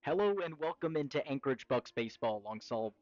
Hello and welcome into Anchorage Bucs baseball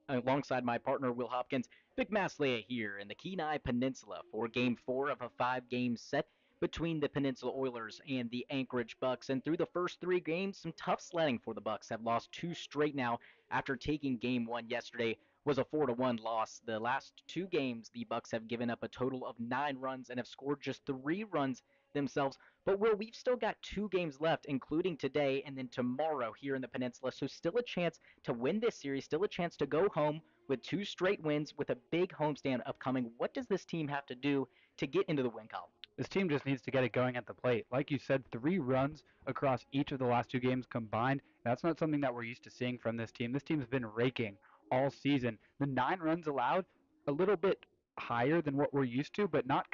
alongside my partner Will Hopkins. Vic Maslea here in the Kenai Peninsula for Game 4 of a 5-game set between the Peninsula Oilers and the Anchorage Bucs. And through the first 3 games, some tough sledding for the Bucs. Have lost 2 straight now after taking Game 1 yesterday was a 4-1 loss. The last 2 games, the Bucs have given up a total of 9 runs and have scored just 3 runs themselves. But Will, we've still got 2 games left, including today and then tomorrow here in the Peninsula. So still a chance to win this series, still a chance to go home with 2 straight wins with a big homestand upcoming. What does this team have to do to get into the win column? This team just needs to get it going at the plate. Like you said, 3 runs across each of the last 2 games combined. That's not something that we're used to seeing from this team. This team's been raking all season. The 9 runs allowed, a little bit higher than what we're used to, but not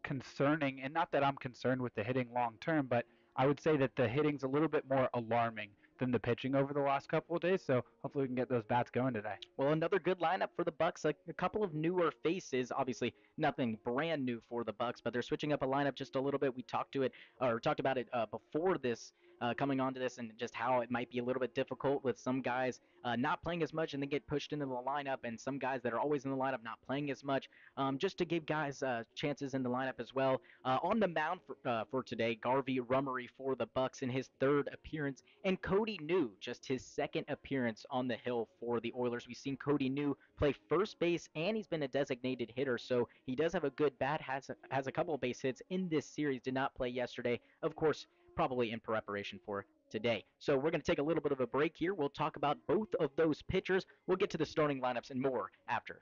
concerning. And not that I'm concerned with the hitting long term, but I would say that the hitting's a little bit more alarming than the pitching over the last couple of days. So hopefully we can get those bats going today. Well, another good lineup for the Bucks. A couple of newer faces. Obviously, nothing brand new for the Bucks, but they're switching up a lineup just a little bit. We talked about it before this, coming onto this, and just how it might be a little bit difficult with some guys not playing as much and then get pushed into the lineup, and some guys that are always in the lineup not playing as much. Just to give guys chances in the lineup as well. On the mound for today, Garvey Rummery for the Bucks in his third appearance, and Cody New, just his second appearance on the hill for the Oilers. We've seen Cody New play first base, and he's been a designated hitter, so he does have a good bat. Has a couple of base hits in this series. Did not play yesterday, of course, probably in preparation for today. So we're going to take a little bit of a break here. We'll talk about both of those pitchers. We'll get to the starting lineups and more after.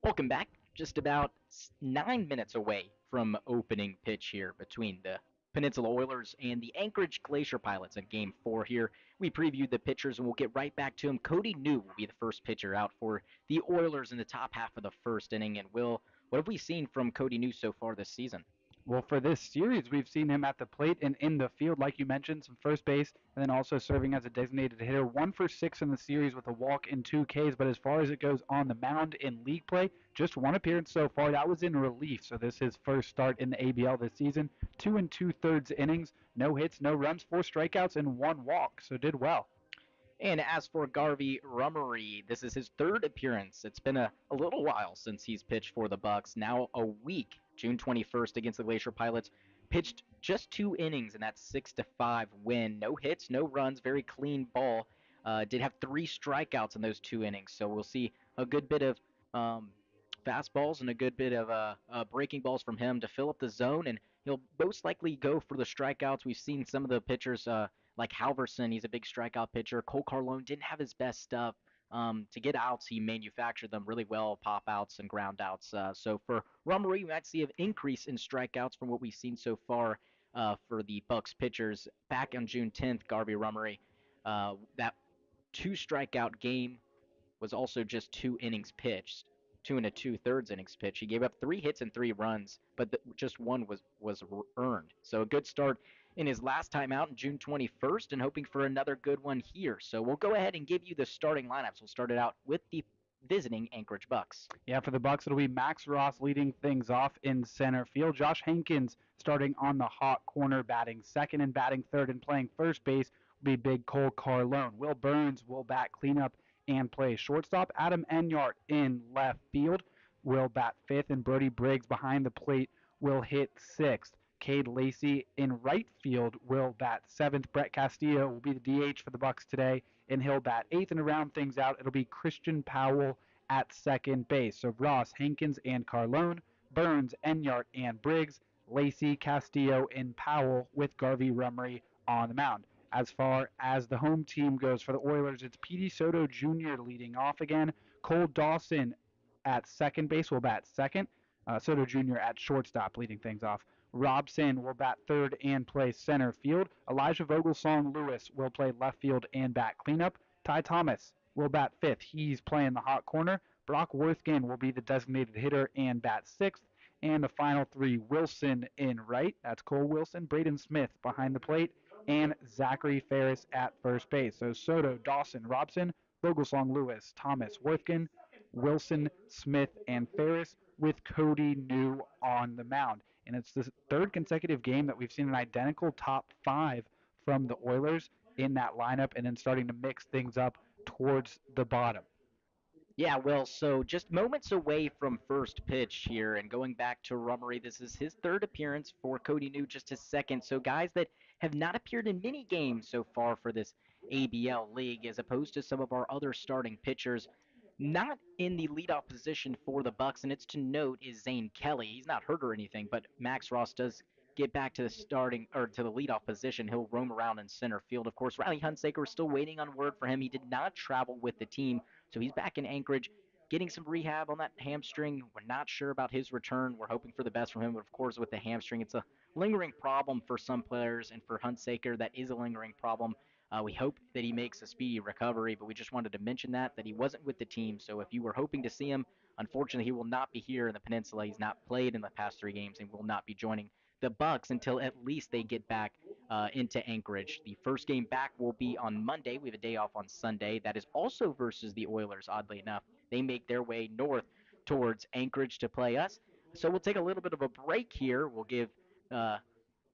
Welcome back. Just about 9 minutes away from opening pitch here between the Peninsula Oilers and the Anchorage Glacier Pilots in Game 4 here. We previewed the pitchers and we'll get right back to him. Cody New will be the first pitcher out for the Oilers in the top half of the first inning. And Will, what have we seen from Cody New so far this season? Well, for this series, we've seen him at the plate and in the field, like you mentioned, some first base, and then also serving as a designated hitter. 1 for 6 in the series with a walk and 2 Ks. But as far as it goes on the mound in league play, just one appearance so far. That was in relief, so this is his first start in the ABL this season. 2 and 2/3 innings, no hits, no runs, 4 strikeouts, and 1 walk. So did well. And as for Garvey Rummery, this is his third appearance. It's been a little while since he's pitched for the Bucs. Now a week, June 21st against the Glacier Pilots. Pitched just 2 innings in that 6-5 win. No hits, no runs, very clean ball. Did have 3 strikeouts in those 2 innings, so we'll see a good bit of um, fastballs and a good bit of breaking balls from him to fill up the zone, and he'll most likely go for the strikeouts. We've seen some of the pitchers like Halverson, he's a big strikeout pitcher. Cole Carlone didn't have his best stuff. To get outs, he manufactured them really well, pop outs and ground outs. So for Romery, we might see an increase in strikeouts from what we've seen so far for the Bucks pitchers. Back on June 10th, Garvey Romery, that 2 strikeout game was also just 2 innings pitched, 2 and 2/3 innings pitched. He gave up 3 hits and 3 runs, but just one was earned. So a good start in his last time out in June 21st, and hoping for another good one here. So we'll go ahead and give you the starting lineups. We'll start it out with the visiting Anchorage Bucks. Yeah, for the Bucks, it'll be Max Ross leading things off in center field. Josh Hankins starting on the hot corner, batting second and batting third, and playing first base will be Big Cole Carlone. Will Burns will bat cleanup and play shortstop. Adam Enyart in left field will bat fifth, and Brody Briggs behind the plate will hit sixth. Cade Lacey in right field will bat seventh. Brett Castillo will be the DH for the Bucks today, and he'll bat eighth. And to round things out, it'll be Christian Powell at second base. So Ross, Hankins, and Carlone, Burns, Enyart, and Briggs, Lacey, Castillo, and Powell with Garvey Rummery on the mound. As far as the home team goes for the Oilers, it's Petey Soto Jr. leading off again. Cole Dawson at second base will bat second. Soto Jr. at shortstop leading things off. Robson will bat third and play center field. Elijah Vogelsong Lewis will play left field and bat cleanup. Ty Thomas will bat fifth. He's playing the hot corner. Brock Worthgen will be the designated hitter and bat sixth. And the final three, Wilson in right. That's Cole Wilson, Braden Smith behind the plate, and Zachary Ferris at first base. So Soto, Dawson, Robson, Vogelsong Lewis, Thomas, Worthgen, Wilson, Smith, and Ferris with Cody New on the mound. And it's the third consecutive game that we've seen an identical top five from the Oilers in that lineup, and then starting to mix things up towards the bottom. Yeah, well, so just moments away from first pitch here, and going back to Rummery, this is his third appearance for Cody New, just his second. So guys that have not appeared in many games so far for this ABL league, as opposed to some of our other starting pitchers, not in the leadoff position for the Bucks. And it's to note is Zane Kelly. He's not hurt or anything, but Max Ross does get back to the starting or to the leadoff position. He'll roam around in center field. Of course, Riley Hunsaker, we're still waiting on word for him. He did not travel with the team, so he's back in Anchorage getting some rehab on that hamstring. We're not sure about his return. We're hoping for the best from him, but of course, with the hamstring, it's a lingering problem for some players, and for Hunsaker, that is a lingering problem. We hope that he makes a speedy recovery, but we just wanted to mention that he wasn't with the team. So if you were hoping to see him, unfortunately, he will not be here in the Peninsula. He's not played in the past 3 games and will not be joining the Bucks until at least they get back into Anchorage. The first game back will be on Monday. We have a day off on Sunday. That is also versus the Oilers, oddly enough. They make their way north towards Anchorage to play us. So we'll take a little bit of a break here. We'll give uh,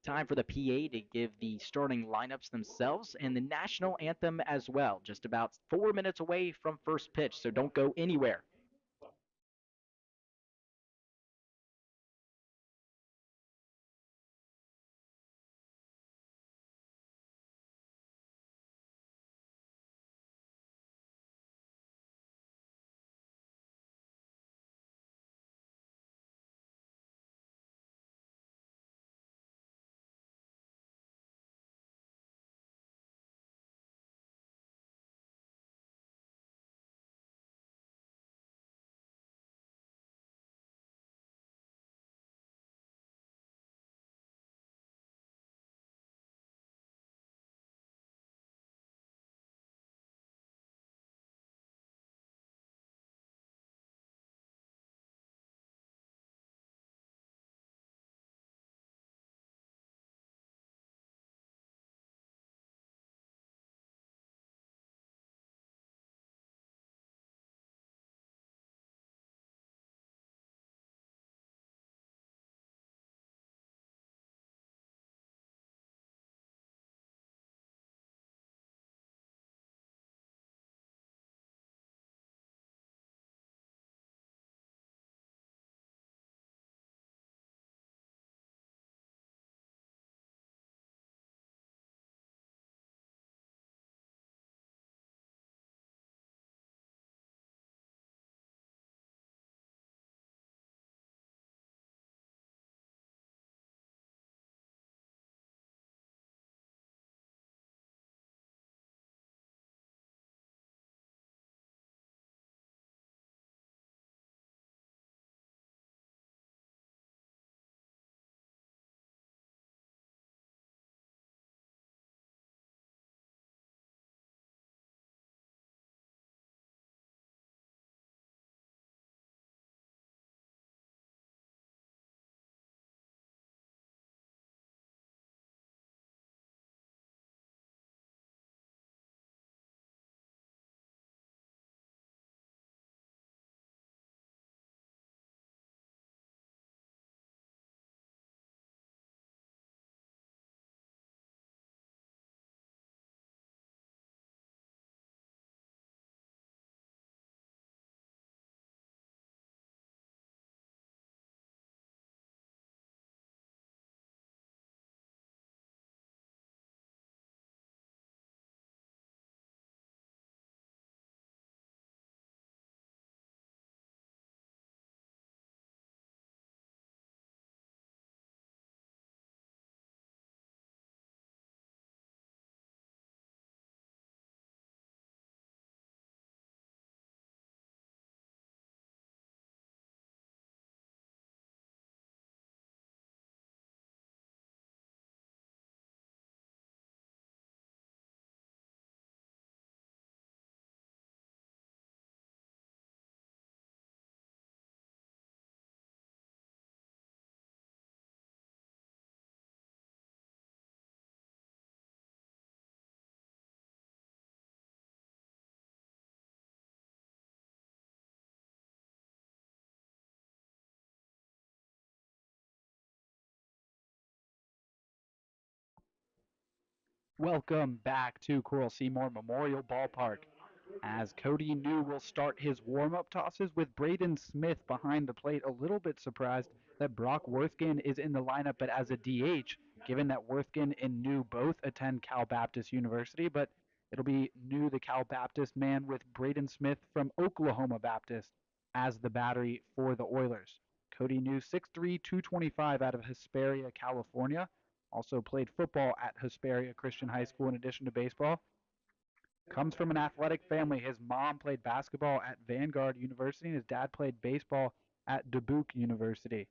time for the PA to give the starting lineups themselves and the national anthem as well. Just about 4 minutes away from first pitch, so don't go anywhere. Welcome back to Coral Seymour Memorial Ballpark as Cody New will start his warm-up tosses with Braden Smith behind the plate. A little bit surprised that Brock Worthgen is in the lineup, but as a DH, given that Worthgen and New both attend Cal Baptist University, but it'll be New, the Cal Baptist man, with Braden Smith from Oklahoma Baptist as the battery for the Oilers. Cody New, 6'3", 225 out of Hesperia, California. Also played football at Hesperia Christian High School in addition to baseball. Comes from an athletic family. His mom played basketball at Vanguard University, and his dad played baseball at Dubuque University.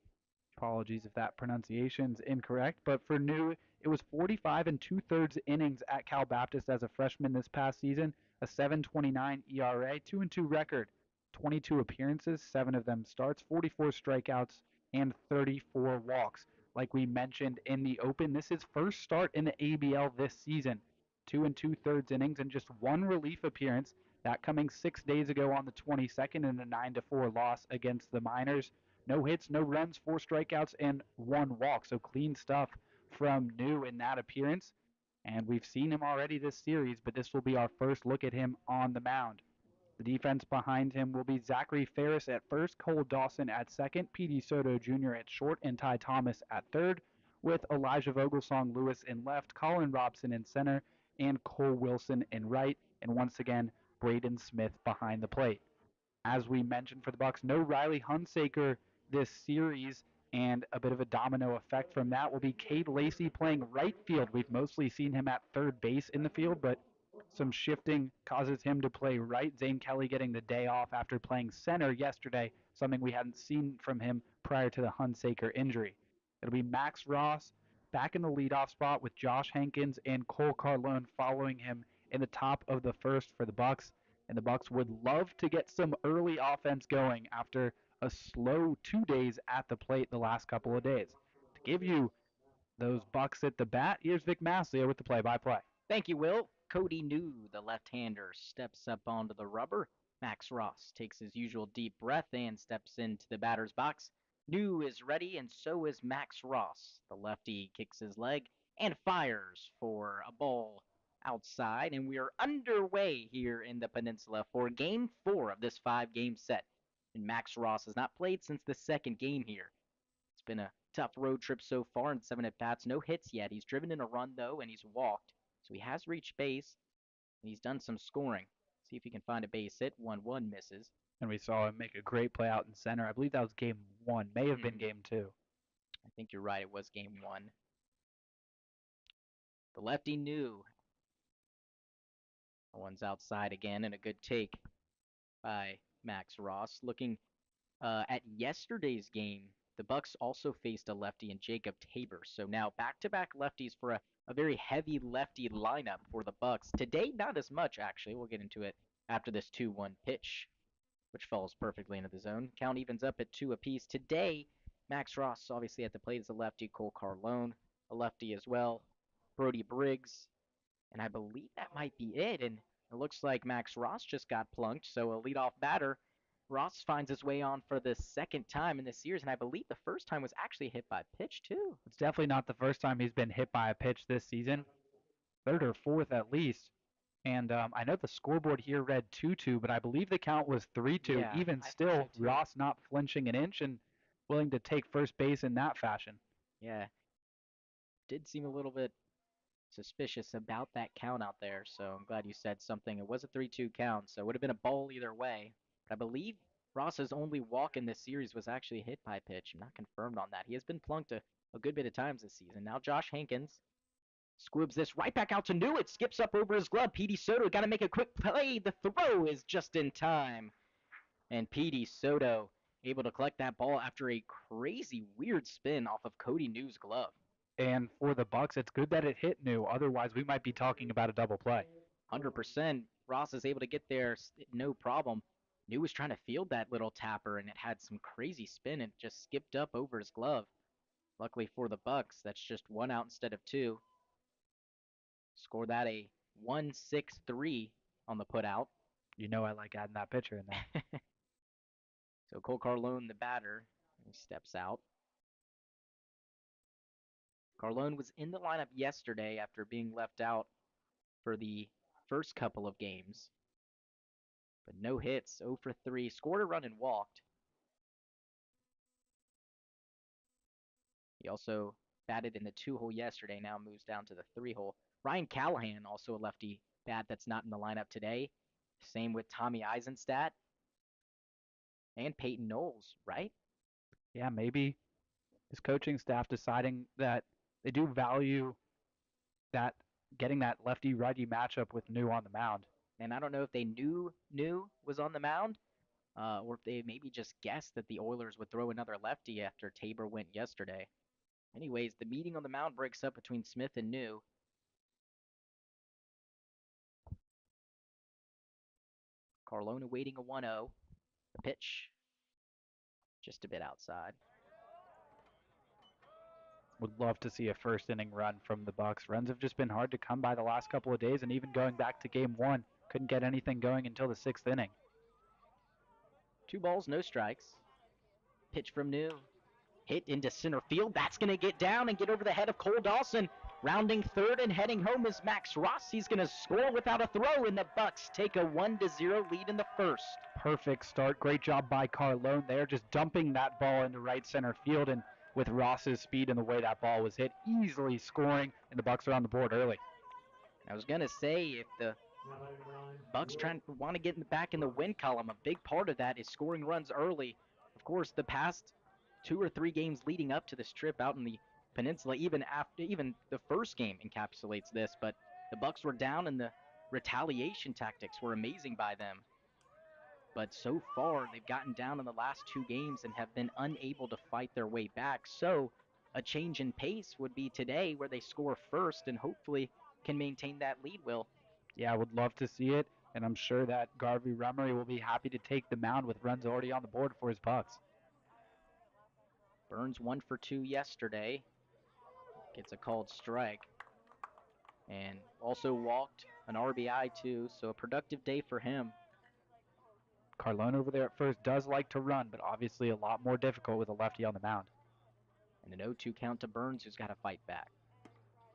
Apologies if that pronunciation's incorrect, but for New, it was 45 and two-thirds innings at Cal Baptist as a freshman this past season, a 7.29 ERA, 2-2 record, 22 appearances, 7 of them starts, 44 strikeouts, and 34 walks. Like we mentioned in the open, this is first start in the ABL this season. 2 and 2/3 innings and just one relief appearance. That coming 6 days ago on the 22nd in a 9-4 loss against the Miners. No hits, no runs, 4 strikeouts, and 1 walk. So clean stuff from New in that appearance. And we've seen him already this series, but this will be our first look at him on the mound. The defense behind him will be Zachary Ferris at first, Cole Dawson at second, Petey Soto Jr. at short, and Ty Thomas at third, with Elijah Vogelsong Lewis in left, Colin Robson in center, and Cole Wilson in right, and once again, Braden Smith behind the plate. As we mentioned for the Bucs, no Riley Hunsaker this series, and a bit of a domino effect from that will be Cade Lacey playing right field. We've mostly seen him at third base in the field, but some shifting causes him to play right. Zane Kelly getting the day off after playing center yesterday, something we hadn't seen from him prior to the Hunsaker injury. It'll be Max Ross back in the leadoff spot with Josh Hankins and Cole Carlone following him in the top of the first for the Bucs. And the Bucs would love to get some early offense going after a slow 2 days at the plate the last couple of days. To give you those Bucs at the bat, here's Vic Masslia with the play-by-play. Thank you, Will. Cody New, the left-hander, steps up onto the rubber. Max Ross takes his usual deep breath and steps into the batter's box. New is ready, and so is Max Ross. The lefty kicks his leg and fires for a ball outside, and we are underway here in the Peninsula for Game 4 of this 5-game set. And Max Ross has not played since the second game here. It's been a tough road trip so far in 7 at-bats. No hits yet. He's driven in a run, though, and he's walked. So he has reached base, and he's done some scoring. See if he can find a base hit. 1-1 misses. And we saw him make a great play out in center. I believe that was game one, may have been game two. I think you're right. It was game 1. The lefty New. One's outside again, and a good take by Max Ross. Looking at yesterday's game, the Bucs also faced a lefty in Jacob Tabor. So now back-to-back lefties for a very heavy lefty lineup for the Bucs. Today, not as much, actually. We'll get into it after this 2-1 pitch, which falls perfectly into the zone. Count evens up at 2 apiece. Today, Max Ross obviously at the plate is a lefty. Cole Carlone, a lefty as well. Brody Briggs, and I believe that might be it. And it looks like Max Ross just got plunked, so a leadoff batter. Ross finds his way on for the second time in this series, and I believe the first time was actually hit by pitch, too. It's definitely not the first time he's been hit by a pitch this season. Third or fourth at least. And I know the scoreboard here read 2-2, but I believe the count was 3-2. Yeah, Even I still, think so, too. Ross not flinching an inch and willing to take first base in that fashion. Yeah. Did seem a little bit suspicious about that count out there, so I'm glad you said something. It was a 3-2 count, so it would have been a ball either way. But I believe Ross's only walk in this series was actually hit by pitch. I'm not confirmed on that. He has been plunked a good bit of times this season. Now Josh Hankins squibs this right back out to New. It skips up over his glove. Petey Soto got to make a quick play. The throw is just in time. And Petey Soto able to collect that ball after a crazy weird spin off of Cody New's glove. And for the Bucs, it's good that it hit New. Otherwise, we might be talking about a double play. 100%. Ross is able to get there no problem. New was trying to field that little tapper, and it had some crazy spin and just skipped up over his glove. Luckily for the Bucs, that's just 1 out instead of 2. Score that a 1-6-3 on the putout. You know I like adding that pitcher in there. So Cole Carlone, the batter, he steps out. Carlone was in the lineup yesterday after being left out for the first couple of games, but no hits, 0 for 3. Scored a run and walked. He also batted in the 2-hole yesterday, now moves down to the 3-hole. Ryan Callahan, also a lefty bat that's not in the lineup today. Same with Tommy Eisenstadt and Peyton Knowles, right? Yeah, maybe his coaching staff deciding that they do value that getting that lefty righty matchup with New on the mound. And I don't know if they knew New was on the mound, or if they maybe just guessed that the Oilers would throw another lefty after Tabor went yesterday. Anyways, the meeting on the mound breaks up between Smith and New. Carlona waiting a 1-0. The pitch just a bit outside. Would love to see a first inning run from the Bucs. Runs have just been hard to come by the last couple of days, and even going back to game one, couldn't get anything going until the 6th inning. 2 balls, no strikes. Pitch from New. Hit into center field. That's going to get down and get over the head of Cole Dawson. Rounding third and heading home is Max Ross. He's going to score without a throw, and the Bucs take a 1-0 lead in the first. Perfect start. Great job by Carlone there, just dumping that ball into right center field, and with Ross's speed and the way that ball was hit, easily scoring, and the Bucs are on the board early. I was going to say, if the Bucs want to get back in the win column, a big part of that is scoring runs early. Of course, the past 2 or 3 games leading up to this trip out in the Peninsula, even the first game encapsulates this, but the Bucs were down and the retaliation tactics were amazing by them. But so far, they've gotten down in the last 2 games and have been unable to fight their way back. So a change in pace would be today, where they score first and hopefully can maintain that lead, Will. Yeah, I would love to see it, and I'm sure that Garvey Rummery will be happy to take the mound with runs already on the board for his Bucs. Burns 1 for 2 yesterday. Gets a called strike. And also walked an RBI too, so a productive day for him. Carlone over there at first does like to run, but obviously a lot more difficult with a lefty on the mound. And an 0-2 count to Burns, who's got to fight back.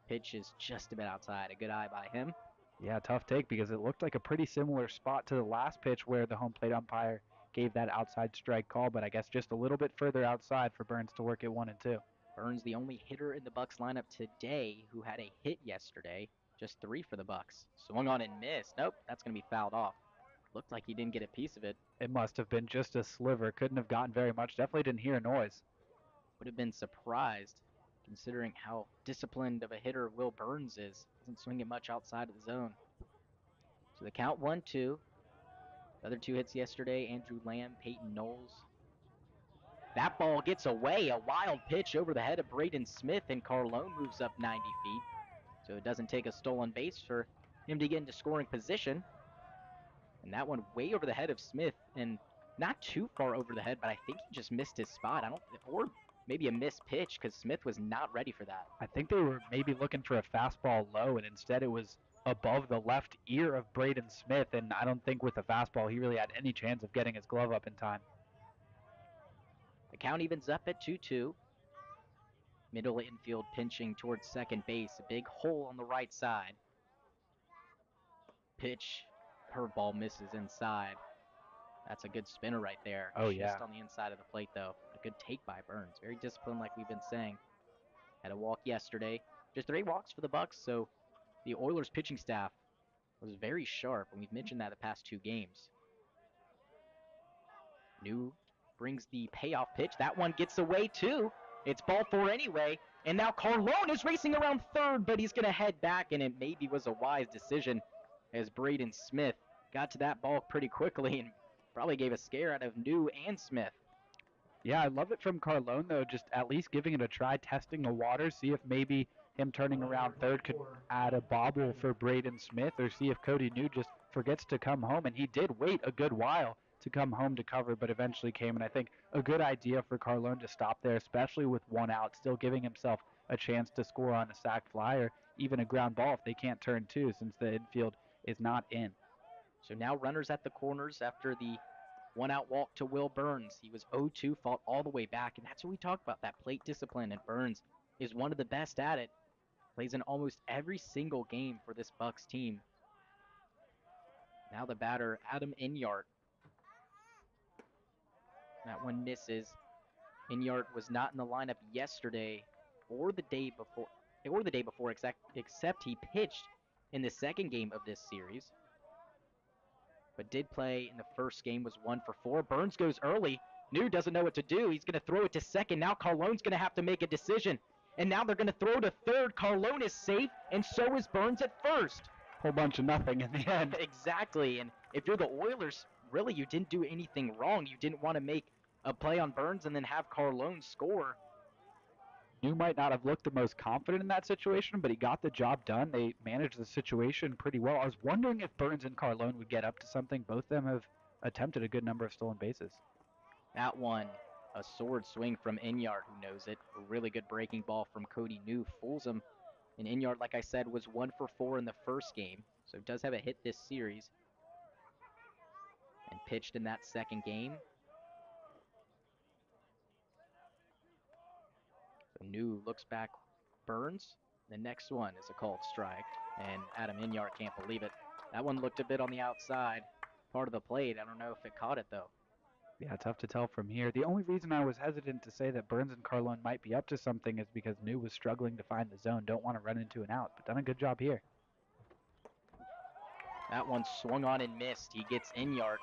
Pitch is just a bit outside. A good eye by him. Yeah, tough take, because it looked like a pretty similar spot to the last pitch where the home plate umpire gave that outside strike call, but I guess just a little bit further outside for Burns to work at 1 and 2. Burns, the only hitter in the Bucs lineup today who had a hit yesterday. Just 3 for the Bucs. Swung on and missed. Nope, that's going to be fouled off. Looked like he didn't get a piece of it. It must have been just a sliver. Couldn't have gotten very much. Definitely didn't hear a noise. Would have been surprised, considering how disciplined of a hitter Will Burns is. Doesn't swing it much outside of the zone. So the count 1-2. The other 2 hits yesterday, Andrew Lamb, Peyton Knowles. That ball gets away. A wild pitch over the head of Braden Smith, and Carlone moves up 90 feet. So it doesn't take a stolen base for him to get into scoring position. And that one way over the head of Smith, and not too far over the head, but I think he just missed his spot. Or maybe a missed pitch, because Smith was not ready for that. I think they were maybe looking for a fastball low, and instead it was above the left ear of Braden Smith, and I don't think with a fastball he really had any chance of getting his glove up in time. The count evens up at 2-2. Middle infield pinching towards second base. A big hole on the right side. Pitch. Curveball misses inside. That's a good spinner right there. Oh, yeah. Just on the inside of the plate, though. A good take by Burns. Very disciplined, like we've been saying. Had a walk yesterday. Just 3 walks for the Bucs, so the Oilers pitching staff was very sharp, and we've mentioned that the past 2 games. New brings the payoff pitch. That one gets away, too. It's ball 4 anyway, and now Carlone is racing around third, but he's going to head back, and it maybe was a wise decision as Braden Smith got to that ball pretty quickly and probably gave a scare out of New and Smith. Yeah, I love it from Carlone, though, just at least giving it a try, testing the water, see if maybe him turning around third could add a bobble for Braden Smith, or see if Cody New just forgets to come home. And he did wait a good while to come home to cover, but eventually came. And I think a good idea for Carlone to stop there, especially with 1 out, still giving himself a chance to score on a sac fly or even a ground ball if they can't turn 2, since the infield is not in. So now runners at the corners after the 1-out walk to Will Burns. He was 0-2, fought all the way back, and that's what we talk about, that plate discipline, and Burns is one of the best at it. Plays in almost every single game for this Bucs team. Now the batter, Adam Inyart. That one misses. Inyart was not in the lineup yesterday or the day before, except he pitched in the second game of this series. But did play in the first game, was 1 for 4. Burns goes early. New doesn't know what to do. He's going to throw it to second. Now Carlone's going to have to make a decision. And now they're going to throw to third. Carlone is safe, and so is Burns at first. Whole bunch of nothing in the end. Exactly. And if you're the Oilers, really, you didn't do anything wrong. You didn't want to make a play on Burns and then have Carlone score. New might not have looked the most confident in that situation, but he got the job done. They managed the situation pretty well. I was wondering if Burns and Carlone would get up to something. Both of them have attempted a good number of stolen bases. That one, a sword swing from Inyart, who knows it. A really good breaking ball from Cody New fools him. And Inyart, like I said, was 1 for 4 in the first game, so does have a hit this series. And pitched in that second game. So New looks back, Burns. The next one is a called strike, and Adam Inyart can't believe it. That one looked a bit on the outside part of the plate. I don't know if it caught it, though. Yeah, tough to tell from here. The only reason I was hesitant to say that Burns and Carlone might be up to something is because New was struggling to find the zone. Don't want to run into an out, but done a good job here. That one swung on and missed. He gets Inyart.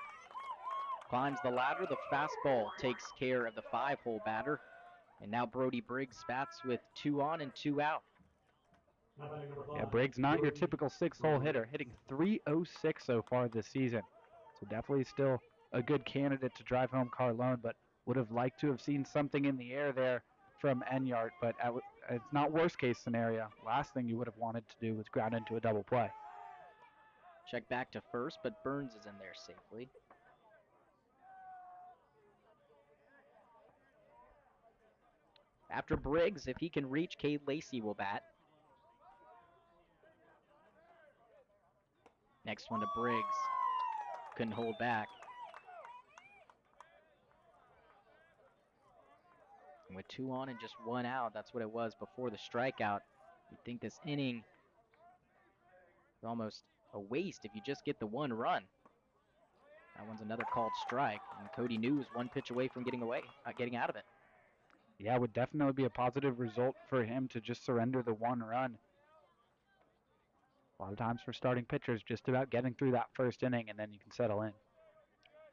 Climbs the ladder. The fastball takes care of the 5-hole batter. And now Brody Briggs bats with 2 on and 2 out. Yeah, Briggs not your typical 6-hole hitter, hitting .306 so far this season. So definitely still a good candidate to drive home Carlone, but would have liked to have seen something in the air there from Inyart, but it's not worst case scenario. Last thing you would have wanted to do was ground into a double play. Check back to first, but Burns is in there safely. After Briggs, if he can reach, Cade Lacey will bat. Next one to Briggs. Couldn't hold back. And with 2 on and just 1 out, that's what it was before the strikeout. You'd think this inning is almost a waste if you just get the 1 run. That one's another called strike, and Cody New is 1 pitch away from getting out of it. Yeah, it would definitely be a positive result for him to just surrender the 1 run. A lot of times for starting pitchers, just about getting through that first inning, and then you can settle in.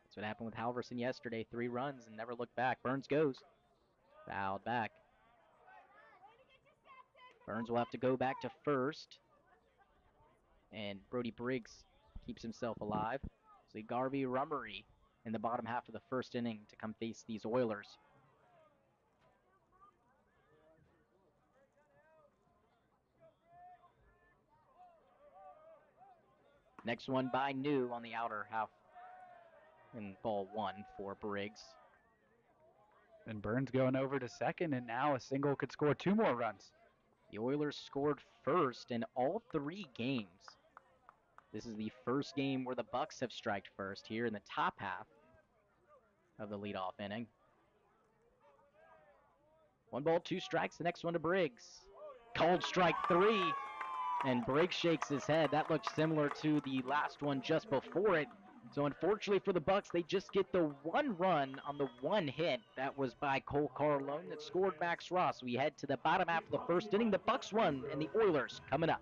That's what happened with Halverson yesterday. 3 runs and never looked back. Burns goes. Fouled back. Burns will have to go back to first. And Brody Briggs keeps himself alive. So Garvey Rummery in the bottom half of the first inning to come face these Oilers. Next one by New on the outer half in ball 1 for Briggs. And Burns going over to second, and now a single could score 2 more runs. The Oilers scored first in all 3 games. This is the first game where the Bucs have striked first here in the top half of the leadoff inning. 1 ball, 2 strikes. The next one to Briggs. Called strike 3. And Briggs shakes his head. That looks similar to the last one just before it. So unfortunately for the Bucs, they just get the 1 run on the 1 hit. That was by Cole Carlone that scored Max Ross. We head to the bottom half of the first inning. The Bucs won, and the Oilers coming up.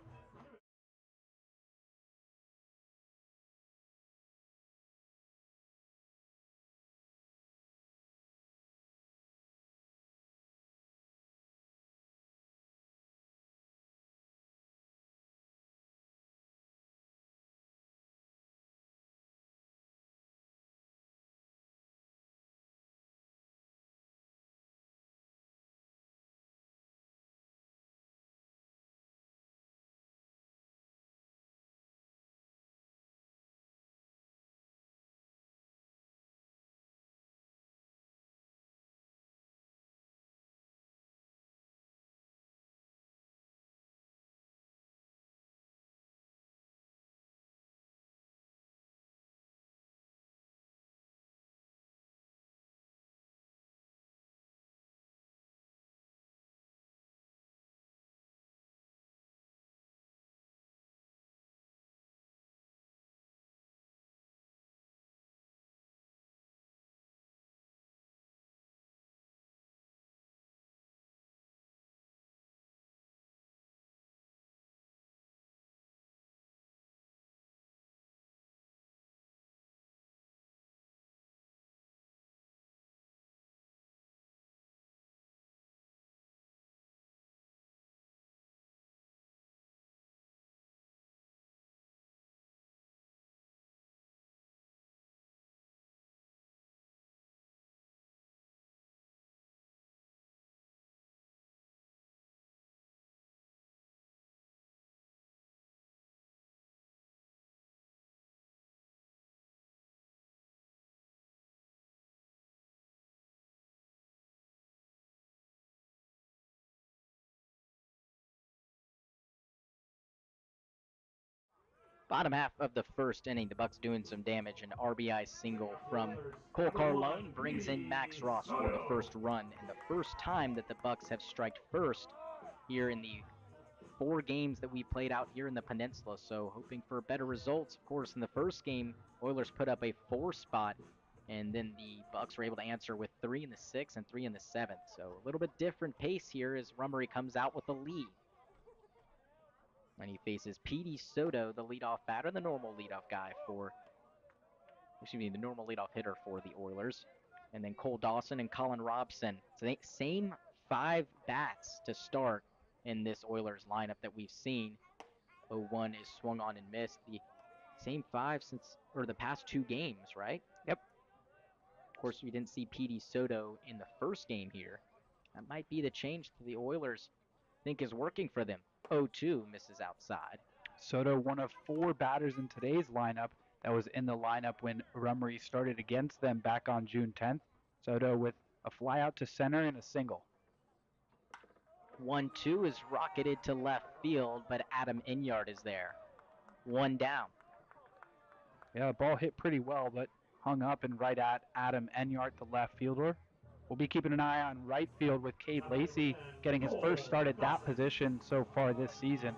Bottom half of the first inning, the Bucs doing some damage. An RBI single from Cole Carlone brings in Max Ross for the first run, and the first time that the Bucs have striked first here in the 4 games that we played out here in the Peninsula. So hoping for better results. Of course, in the first game, Oilers put up a 4 spot, and then the Bucs were able to answer with 3 in the 6th and 3 in the 7th. So a little bit different pace here as Rummery comes out with the lead. And he faces Petey Soto, the leadoff batter, the normal leadoff guy for, the normal leadoff hitter for the Oilers. And then Cole Dawson and Colin Robson. So same 5 bats to start in this Oilers lineup that we've seen. 0-1 is swung on and missed. The same 5 since, or the past 2 games, right? Yep. Of course, we didn't see Petey Soto in the first game here. That might be the change that the Oilers think is working for them. 0-2 misses outside. Soto, one of 4 batters in today's lineup that was in the lineup when Rummery started against them back on June 10th. Soto with a fly out to center and a single. 1-2 is rocketed to left field, but Adam Inyard is there. 1 down. Yeah, the ball hit pretty well, but hung up and right at Adam Enyart, the left fielder. We'll be keeping an eye on right field with Cade Lacey getting his first start at that position so far this season.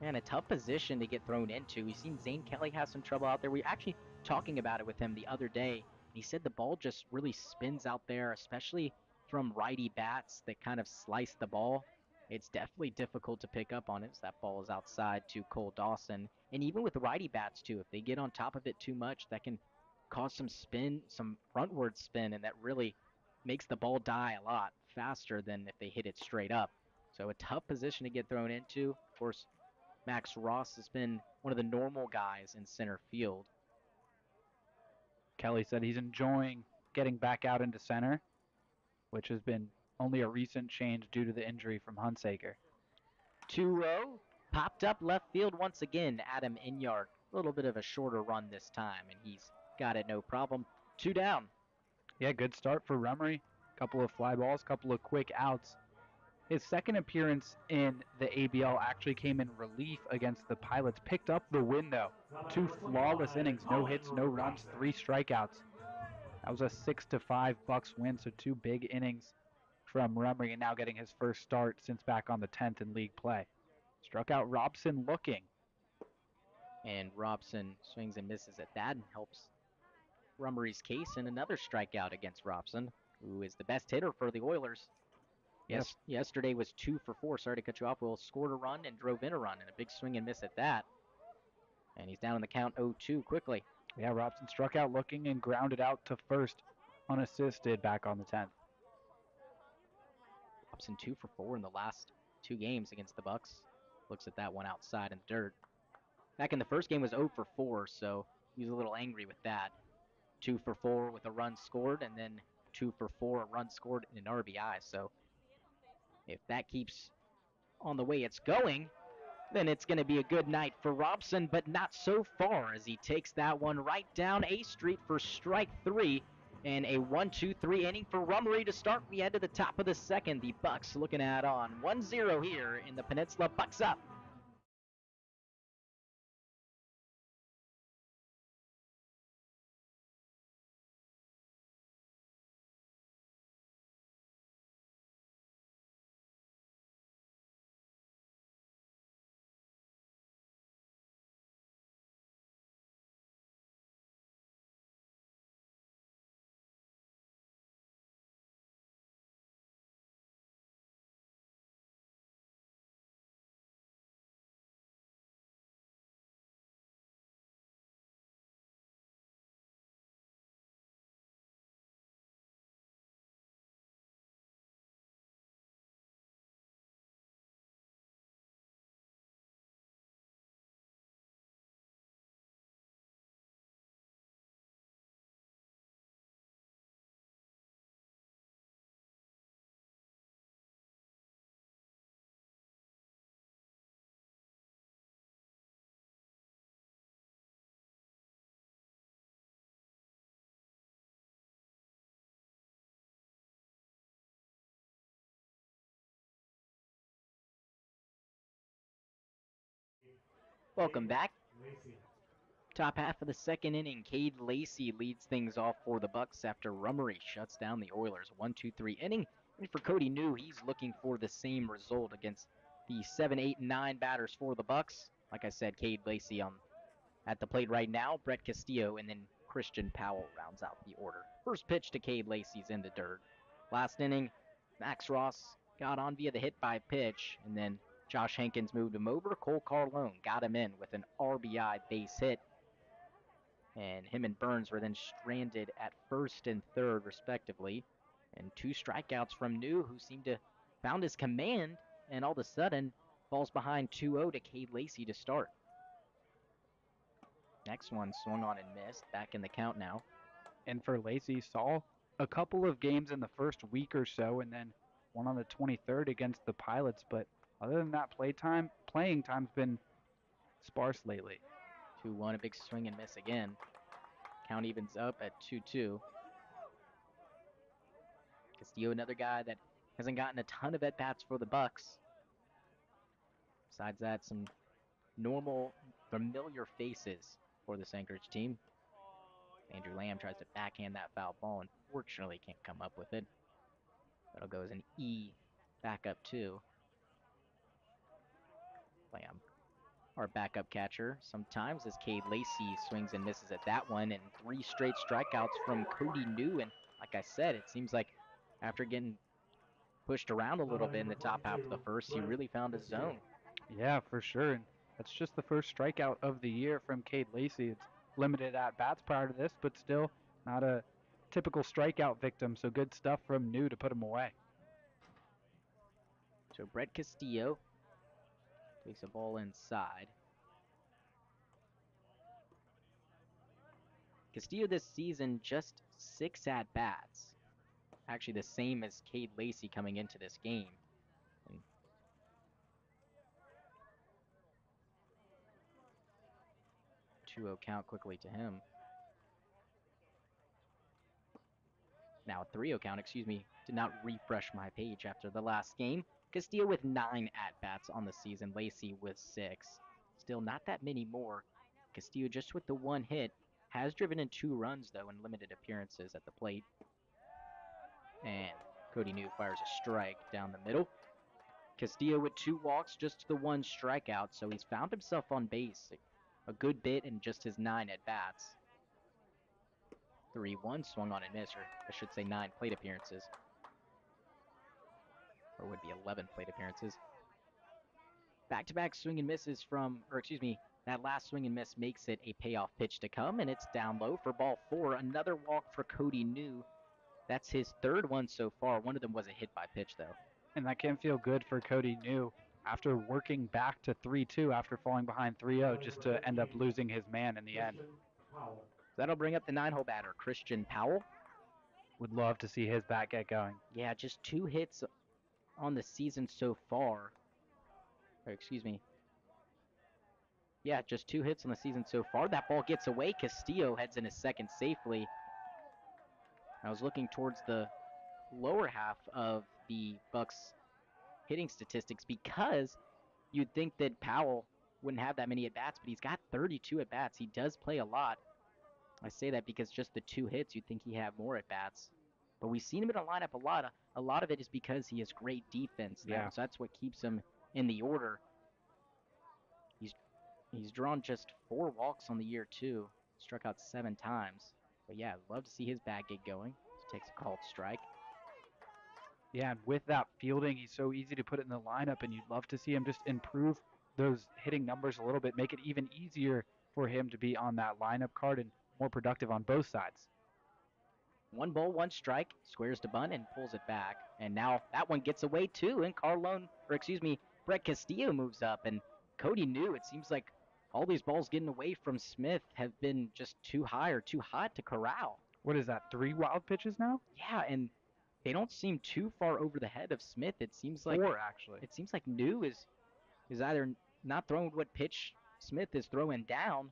And a tough position to get thrown into. We've seen Zane Kelly have some trouble out there. We were actually talking about it with him the other day. He said the ball just really spins out there, especially from righty bats that kind of slice the ball. It's definitely difficult to pick up on it. So that ball is outside to Cole Dawson. And even with righty bats too, if they get on top of it too much, that can cause some spin, some frontward spin, and that really makes the ball die a lot faster than if they hit it straight up. So a tough position to get thrown into. Of course, Max Ross has been one of the normal guys in center field. Kelly said he's enjoying getting back out into center, which has been only a recent change due to the injury from Hunsaker. 2-0, popped up left field once again. Adam Inyard, a little bit of a shorter run this time, and he's got it no problem. 2 down. Yeah, good start for Rummery. Couple of fly balls, couple of quick outs. His second appearance in the ABL actually came in relief against the Pilots. Picked up the win, though. 2 flawless innings, no hits, no runs, 3 strikeouts. That was a 6-5 Bucs win, so 2 big innings from Rummery, and now getting his first start since back on the 10th in league play. Struck out Robson looking. And Robson swings and misses at that and helps Rummery's case in another strikeout against Robson, who is the best hitter for the Oilers. Yes, yesterday was 2 for 4. Sorry to cut you off. Will scored a run and drove in a run, and a big swing and miss at that. And he's down in the count 0-2 quickly. Yeah, Robson struck out looking and grounded out to first unassisted back on the 10th. Robson 2 for 4 in the last 2 games against the Bucs. Looks at that one outside in the dirt. Back in the first game was 0 for 4, so he was a little angry with that. 2 for 4 with a run scored, and then 2 for 4, a run scored and an RBI. So if that keeps on the way it's going, then it's going to be a good night for Robson, but not so far as he takes that one right down A Street for strike 3. And a 1-2-3 inning for Rummery to start. We head to the top of the second. The Bucs looking at on 1-0 here in the Peninsula. Bucs up. Welcome back. Top half of the second inning, Cade Lacey leads things off for the Bucs after Rummery shuts down the Oilers. 1-2-3 inning. And for Cody New, he's looking for the same result against the 7, 8, and 9 batters for the Bucs. Like I said, Cade Lacey at the plate right now, Brett Castillo, and then Christian Powell rounds out the order. First pitch to Cade Lacey's in the dirt. Last inning, Max Ross got on via the hit by pitch, and then Josh Hankins moved him over. Cole Carlone got him in with an RBI base hit. And him and Burns were then stranded at first and third, respectively. And 2 strikeouts from New, who seemed to found his command, and all of a sudden falls behind 2-0 to Cade Lacey to start. Next one swung on and missed. Back in the count now. And for Lacey, saw a couple of games in the first week or so, and then one on the 23rd against the Pilots. But other than that, playing time's been sparse lately. 2-1, a big swing and miss again. Count evens up at 2-2. Castillo, another guy that hasn't gotten a ton of at-bats for the Bucs. Besides that, some normal, familiar faces for this Anchorage team. Andrew Lamb tries to backhand that foul ball. Unfortunately, can't come up with it. That'll go as an E back up 2. Lamb, our backup catcher, sometimes as Cade Lacey swings and misses at that one, and 3 straight strikeouts from Cody New. And like I said, it seems like after getting pushed around a little bit in the top half of the first, he really found his zone. Yeah, for sure. And that's just the first strikeout of the year from Cade Lacey. It's limited at bats prior to this, but still not a typical strikeout victim. So good stuff from New to put him away. So Brett Castillo takes a ball inside. Castillo this season just 6 at-bats. Actually the same as Cade Lacey coming into this game. And 2-0 count quickly to him. Now a 3-0 count, did not refresh my page after the last game. Castillo with 9 at-bats on the season, Lacey with 6. Still not that many more. Castillo just with the 1 hit, has driven in 2 runs though in limited appearances at the plate. And Cody New fires a strike down the middle. Castillo with 2 walks, just the 1 strikeout, so he's found himself on base a good bit in just his 9 at-bats. 3-1, swung on and missed, or I should say 9 plate appearances. Or would be 11 plate appearances. Back-to-back swing and misses that last swing and miss makes it a payoff pitch to come, and it's down low for ball 4. Another walk for Cody New. That's his 3rd one so far. One of them was a hit by pitch, though. And that can't feel good for Cody New after working back to 3-2 after falling behind 3-0 just to end up losing his man in the end. That'll bring up the 9-hole batter, Christian Powell. Would love to see his bat get going. Yeah, just 2 hits on the season so far. Yeah, just 2 hits on the season so far. That ball gets away. Castillo heads into second safely. I was looking towards the lower half of the Bucs hitting statistics because you'd think that Powell wouldn't have that many at-bats, but he's got 32 at-bats. He does play a lot. I say that because just the 2 hits, you'd think he'd have more at-bats. But we've seen him in a lineup a lot. A lot of it is because he has great defense now, so that's what keeps him in the order. He's drawn just 4 walks on the year, too. Struck out 7 times. But yeah, I'd love to see his bat get going. He takes a called strike. Yeah, and with that fielding, he's so easy to put it in the lineup, and you'd love to see him just improve those hitting numbers a little bit, make it even easier for him to be on that lineup card and more productive on both sides. 1 ball, 1 strike, squares to bunt and pulls it back. And now that one gets away too, and Brett Castillo moves up. And Cody New, it seems like all these balls getting away from Smith have been just too high or too hot to corral. What is that, 3 wild pitches now? Yeah, and they don't seem too far over the head of Smith. It seems like 4, actually. It seems like New is either not throwing what pitch Smith is throwing down,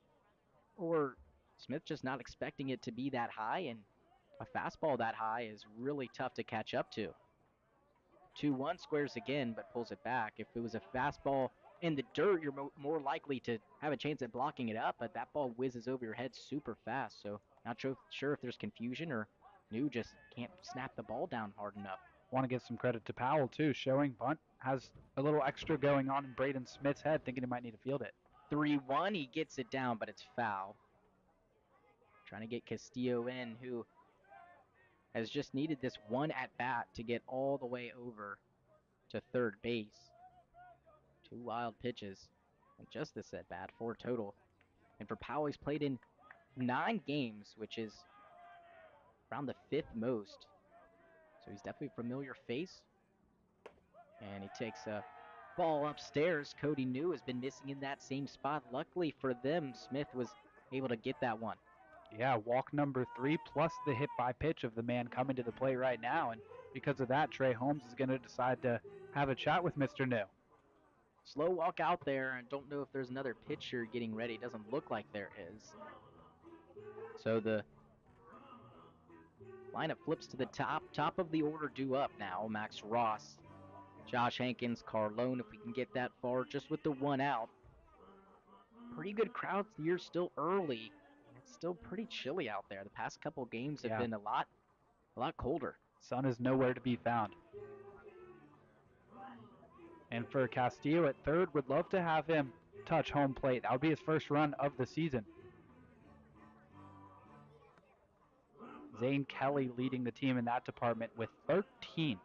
or Smith just not expecting it to be that high, and a fastball that high is really tough to catch up to. 2-1 squares again, but pulls it back. If it was a fastball in the dirt, you're more likely to have a chance at blocking it up, but that ball whizzes over your head super fast. So not sure if there's confusion or New just can't snap the ball down hard enough. Want to give some credit to Powell, too, showing bunt has a little extra going on in Braden Smith's head, thinking he might need to field it. 3-1, he gets it down, but it's foul. Trying to get Castillo in, who has just needed this one at-bat to get all the way over to third base. 2 wild pitches, and just this at-bat, 4 total. And for Powell, he's played in 9 games, which is around the 5th most. So he's definitely a familiar face. And he takes a ball upstairs. Cody New has been missing in that same spot. Luckily for them, Smith was able to get that one. Yeah, walk number 3 plus the hit by pitch of the man coming to the plate right now. And because of that, Trey Holmes is going to decide to have a chat with Mr. New. Slow walk out there, and don't know if there's another pitcher getting ready. Doesn't look like there is. So the lineup flips to the top of the order due up now. Max Ross, Josh Hankins, Carlone, if we can get that far just with the 1 out. Pretty good crowd here, still early. It's still pretty chilly out there. The past couple games have been a lot colder. Sun is nowhere to be found. And for Castillo at third, would love to have him touch home plate. That would be his first run of the season. Zane Kelly leading the team in that department with 13.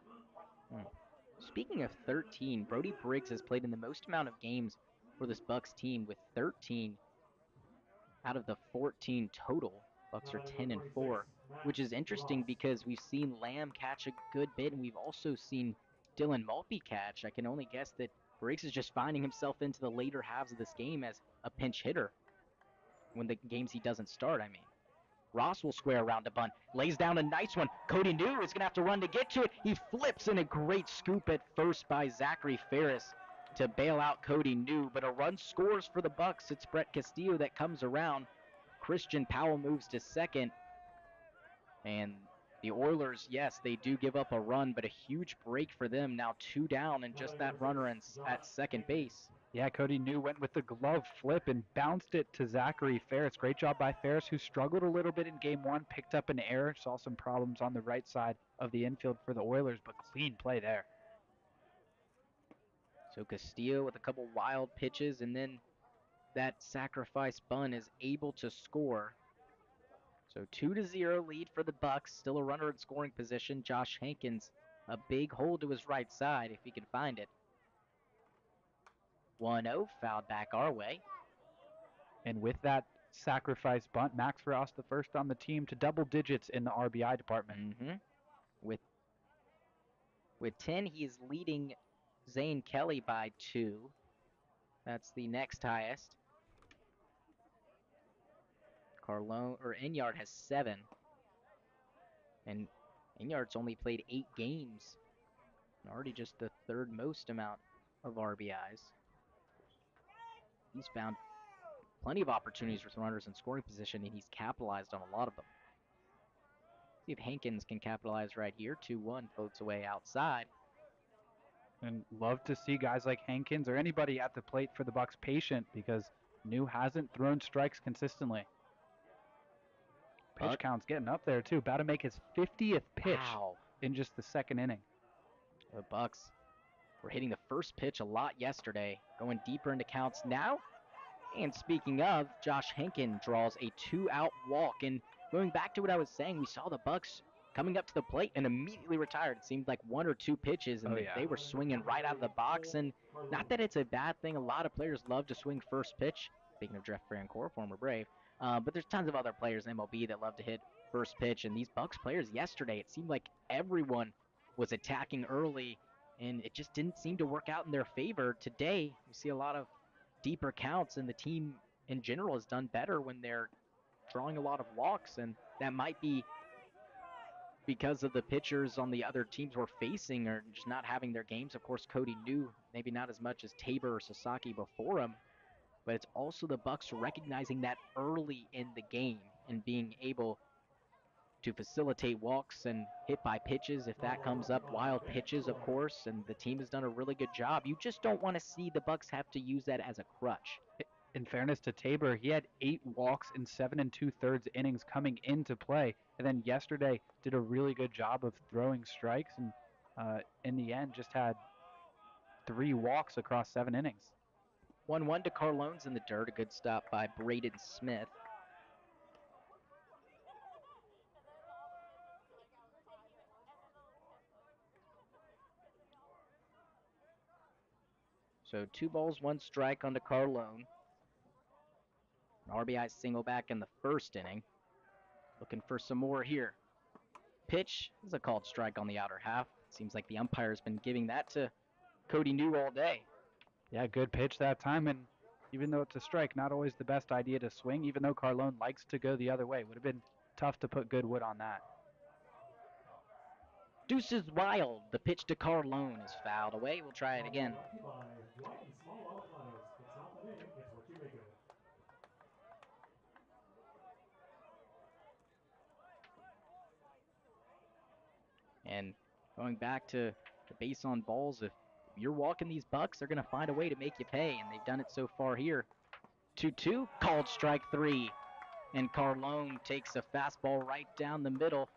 Speaking of 13, Brody Briggs has played in the most amount of games for this Bucs team with 13 out of the 14 total. Bucs are 10-4, which is interesting because we've seen Lamb catch a good bit, and we've also seen Dylan Maltby catch. I can only guess that Briggs is just finding himself into the later halves of this game as a pinch hitter when the games he doesn't start, I mean. Ross will square around the bunt, lays down a nice one. Cody New is going to have to run to get to it. He flips in a great scoop at first by Zachary Ferris to bail out Cody New, but a run scores for the Bucs. It's Brett Castillo that comes around. Christian Powell moves to second, and the Oilers, yes, they do give up a run, but a huge break for them. Now 2 down and just that runner at second base. Yeah, Cody New went with the glove flip and bounced it to Zachary Ferris. Great job by Ferris, who struggled a little bit in game 1, picked up an error, saw some problems on the right side of the infield for the Oilers, but clean play there. So Castillo with a couple wild pitches, and then that sacrifice bunt is able to score. So 2-0 lead for the Bucs. Still a runner in scoring position. Josh Hankins, a big hold to his right side if he can find it. 1-0, fouled back our way. And with that sacrifice bunt, Max Ross the first on the team to double digits in the RBI department. With 10, he is leading Zane Kelly by 2. That's the next highest. Enyard has 7. And Enyard's only played 8 games. And already just the 3rd most amount of RBIs. He's found plenty of opportunities for runners in scoring position, and he's capitalized on a lot of them. See if Hankins can capitalize right here. 2-1 floats away outside. And love to see guys like Hankins or anybody at the plate for the Bucs patient, because New hasn't thrown strikes consistently. Pitch count's getting up there too. About to make his 50th pitch in just the 2nd inning. The Bucs were hitting the first pitch a lot yesterday, going deeper into counts now. And speaking of, Josh Hankins draws a 2-out walk. And going back to what I was saying, we saw the Bucs coming up to the plate and immediately retired. It seemed like 1 or 2 pitches, and they were swinging right out of the box. And not that it's a bad thing. A lot of players love to swing first pitch. Speaking of Jeff Francoeur, former Brave. But there's tons of other players in MLB that love to hit first pitch. And these Bucs players yesterday, it seemed like everyone was attacking early, and it just didn't seem to work out in their favor. Today, we see a lot of deeper counts, and the team in general has done better when they're drawing a lot of walks, and that might be because of the pitchers on the other teams we're facing are just not having their games. Of course, Cody New, maybe not as much as Tabor or Sasaki before him, but it's also the Bucs recognizing that early in the game and being able to facilitate walks and hit by pitches if that comes up, wild pitches, of course, and the team has done a really good job. You just don't want to see the Bucs have to use that as a crutch. In fairness to Tabor, he had 8 walks in 7 2/3 innings coming into play, and then yesterday did a really good job of throwing strikes, and in the end just had 3 walks across 7 innings. 1-1 to Carlone's in the dirt. A good stop by Braden Smith. So 2 balls, 1 strike onto Carlone. An RBI single back in the first inning. Looking for some more here. Pitch is a called strike on the outer half. Seems like the umpire's been giving that to Cody New all day. Yeah, good pitch that time, and even though it's a strike, not always the best idea to swing, even though Carlone likes to go the other way. Would have been tough to put good wood on that. Deuces wild. The pitch to Carlone is fouled away. We'll try it again. And going back to the base on balls, if you're walking these Bucs, they're going to find a way to make you pay, and they've done it so far here. 2-2, called strike 3. And Carlone takes a fastball right down the middle,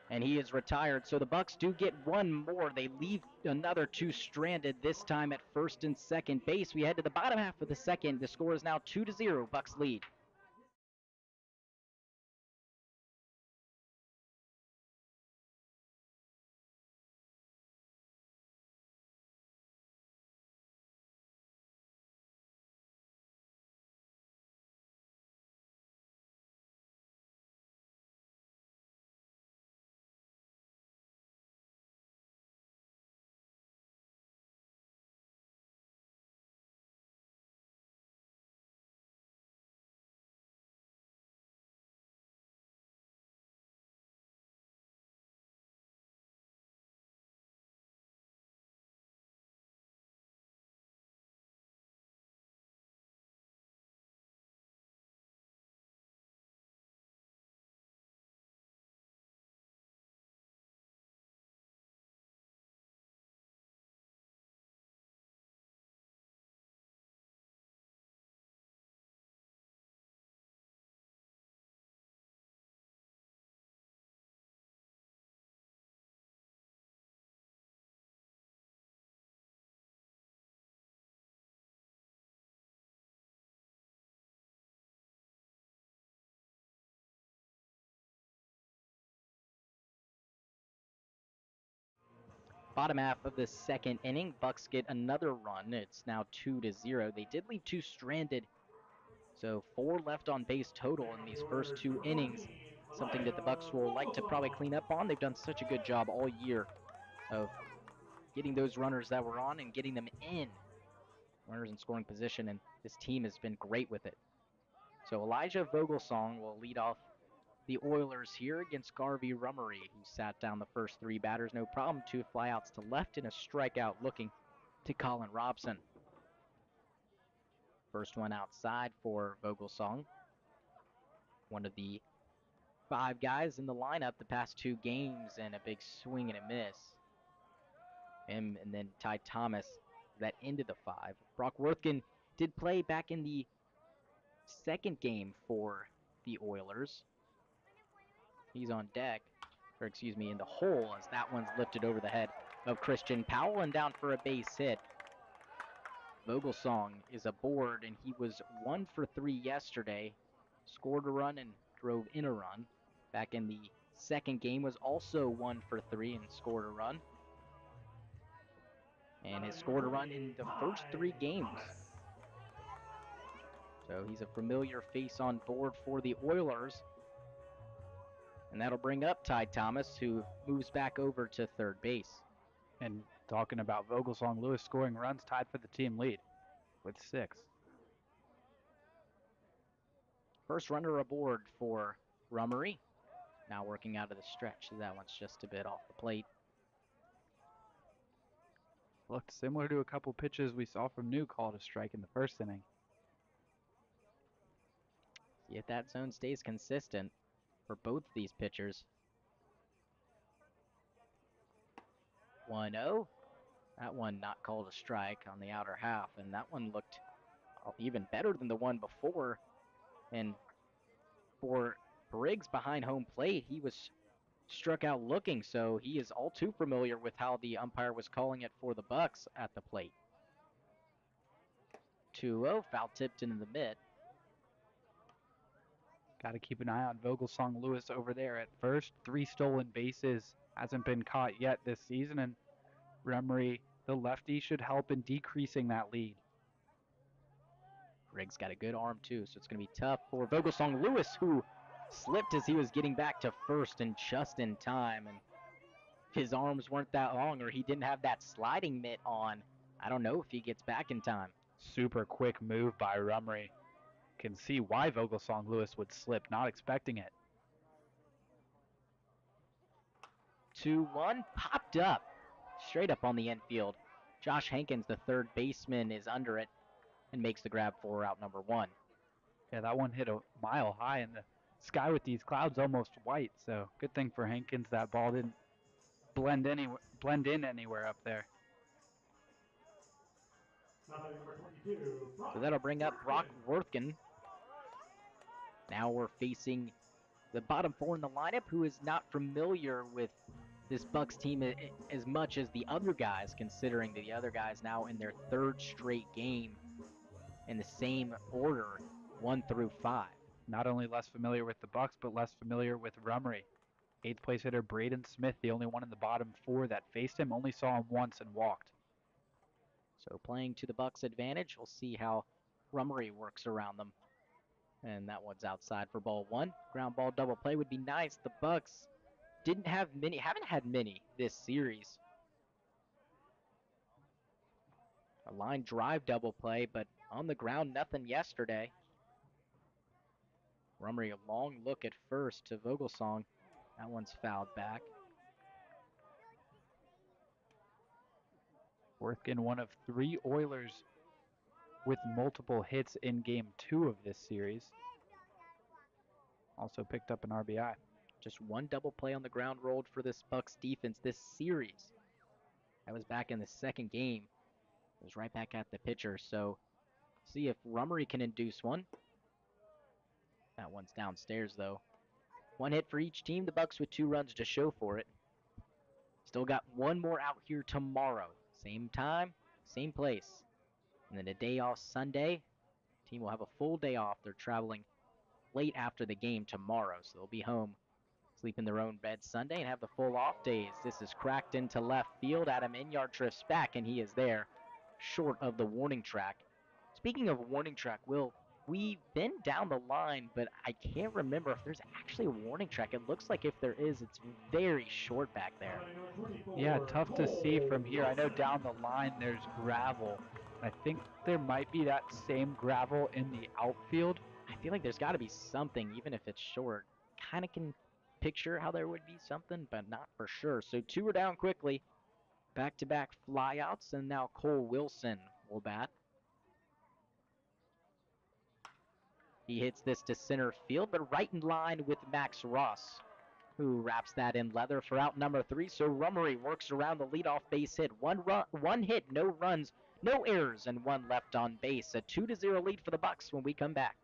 and he is retired. So the Bucs do get one more. They leave another 2 stranded, this time at first and second base. We head to the bottom half of the second. The score is now 2-0, Bucs lead. Bottom half of the second inning, Bucs get another run. It's now 2-0. They did leave 2 stranded, so 4 left on base total in these first 2 innings. Something that the Bucs will like to probably clean up on. They've done such a good job all year of getting those runners that were on and getting them in. Runners in scoring position, and this team has been great with it. So Elijah Vogelsong will lead off the Oilers here against Garvey Rummery, who sat down the first 3 batters, no problem. 2 flyouts to left and a strikeout looking to Colin Robson. First one outside for Vogelsong. One of the 5 guys in the lineup the past 2 games, and a big swing and a miss. Him and then Ty Thomas that into the 5. Brock Worthgen did play back in the second game for the Oilers. He's on deck, or excuse me, in the hole, as that one's lifted over the head of Christian Powell and down for a base hit. Vogelsong is aboard, and he was 1 for 3 yesterday. Scored a run and drove in a run. Back in the second game was also 1 for 3 and scored a run. And has scored a run in the first 3 games. So he's a familiar face on board for the Oilers. And that'll bring up Ty Thomas, who moves back over to third base. And talking about Vogelsong, Lewis scoring runs, tied for the team lead with 6. First runner aboard for Rummery. Now working out of the stretch. That one's just a bit off the plate. Looked similar to a couple pitches we saw from New, called a strike in the first inning. See if that zone stays consistent. for both these pitchers. 1-0. That one not called a strike on the outer half, and that one looked even better than the one before. And for Briggs behind home plate, he was struck out looking, so he is all too familiar with how the umpire was calling it for the Bucs at the plate. 2-0, foul tipped into the mid. Got to keep an eye on Vogelsong Lewis over there at first. 3 stolen bases. Hasn't been caught yet this season, and Rumry, the lefty, should help in decreasing that lead. Briggs got a good arm too, so it's going to be tough for Vogelsong Lewis, who slipped as he was getting back to first and just in time. And his arms weren't that long, or he didn't have that sliding mitt on. I don't know if he gets back in time. Super quick move by Rumry. Can see why Vogelsong Lewis would slip, not expecting it. 2-1, popped up, straight up on the infield. Josh Hankins, the third baseman, is under it and makes the grab for out number 1. Yeah, that one hit a mile high, and the sky with these clouds almost white, so good thing for Hankins that ball didn't blend in anywhere up there. So that'll bring up Brock Worthkin. Now we're facing the bottom 4 in the lineup, who is not familiar with this Bucs team as much as the other guys, considering the other guys now in their 3rd straight game in the same order, 1 through 5. Not only less familiar with the Bucs, but less familiar with Rumry. 8th place hitter Braden Smith, the only one in the bottom 4 that faced him, only saw him once and walked. So playing to the Bucs' advantage, we'll see how Rumry works around them. And that one's outside for ball 1. Ground ball double play would be nice. The Bucs haven't had many this series. A line drive double play, but on the ground, nothing yesterday. Rumry, a long look at first to Vogelsong. That one's fouled back. Worthkin, one of 3 Oilers with multiple hits in game 2 of this series. Also picked up an RBI. Just 1 double play on the ground rolled for this Bucs defense this series. That was back in the 2nd game. It was right back at the pitcher, so see if Rumry can induce one. That one's downstairs, though. 1 hit for each team. The Bucs with 2 runs to show for it. Still got 1 more out here tomorrow. Same time, same place. And then a day off Sunday. Team will have a full day off. They're traveling late after the game tomorrow, so they'll be home, sleep in their own bed Sunday, and have the full off days. This is cracked into left field. Adam Inyard drifts back, and he is there, short of the warning track. Speaking of warning track, Will, we've been down the line, but I can't remember if there's actually a warning track. It looks like if there is, it's very short back there. Yeah, tough to see from here. I know down the line there's gravel. I think there might be that same gravel in the outfield. I feel like there's got to be something, even if it's short. Kind of can picture how there would be something, but not for sure. So 2 are down quickly. Back-to-back flyouts, and now Cole Wilson will bat. He hits this to center field, but right in line with Max Ross, who wraps that in leather for out number 3. So Rumry works around the leadoff base hit. 1 hit, no runs, no errors, and 1 left on base. A 2-0 lead for the Bucs when we come back.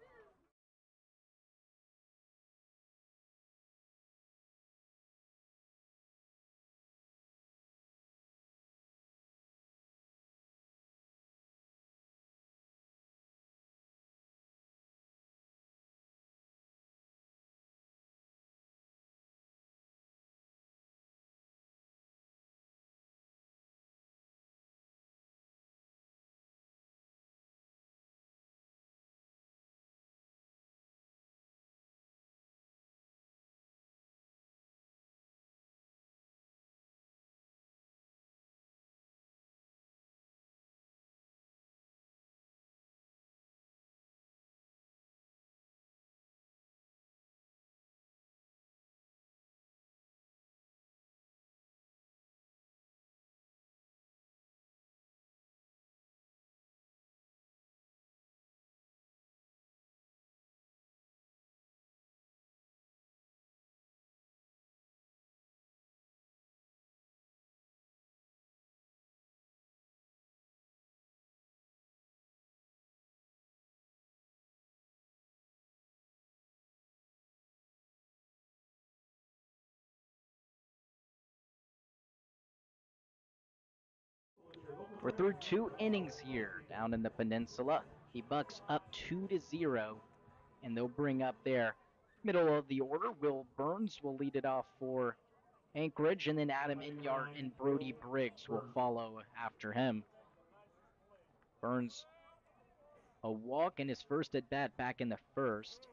We're through 2 innings here down in the Peninsula. The Bucs up 2-0, and they'll bring up their middle of the order. Will Burns will lead it off for Anchorage, and then Adam Inyart and Brody Briggs will follow after him. Burns, a walk in his first at bat back in the first.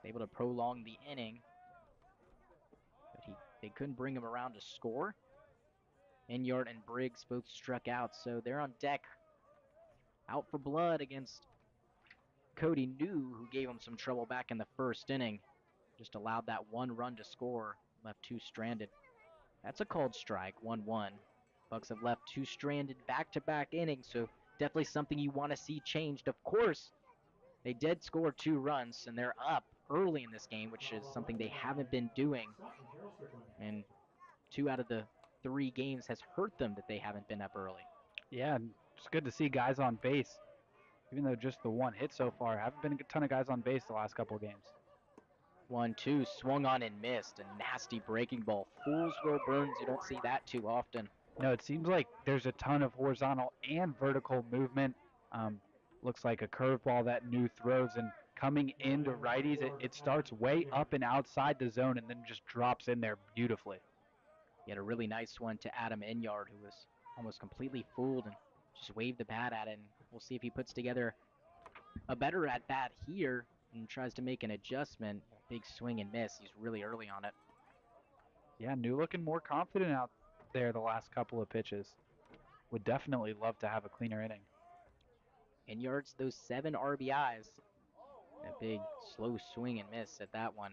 Able to prolong the inning, but they couldn't bring him around to score. Inyart and Briggs both struck out, so they're on deck, out for blood against Cody New, who gave him some trouble back in the first inning. Just allowed that one run to score, left two stranded. That's a called strike, 1-1. Bucs have left two stranded back-to-back innings, so definitely something you want to see changed. Of course, they did score 2 runs, and they're up early in this game, which is something they haven't been doing. And 2 out of the 3 games has hurt them that they haven't been up early. Yeah, it's good to see guys on base. Even though just the one hit so far, haven't been a ton of guys on base the last couple of games. 1-2, swung on and missed. A nasty breaking ball. Fools Will Burns, you don't see that too often. No, it seems like there's a ton of horizontal and vertical movement. Looks like a curveball that New throws, and coming into righties, it starts way up and outside the zone and then just drops in there beautifully. He had a really nice one to Adam Inyard, who was almost completely fooled and just waved the bat at it. And we'll see if he puts together a better at-bat here and tries to make an adjustment. Big swing and miss. He's really early on it. Yeah, New looking more confident out there the last couple of pitches. Would definitely love to have a cleaner inning. Inyard's those 7 RBIs. That big slow swing and miss at that one.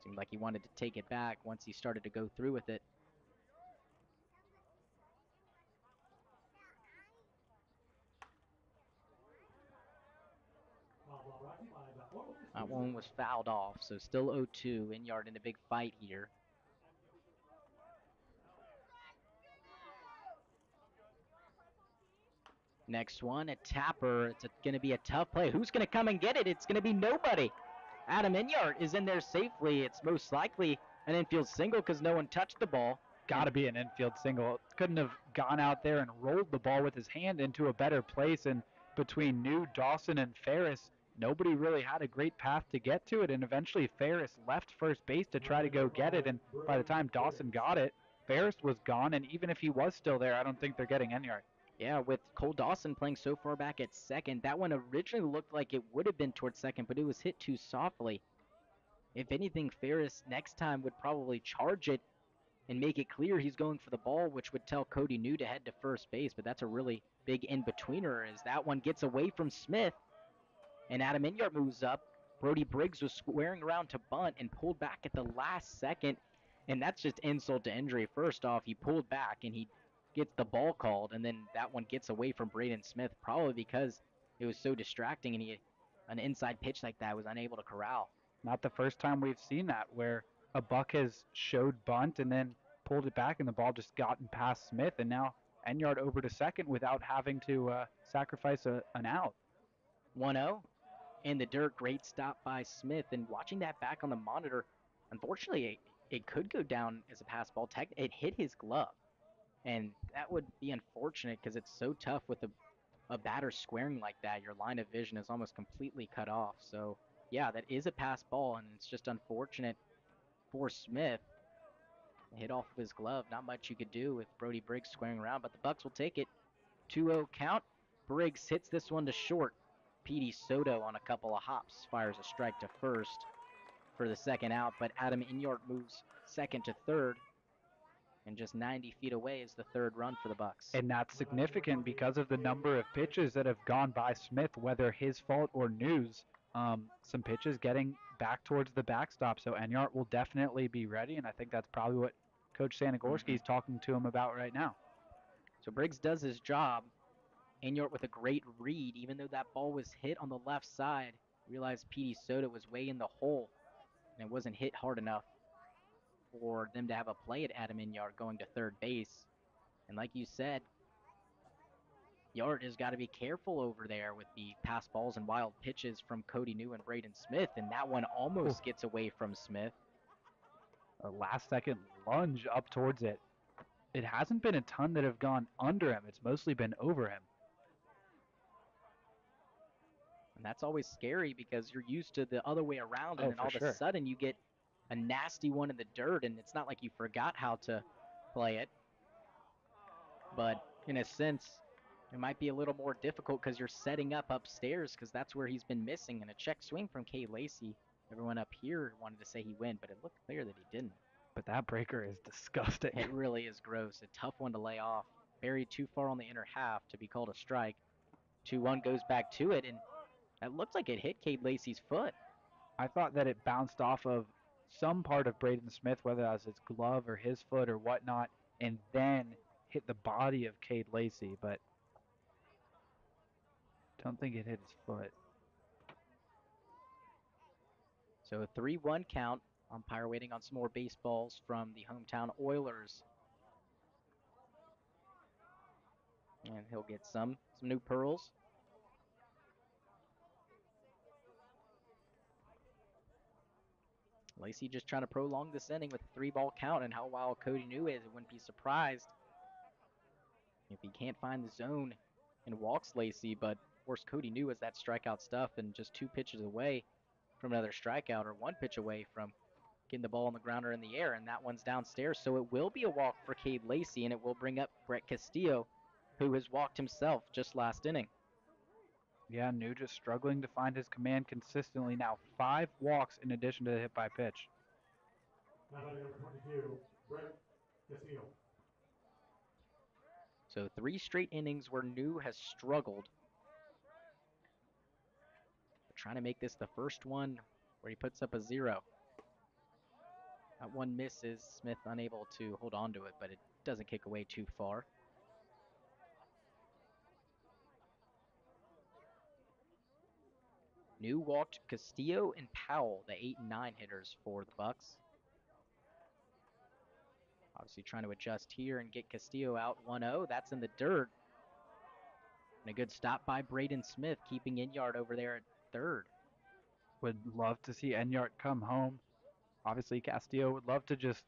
Seemed like he wanted to take it back once he started to go through with it. That one was fouled off, so still 0-2. Inyard in a big fight here. Next one, a tapper. It's going to be a tough play. Who's going to come and get it? It's going to be nobody. Adam Inyart is in there safely. It's most likely an infield single because no one touched the ball. Got to be an infield single. Couldn't have gone out there and rolled the ball with his hand into a better place. And between New, Dawson, and Ferris, nobody really had a great path to get to it. And eventually Ferris left first base to try to go get it. And by the time Dawson got it, Ferris was gone. And even if he was still there, I don't think they're getting Inyart. Yeah, with Cole Dawson playing so far back at second, that one originally looked like it would have been towards second, but it was hit too softly. If anything, Ferris next time would probably charge it and make it clear he's going for the ball, which would tell Cody New to head to first base, but that's a really big in-betweener as that one gets away from Smith, and Adam Inyart moves up. Brody Briggs was squaring around to bunt and pulled back at the last second, and that's just insult to injury. First off, he pulled back, and he gets the ball called, and then that one gets away from Braden Smith, probably because it was so distracting and an inside pitch like that was unable to corral. Not the first time we've seen that, where a Buck has showed bunt and then pulled it back and the ball just gotten past Smith, and now Inyart over to second without having to sacrifice an out. 1-0 in the dirt. Great stop by Smith, and watching that back on the monitor, unfortunately it could go down as a pass ball. It hit his glove. And that would be unfortunate because it's so tough with a batter squaring like that. Your line of vision is almost completely cut off. So, yeah, that is a pass ball, and it's just unfortunate for Smith. Hit off of his glove. Not much you could do with Brody Briggs squaring around, but the Bucs will take it. 2-0 count. Briggs hits this one to short. Petey Soto on a couple of hops fires a strike to first for the second out, but Adam Inyart moves second to third. And just 90 feet away is the third run for the Bucs. And that's significant because of the number of pitches that have gone by Smith, whether his fault or New's. Some pitches getting back towards the backstop. So Inyart will definitely be ready, and I think that's probably what Coach Sanagorski is talking to him about right now. So Briggs does his job. Inyart with a great read, even though that ball was hit on the left side. Realized Petey Soto was way in the hole, and it wasn't hit hard enough for them to have a play at Adam Inyart going to third base. And like you said, Yard has got to be careful over there with the pass balls and wild pitches from Cody New and Braden Smith, and that one almost gets away from Smith. A last-second lunge up towards it. It hasn't been a ton that have gone under him. It's mostly been over him. And that's always scary because you're used to the other way around, and Oh, then for all of a sure. sudden you get a nasty one in the dirt, and it's not like you forgot how to play it. But in a sense, it might be a little more difficult because you're setting up upstairs because that's where he's been missing. And a check swing from Kay Lacey. Everyone up here wanted to say he win, but it looked clear that he didn't. But that breaker is disgusting. It really is gross. A tough one to lay off. Buried too far on the inner half to be called a strike. 2-1 goes back to it, and that looks like it hit Cade Lacey's foot. I thought that it bounced off of some part of Braden Smith, whether that was his glove or his foot or whatnot, and then hit the body of Cade Lacey, but don't think it hit his foot. So a 3-1 count. Umpire waiting on some more baseballs from the hometown Oilers. And he'll get some new pearls. Lacey just trying to prolong this inning with a 3-ball count, and how wild Cody New is, I wouldn't be surprised if he can't find the zone and walks Lacey. But of course, Cody New has that strikeout stuff, and just 2 pitches away from another strikeout, or 1 pitch away from getting the ball on the ground or in the air, and that one's downstairs. So it will be a walk for Cade Lacey, and it will bring up Brett Castillo, who has walked himself just last inning. Yeah, New just struggling to find his command consistently now. 5 walks in addition to the hit by pitch. Number 22, Brett Castillo. So 3 straight innings where New has struggled. We're trying to make this the first one where he puts up a 0. That one misses. Smith unable to hold on to it, but it doesn't kick away too far. New walked Castillo and Powell, the 8 and 9 hitters for the Bucs. Obviously trying to adjust here and get Castillo out 1-0. That's in the dirt. And a good stop by Braden Smith, keeping Inyard over there at third. Would love to see Enyart come home. Obviously, Castillo would love to just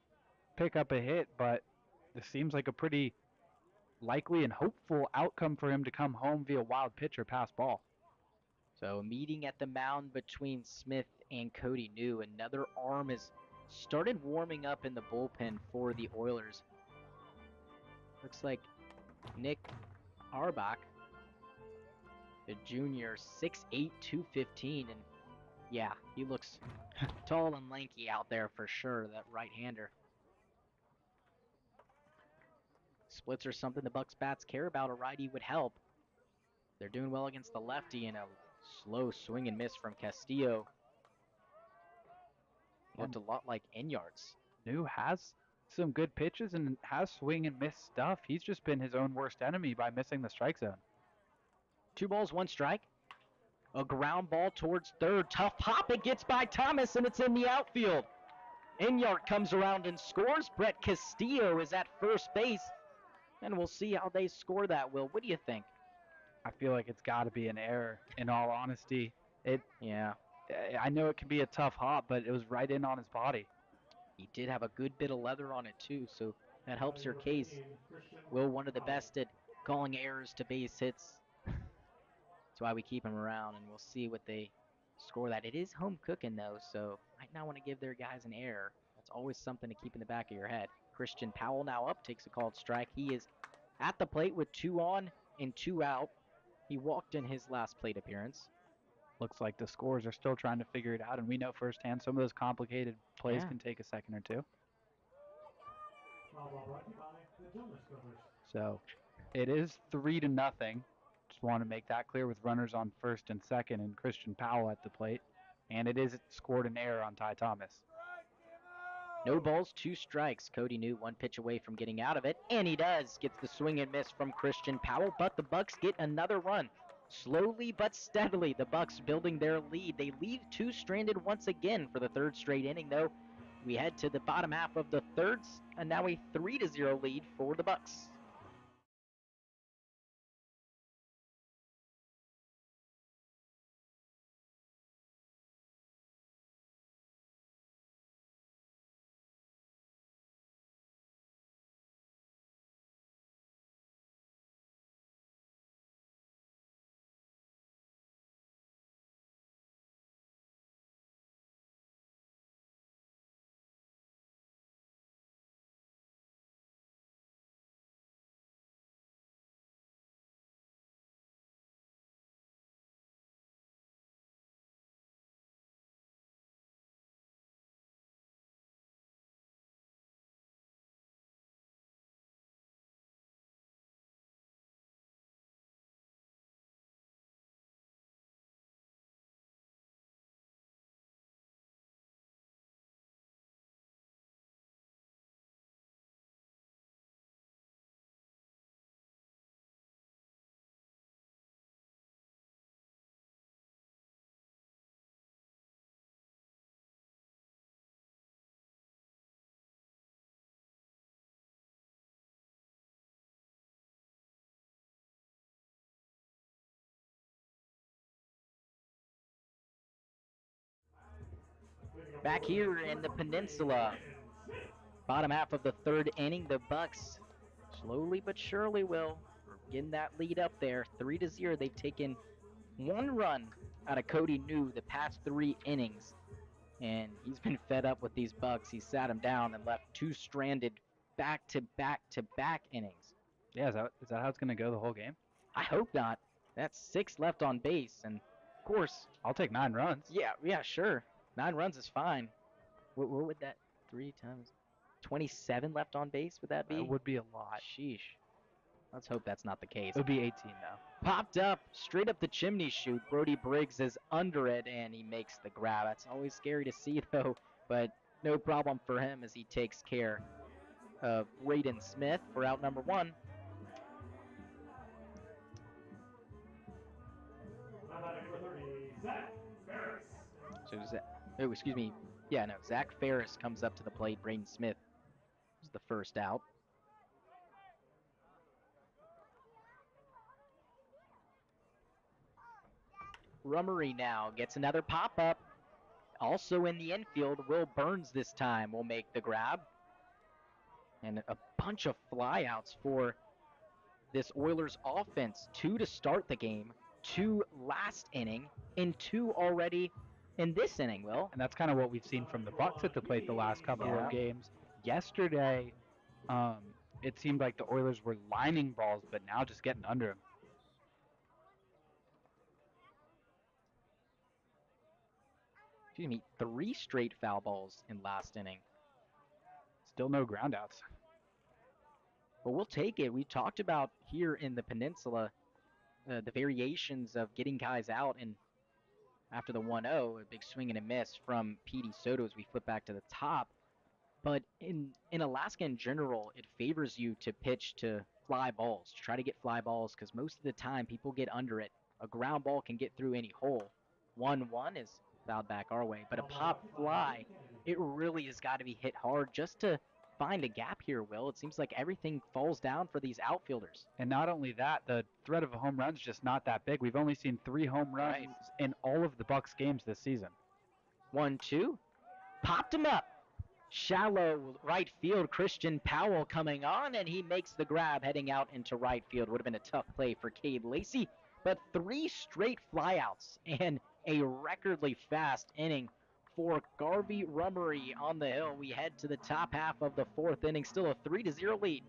pick up a hit, but this seems like a pretty likely and hopeful outcome for him to come home via wild pitch or pass ball. So a meeting at the mound between Smith and Cody New. Another arm has started warming up in the bullpen for the Oilers. Looks like Nick Arbach, the junior, 6'8", 215, and yeah, he looks tall and lanky out there for sure, that right-hander. Splits are something the Bucs bats care about. A righty would help. They're doing well against the lefty, and a slow swing and miss from Castillo. Looked a lot like Enyards. New has some good pitches and has swing and miss stuff. He's just been his own worst enemy by missing the strike zone. 2 balls, 1 strike. A ground ball towards third. Tough hop. It gets by Thomas, and it's in the outfield. Enyart comes around and scores. Brett Castillo is at first base, and we'll see how they score that, Will. What do you think? I feel like it's got to be an error, in all honesty. Yeah. I know it can be a tough hop, but it was right in on his body. He did have a good bit of leather on it, too, so that helps your case. Will, one of the best at calling errors to base hits. That's why we keep him around, and we'll see what they score that. It is home cooking, though, so might not want to give their guys an error. That's always something to keep in the back of your head. Christian Powell now up, takes a called strike. He is at the plate with 2 on and 2 out. He walked in his last plate appearance. Looks like the scores are still trying to figure it out, and we know firsthand some of those complicated plays can take a second or two. So it is 3-0. Just want to make that clear with runners on first and second and Christian Powell at the plate. And it is scored an error on Ty Thomas. No balls, 2 strikes. Cody New 1 pitch away from getting out of it, and he does. Gets the swing and miss from Christian Powell, but the Bucs get another run. Slowly but steadily, the Bucs building their lead. They leave 2 stranded once again for the 3rd straight inning, though. We head to the bottom half of the 3rd, and now a 3-0 lead for the Bucs. Back here in the Peninsula, bottom half of the third inning, the Bucs slowly but surely will getting that lead up there, 3-0. They've taken one run out of Cody New the past 3 innings, and he's been fed up with these Bucs. He sat him down and left 2 stranded back-to-back innings. Yeah, is that how it's going to go the whole game? I hope not. That's 6 left on base, and of course, I'll take 9 runs. Yeah, sure. 9 runs is fine. What would that 3 times 27 left on base? Would that be? That would be a lot. Sheesh. Let's hope that's not the case. It would be 18 though. Popped up straight up the chimney chute. Brody Briggs is under it, and he makes the grab. That's always scary to see, though, but no problem for him as he takes care of Raiden Smith for out number 1. So Zach Ferris comes up to the plate. Braden Smith is the first out. Rummery now gets another pop-up. Also in the infield, Will Burns this time will make the grab. And a bunch of flyouts for this Oilers offense. 2 to start the game, 2 last inning, and 2 already in this inning, Will. And that's kind of what we've seen from the Bucs at the plate the last couple of games. Yesterday, it seemed like the Oilers were lining balls, but now just getting under them. Excuse me, 3 straight foul balls in last inning. Still no groundouts. But we'll take it. We talked about here in the Peninsula the variations of getting guys out, and after the 1-0, a big swing and a miss from Petey Soto as we flip back to the top. But in Alaska in general, it favors you to pitch to fly balls, to try to get fly balls, because most of the time people get under it. A ground ball can get through any hole. 1-1 is fouled back our way, but a pop fly, it really has got to be hit hard just to find a gap here, Will. It seems like everything falls down for these outfielders. And not only that, the threat of a home run's just not that big. We've only seen 3 home runs in all of the Bucs games this season. 1-2, popped him up. Shallow right field, Christian Powell coming on, and he makes the grab heading out into right field. Would have been a tough play for Cade Lacey, but 3 straight flyouts and a recordly fast inning for Garvey Rummery on the hill. We head to the top half of the 4th inning, still a 3-0 lead.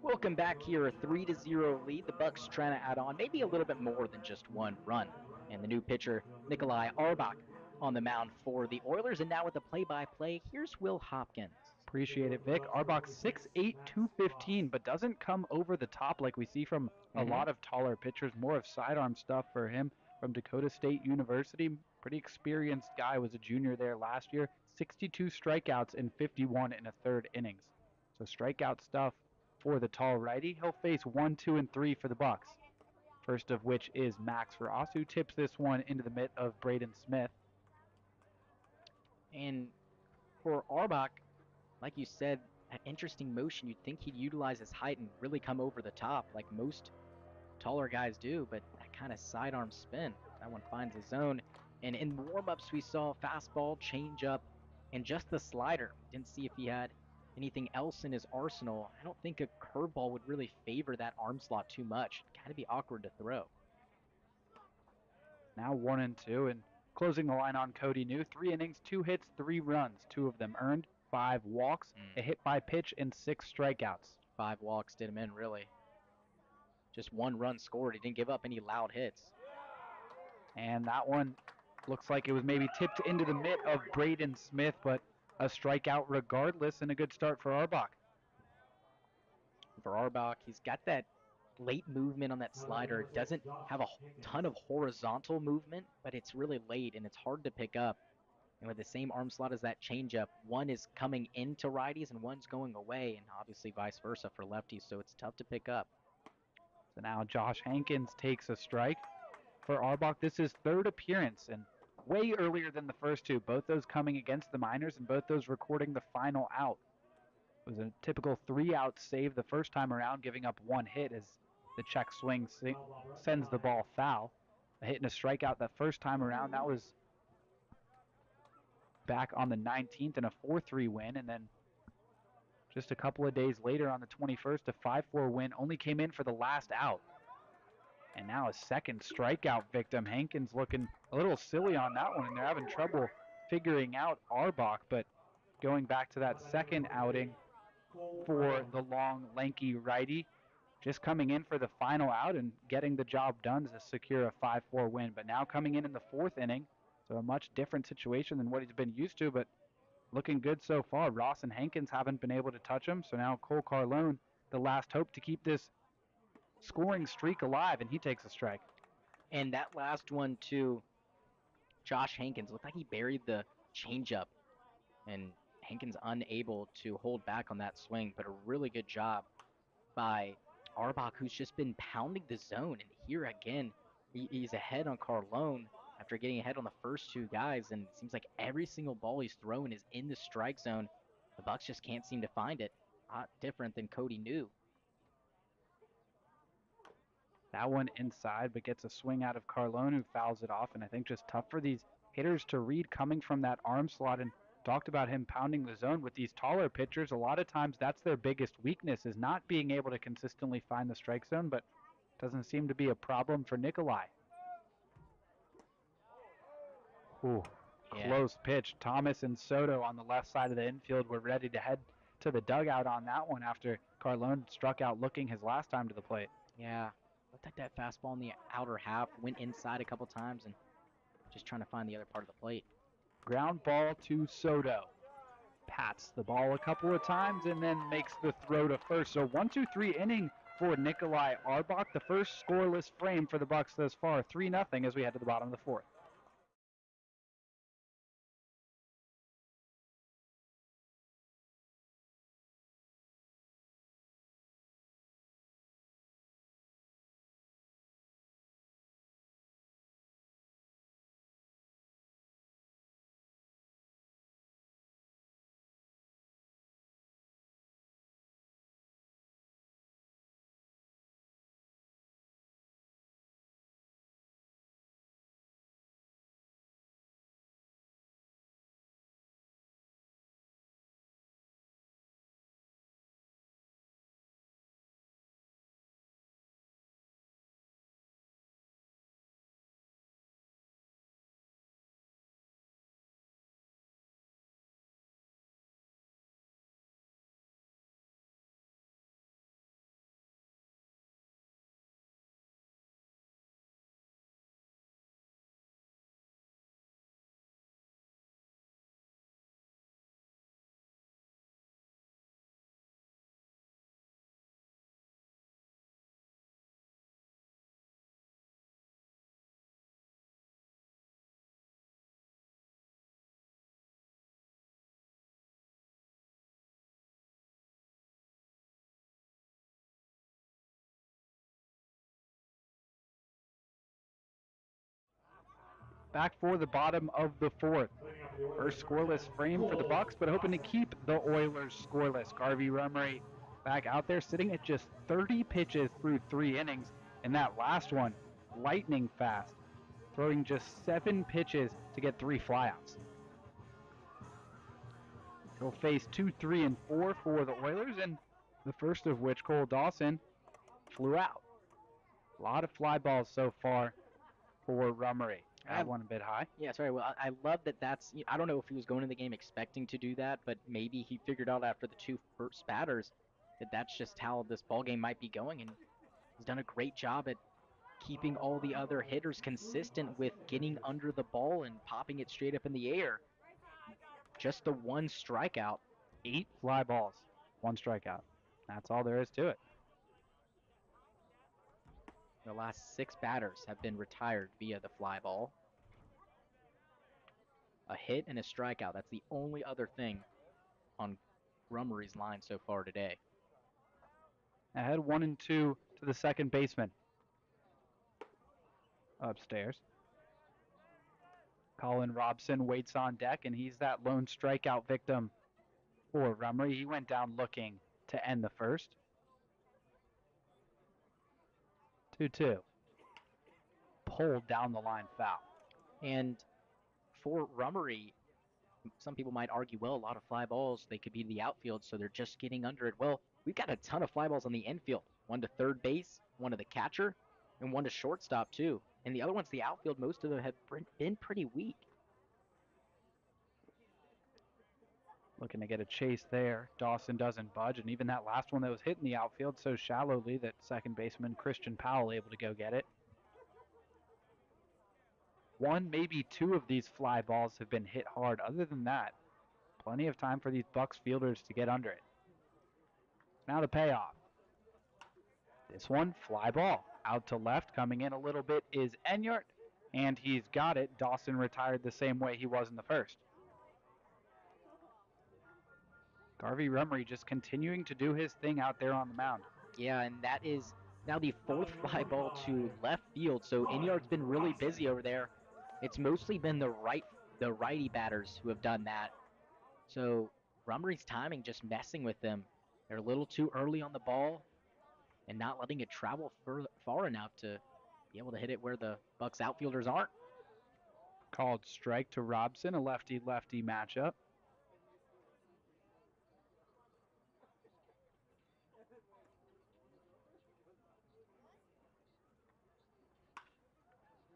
Welcome back here, a 3-0 lead. The Bucs trying to add on maybe a little bit more than just one run. And the new pitcher, Nikolai Arbach, on the mound for the Oilers. And now with the play-by-play, here's Will Hopkins. Appreciate it, Vic. Arbach 6'8", 215, but doesn't come over the top like we see from a lot of taller pitchers. More of sidearm stuff for him from Dakota State University. Pretty experienced guy, was a junior there last year. 62 strikeouts in 51 in a third innings. So strikeout stuff for the tall righty. He'll face 1, 2, and 3 for the Bucs. First of which is Max Ross, who tips this one into the mitt of Braden Smith. And for Arbach, like you said, that interesting motion. You'd think he'd utilize his height and really come over the top like most taller guys do, but that kind of sidearm spin, that one finds the zone. And in warm-ups, we saw fastball, changeup, and just the slider. Didn't see if he had anything else in his arsenal. I don't think a curveball would really favor that arm slot too much. It'd kind of be awkward to throw. Now 1-2, and closing the line on Cody New. 3 innings, 2 hits, 3 runs. 2 of them earned, 5 walks, a hit by pitch, and 6 strikeouts. 5 walks did him in, really. Just 1 run scored. He didn't give up any loud hits. And that one looks like it was maybe tipped into the mitt of Braden Smith, but a strikeout regardless, and a good start for Arbach. For Arbach, he's got that late movement on that slider. It doesn't have a ton of horizontal movement, but it's really late, and it's hard to pick up. And with the same arm slot as that changeup, one is coming into righties and one's going away, and obviously vice versa for lefties, so it's tough to pick up. So now Josh Hankins takes a strike. For Arbach, this is 3rd appearance, and way earlier than the first 2. Both those coming against the Miners, and both those recording the final out. It was a typical 3-out save the first time around, giving up 1 hit as the check swing sends the ball foul. A hit and a strikeout that first time around. That was back on the 19th in a 4-3 win, and then just a couple of days later on the 21st, a 5-4 win, only came in for the last out. And now a second strikeout victim. Hankins looking a little silly on that one, and they're having trouble figuring out Arbach, but going back to that second outing for the long, lanky righty, just coming in for the final out and getting the job done to secure a 5-4 win. But now coming in the 4th inning, so a much different situation than what he's been used to, but looking good so far. Ross and Hankins haven't been able to touch him, so now Cole Carlone, the last hope to keep this scoring streak alive, and he takes a strike. And that last one to Josh Hankins looked like he buried the changeup, and Hankins unable to hold back on that swing, but a really good job by Arbach, who's just been pounding the zone. And here again, he's ahead on Carlone after getting ahead on the first 2 guys, and it seems like every single ball he's throwing is in the strike zone. The Bucs just can't seem to find it. Not different than Cody New. That one inside, but gets a swing out of Carlone, who fouls it off. And I think just tough for these hitters to read coming from that arm slot. And talked about him pounding the zone with these taller pitchers. A lot of times that's their biggest weakness, is not being able to consistently find the strike zone, but doesn't seem to be a problem for Nikolai. Ooh, close pitch. Thomas and Soto on the left side of the infield were ready to head to the dugout on that one after Carlone struck out looking his last time to the plate. Yeah, looked like that fastball in the outer half, went inside a couple times, and just trying to find the other part of the plate. Ground ball to Soto. Pats the ball a couple of times and then makes the throw to first. So 1-2-3 inning for Nikolai Arbach. The first scoreless frame for the Bucs thus far. 3-0 as we head to the bottom of the 4th. back for the bottom of the fourth. Cleaning up the Oilers. First scoreless frame for the Bucs, but hoping to keep the Oilers scoreless. Garvey Rummery back out there sitting at just 30 pitches through 3 innings. And that last one, lightning fast, throwing just 7 pitches to get 3 flyouts. He'll face 2, 3, and 4 for the Oilers, and the first of which, Cole Dawson, flew out. A lot of fly balls so far for Rummery. That one a bit high. Yeah, sorry. Well, I love that that's, I don't know if he was going in the game expecting to do that, but maybe he figured out after the 2 first batters that that's just how this ball game might be going, and he's done a great job at keeping all the other hitters consistent with getting under the ball and popping it straight up in the air. Just the 1 strikeout. 8 fly balls, 1 strikeout. That's all there is to it. The last 6 batters have been retired via the fly ball. A hit and a strikeout. That's the only other thing on Rummery's line so far today. Ahead 1 and 2 to the second baseman. Upstairs. Colin Robson waits on deck, and he's that lone strikeout victim for Rummery. He went down looking to end the first. 2-2. Pulled down the line foul. And for Rummery, some people might argue, well, a lot of fly balls, they could be to the outfield, so they're just getting under it. Well, we've got a ton of fly balls on the infield. 1 to third base, 1 to the catcher, and 1 to shortstop, too. And the other ones, the outfield, most of them have been pretty weak. Looking to get a chase there. Dawson doesn't budge, and even that last one that was hit in the outfield so shallowly that second baseman Christian Powell able to go get it. 1, maybe 2 of these fly balls have been hit hard. Other than that, plenty of time for these Bucs fielders to get under it. Now the payoff. This one, fly ball. Out to left, coming in a little bit is Enyart, and he's got it. Dawson retired the same way he was in the first. Garvey Rummery just continuing to do his thing out there on the mound. Yeah, and that is now the 4th fly ball to left field, so Enyart's been really busy over there. It's mostly been the righty batters who have done that. So Rummery's timing just messing with them. They're a little too early on the ball and not letting it travel far enough to be able to hit it where the Bucs outfielders aren't. Called strike to Robson, a lefty-lefty matchup.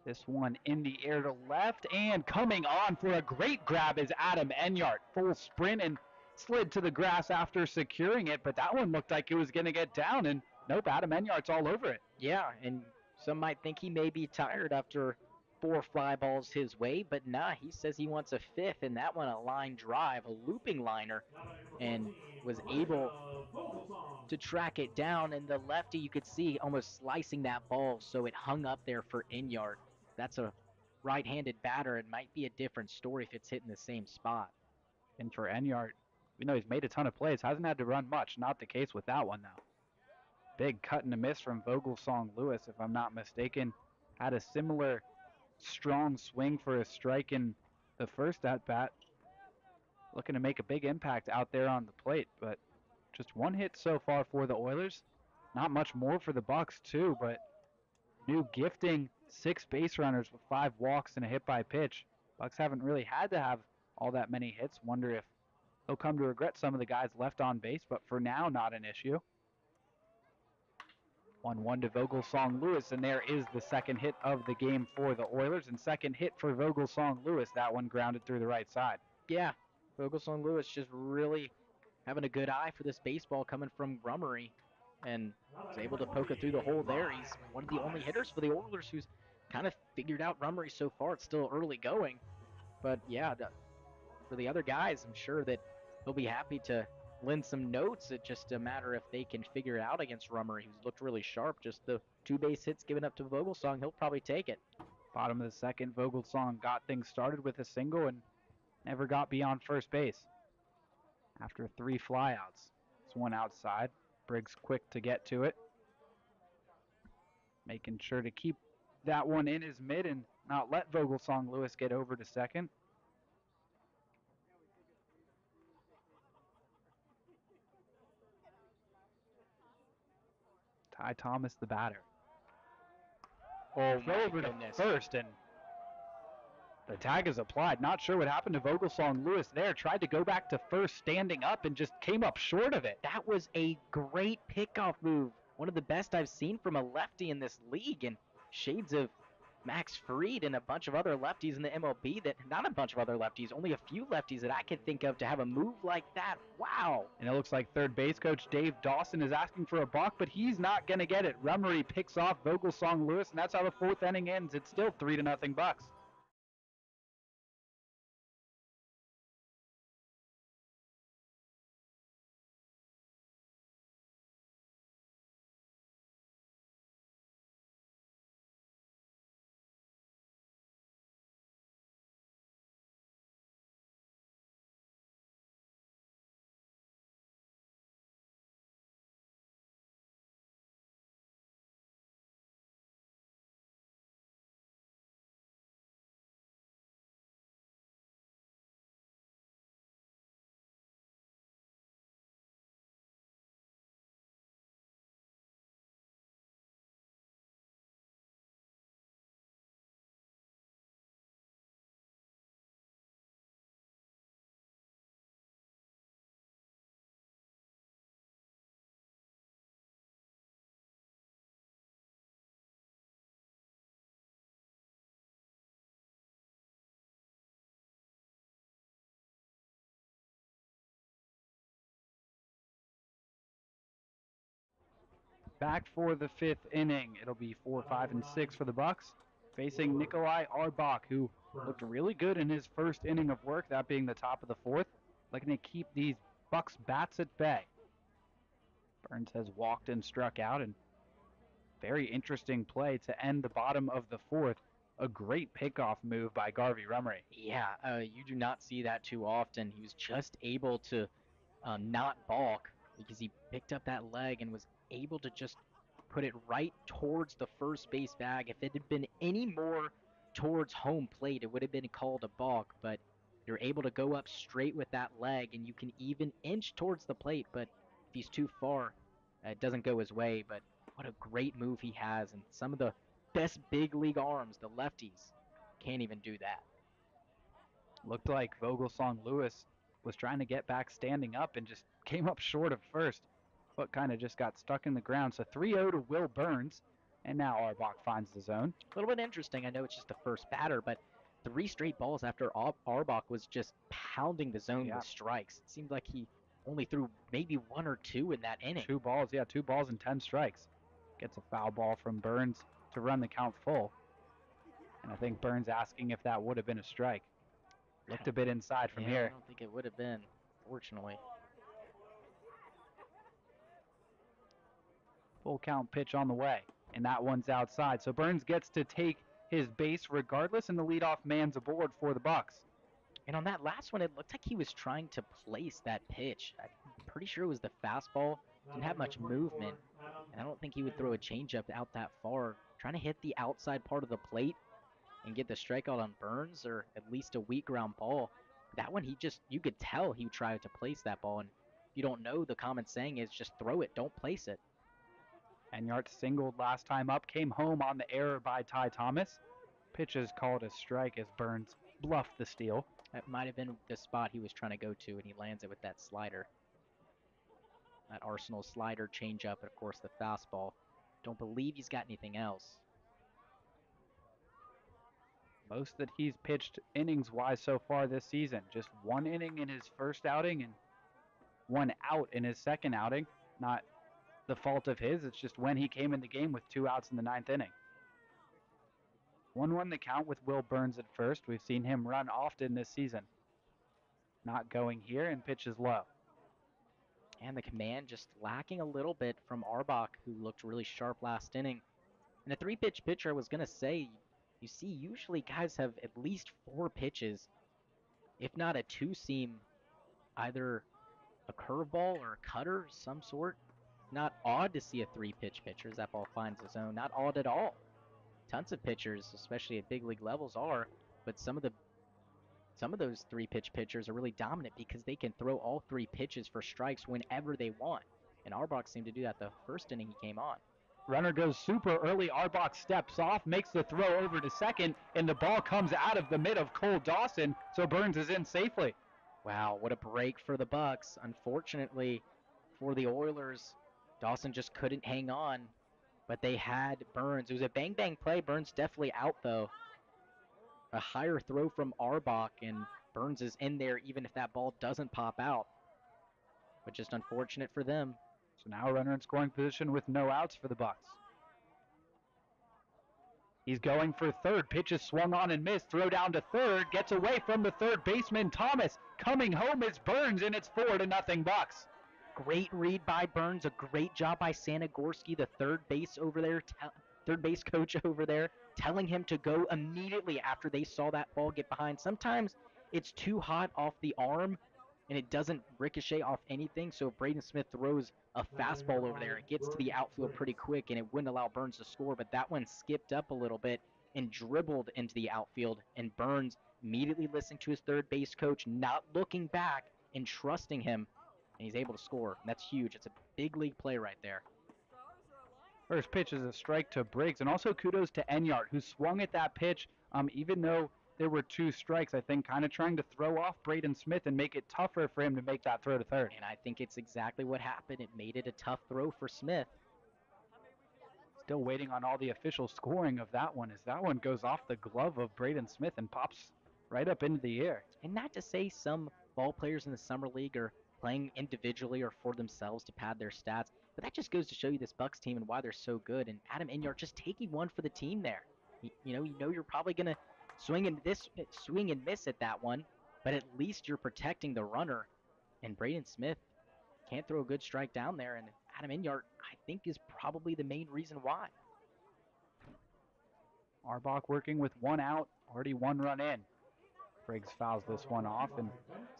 This one in the air to left, and coming on for a great grab is Adam Enyart. Full sprint and slid to the grass after securing it, but that one looked like it was going to get down, and nope, Adam Enyart's all over it. Yeah, and some might think he may be tired after 4 fly balls his way, but nah, he says he wants a 5th, and that one a line drive, a looping liner, and was able to track it down, and the lefty, you could see almost slicing that ball, so it hung up there for Enyart. That's a right-handed batter. It might be a different story if it's hitting the same spot. And for Enyart, we know he's made a ton of plays, hasn't had to run much. Not the case with that one, though. Big cut and a miss from Vogelsong Lewis, if I'm not mistaken. Had a similar strong swing for a strike in the first at-bat. Looking to make a big impact out there on the plate, but just 1 hit so far for the Oilers. Not much more for the Bucs, too, but New gifting 6 base runners with 5 walks and a hit by pitch. Bucs haven't really had to have all that many hits. Wonder if they'll come to regret some of the guys left on base, but for now, not an issue. 1-1 to Vogelsong Lewis, and there is the second hit of the game for the Oilers, and second hit for Vogelsong Lewis. That one grounded through the right side. Yeah, Vogelsong Lewis just really having a good eye for this baseball coming from Rummery, and was able to poke it through the hole there. He's one of the only hitters for the Oilers who's kind of figured out Rummery so far. It's still early going, but yeah, for the other guys, I'm sure that he'll be happy to lend some notes. It's just a matter if they can figure it out against Rummery, who's looked really sharp. Just the 2 base hits given up to Vogelsong, he'll probably take it. Bottom of the second, Vogelsong got things started with a single and never got beyond first base. After 3 flyouts, it's one outside. Briggs quick to get to it. Making sure to keep that one in his mid, and not let Vogelsong Lewis get over to second. Ty Thomas, the batter. Oh Throw my over goodness. to first, and the tag is applied. Not sure what happened to Vogelsong Lewis there. Tried to go back to first standing up and just came up short of it. That was a great pickoff move. One of the best I've seen from a lefty in this league, and shades of Max Fried and a bunch of other lefties in the MLB that, not a bunch of other lefties, only a few lefties that I could think of to have a move like that. Wow. And it looks like third base coach Dave Dawson is asking for a balk, but he's not going to get it. Rummery picks off Vogelsong Lewis, and that's how the fourth inning ends. It's still 3-0 Bucs. Back for the fifth inning. It'll be 4, 5, and 6 for the Bucs, facing Nikolai Arbach, who looked really good in his first inning of work, that being the top of the fourth. Looking to keep these Bucs bats at bay. Burns has walked and struck out, and very interesting play to end the bottom of the fourth. A great pickoff move by Garvey Rummery. Yeah, you do not see that too often. He was just able to not balk because he picked up that leg and was able to just put it right towards the first base bag. If it had been any more towards home plate, it would have been called a balk, but you're able to go up straight with that leg, and you can even inch towards the plate, but if he's too far, it doesn't go his way. But what a great move he has, and some of the best big league arms, the lefties, can't even do that. Looked like Vogelsong Lewis was trying to get back standing up and just came up short of first. Foot kind of just got stuck in the ground. So 3-0 to Will Burns, and now Arbach finds the zone. A little bit interesting. I know it's just the first batter, but 3 straight balls after Arbach was just pounding the zone with strikes. It seemed like he only threw maybe 1 or 2 in that inning. 2 balls and 10 strikes. Gets a foul ball from Burns to run the count full. And I think Burns asking if that would have been a strike. Looked a bit inside from here. I don't think it would have been, fortunately. Full count pitch on the way, and that one's outside. So Burns gets to take his base regardless, and the leadoff man's aboard for the Bucs. And on that last one, it looked like he was trying to place that pitch. I'm pretty sure it was the fastball. Didn't have much movement, and I don't think he would throw a changeup out that far. Trying to hit the outside part of the plate and get the strikeout on Burns, or at least a weak ground ball. That one, you could tell he tried to place that ball, and if you don't know, the common saying is just throw it, don't place it. Enyart singled last time up, came home on the error by Ty Thomas. Pitch is called a strike as Burns bluffed the steal. That might have been the spot he was trying to go to, and he lands it with that slider. That Arsenal slider, changeup, and of course the fastball. Don't believe he's got anything else. Most that he's pitched innings-wise so far this season. Just 1 inning in his first outing and 1 out in his second outing. Not the fault of his, it's just when he came in the game with 2 outs in the 9th inning. 1-1 the count with Will Burns at first. We've seen him run often this season. Not going here, and pitches low. And the command just lacking a little bit from Arbach, who looked really sharp last inning. And a 3-pitch pitcher, I was going to say, you see usually guys have at least 4 pitches, if not a 2-seam, either a curveball or a cutter, some sort. Not odd to see a 3-pitch pitcher as that ball finds the zone. Not odd at all tons of pitchers, especially at big league levels, are, but some of those three-pitch pitchers are really dominant because they can throw all three pitches for strikes whenever they want. And Arbach seemed to do that the first inning he came on. Runner goes super early. Arbach steps off, makes the throw over to second, and the ball comes out of the mid of Cole Dawson, so Burns is in safely. Wow, what a break for the Bucs. Unfortunately for the Oilers, Dawson just couldn't hang on, but they had Burns. It was a bang-bang play. Burns definitely out, though. A higher throw from Arbach, and Burns is in there even if that ball doesn't pop out. But just unfortunate for them. So now a runner in scoring position with no outs for the Bucs. He's going for third. Pitch is swung on and missed. Throw down to third. Gets away from the third baseman, Thomas. Coming home is Burns, and it's 4-0 Bucs. Great read by Burns. A great job by Sanagorski, the third base coach over there, telling him to go immediately after they saw that ball get behind. Sometimes it's too hot off the arm, and it doesn't ricochet off anything, so if Braden Smith throws a fastball over there, it gets to the outfield pretty quick, and it wouldn't allow Burns to score, but that one skipped up a little bit and dribbled into the outfield, and Burns immediately listening to his third base coach, not looking back and trusting him, and he's able to score. And that's huge. It's a big league play right there. First pitch is a strike to Briggs, and also kudos to Enyart, who swung at that pitch, even though there were two strikes, I think, kind of trying to throw off Braden Smith and make it tougher for him to make that throw to third. And I think it's exactly what happened. It made it a tough throw for Smith. Still waiting on all the official scoring of that one, as that one goes off the glove of Braden Smith and pops right up into the air. And not to say some ball players in the summer league are playing individually or for themselves to pad their stats, but that just goes to show you this Bucs team and why they're so good. And Adam Enyart just taking one for the team there. You know you're probably going to swing and miss at that one, but at least you're protecting the runner. And Braden Smith can't throw a good strike down there, and Adam Enyart, I think, is probably the main reason why. Arbach working with one out, already one run in. Briggs fouls this one off, and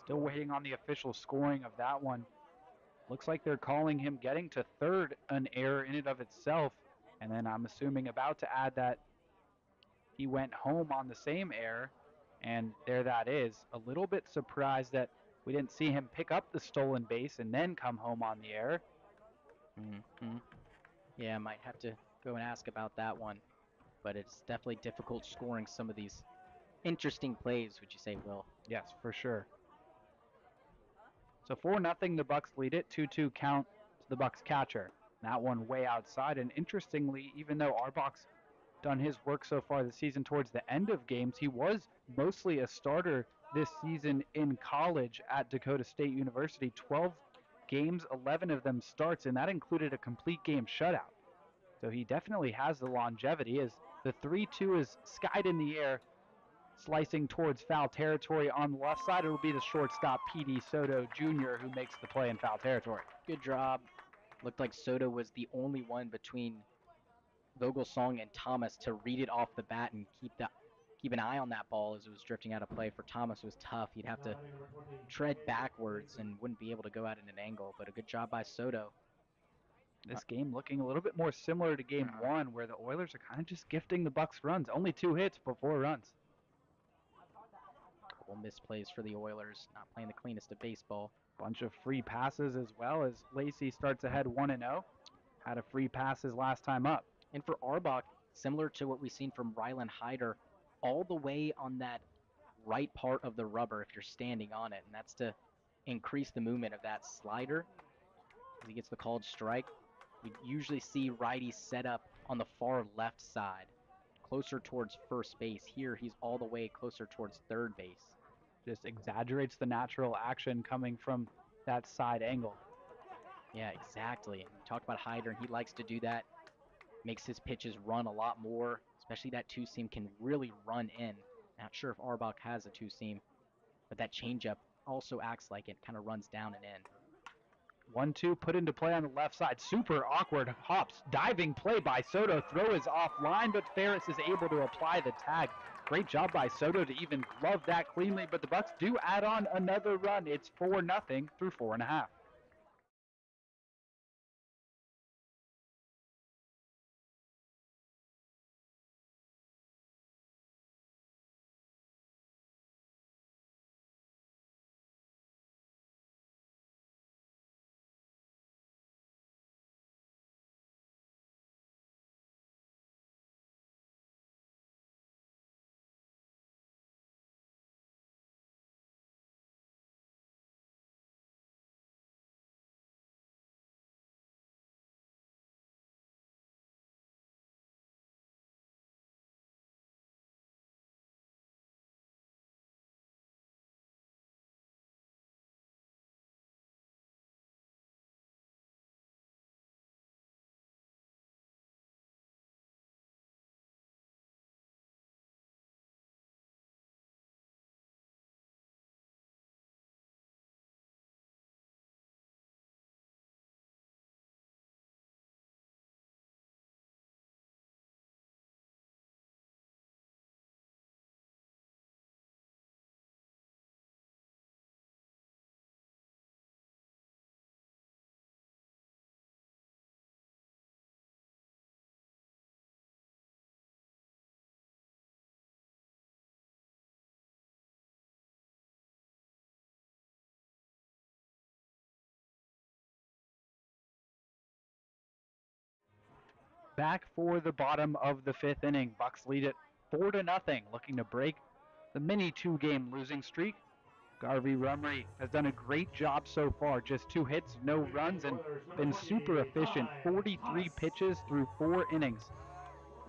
still waiting on the official scoring of that one. Looks like they're calling him getting to third an error in and of itself, and then I'm assuming about to add that he went home on the same error, and there that is. A little bit surprised that we didn't see him pick up the stolen base and then come home on the error. Mm-hmm. Yeah, might have to go and ask about that one, but it's definitely difficult scoring some of these interesting plays, would you say, Will? Yes, for sure. So 4-0, the Bucs lead it. 2-2 count to the Bucs catcher. That one way outside, and interestingly, even though Arbach's done his work so far this season towards the end of games, he was mostly a starter this season in college at Dakota State University. 12 games, 11 of them starts, and that included a complete game shutout. So he definitely has the longevity, as the 3-2 is skied in the air, slicing towards foul territory. On the left side, it'll be the shortstop, P.D. Soto Jr., who makes the play in foul territory. Good job. Looked like Soto was the only one between Vogelsong and Thomas to read it off the bat and keep an eye on that ball as it was drifting out of play. For Thomas, it was tough. He'd have to tread backwards and wouldn't be able to go out in an angle, but a good job by Soto. This game looking a little bit more similar to game one, where the Oilers are kind of just gifting the Bucs runs. Only 2 hits, but 4 runs. Couple misplays for the Oilers, not playing the cleanest of baseball. Bunch of free passes as well, as Lacey starts ahead 1-0. Had a free pass his last time up. And for Arbach, similar to what we've seen from Rylan Hyder, all the way on that right part of the rubber if you're standing on it, and that's to increase the movement of that slider. As he gets the called strike, we usually see righties set up on the far left side, closer towards first base. Here, he's all the way closer towards third base. Just exaggerates the natural action coming from that side angle. Yeah, exactly. And we talked about Hyder, and he likes to do that. Makes his pitches run a lot more, especially that two-seam can really run in. Not sure if Arbach has a two-seam, but that changeup also acts like it, kind of runs down and in. 1-2 put into play on the left side. Super awkward hops. Diving play by Soto. Throw is offline, but Ferris is able to apply the tag. Great job by Soto to even glove that cleanly, but the Bucs do add on another run. It's 4-0 through 4.5. Back for the bottom of the 5th inning. Bucs lead it 4-0, looking to break the mini 2-game losing streak. Garvey Rumry has done a great job so far. Just 2 hits, no runs, and been super efficient. 43 pitches through 4 innings.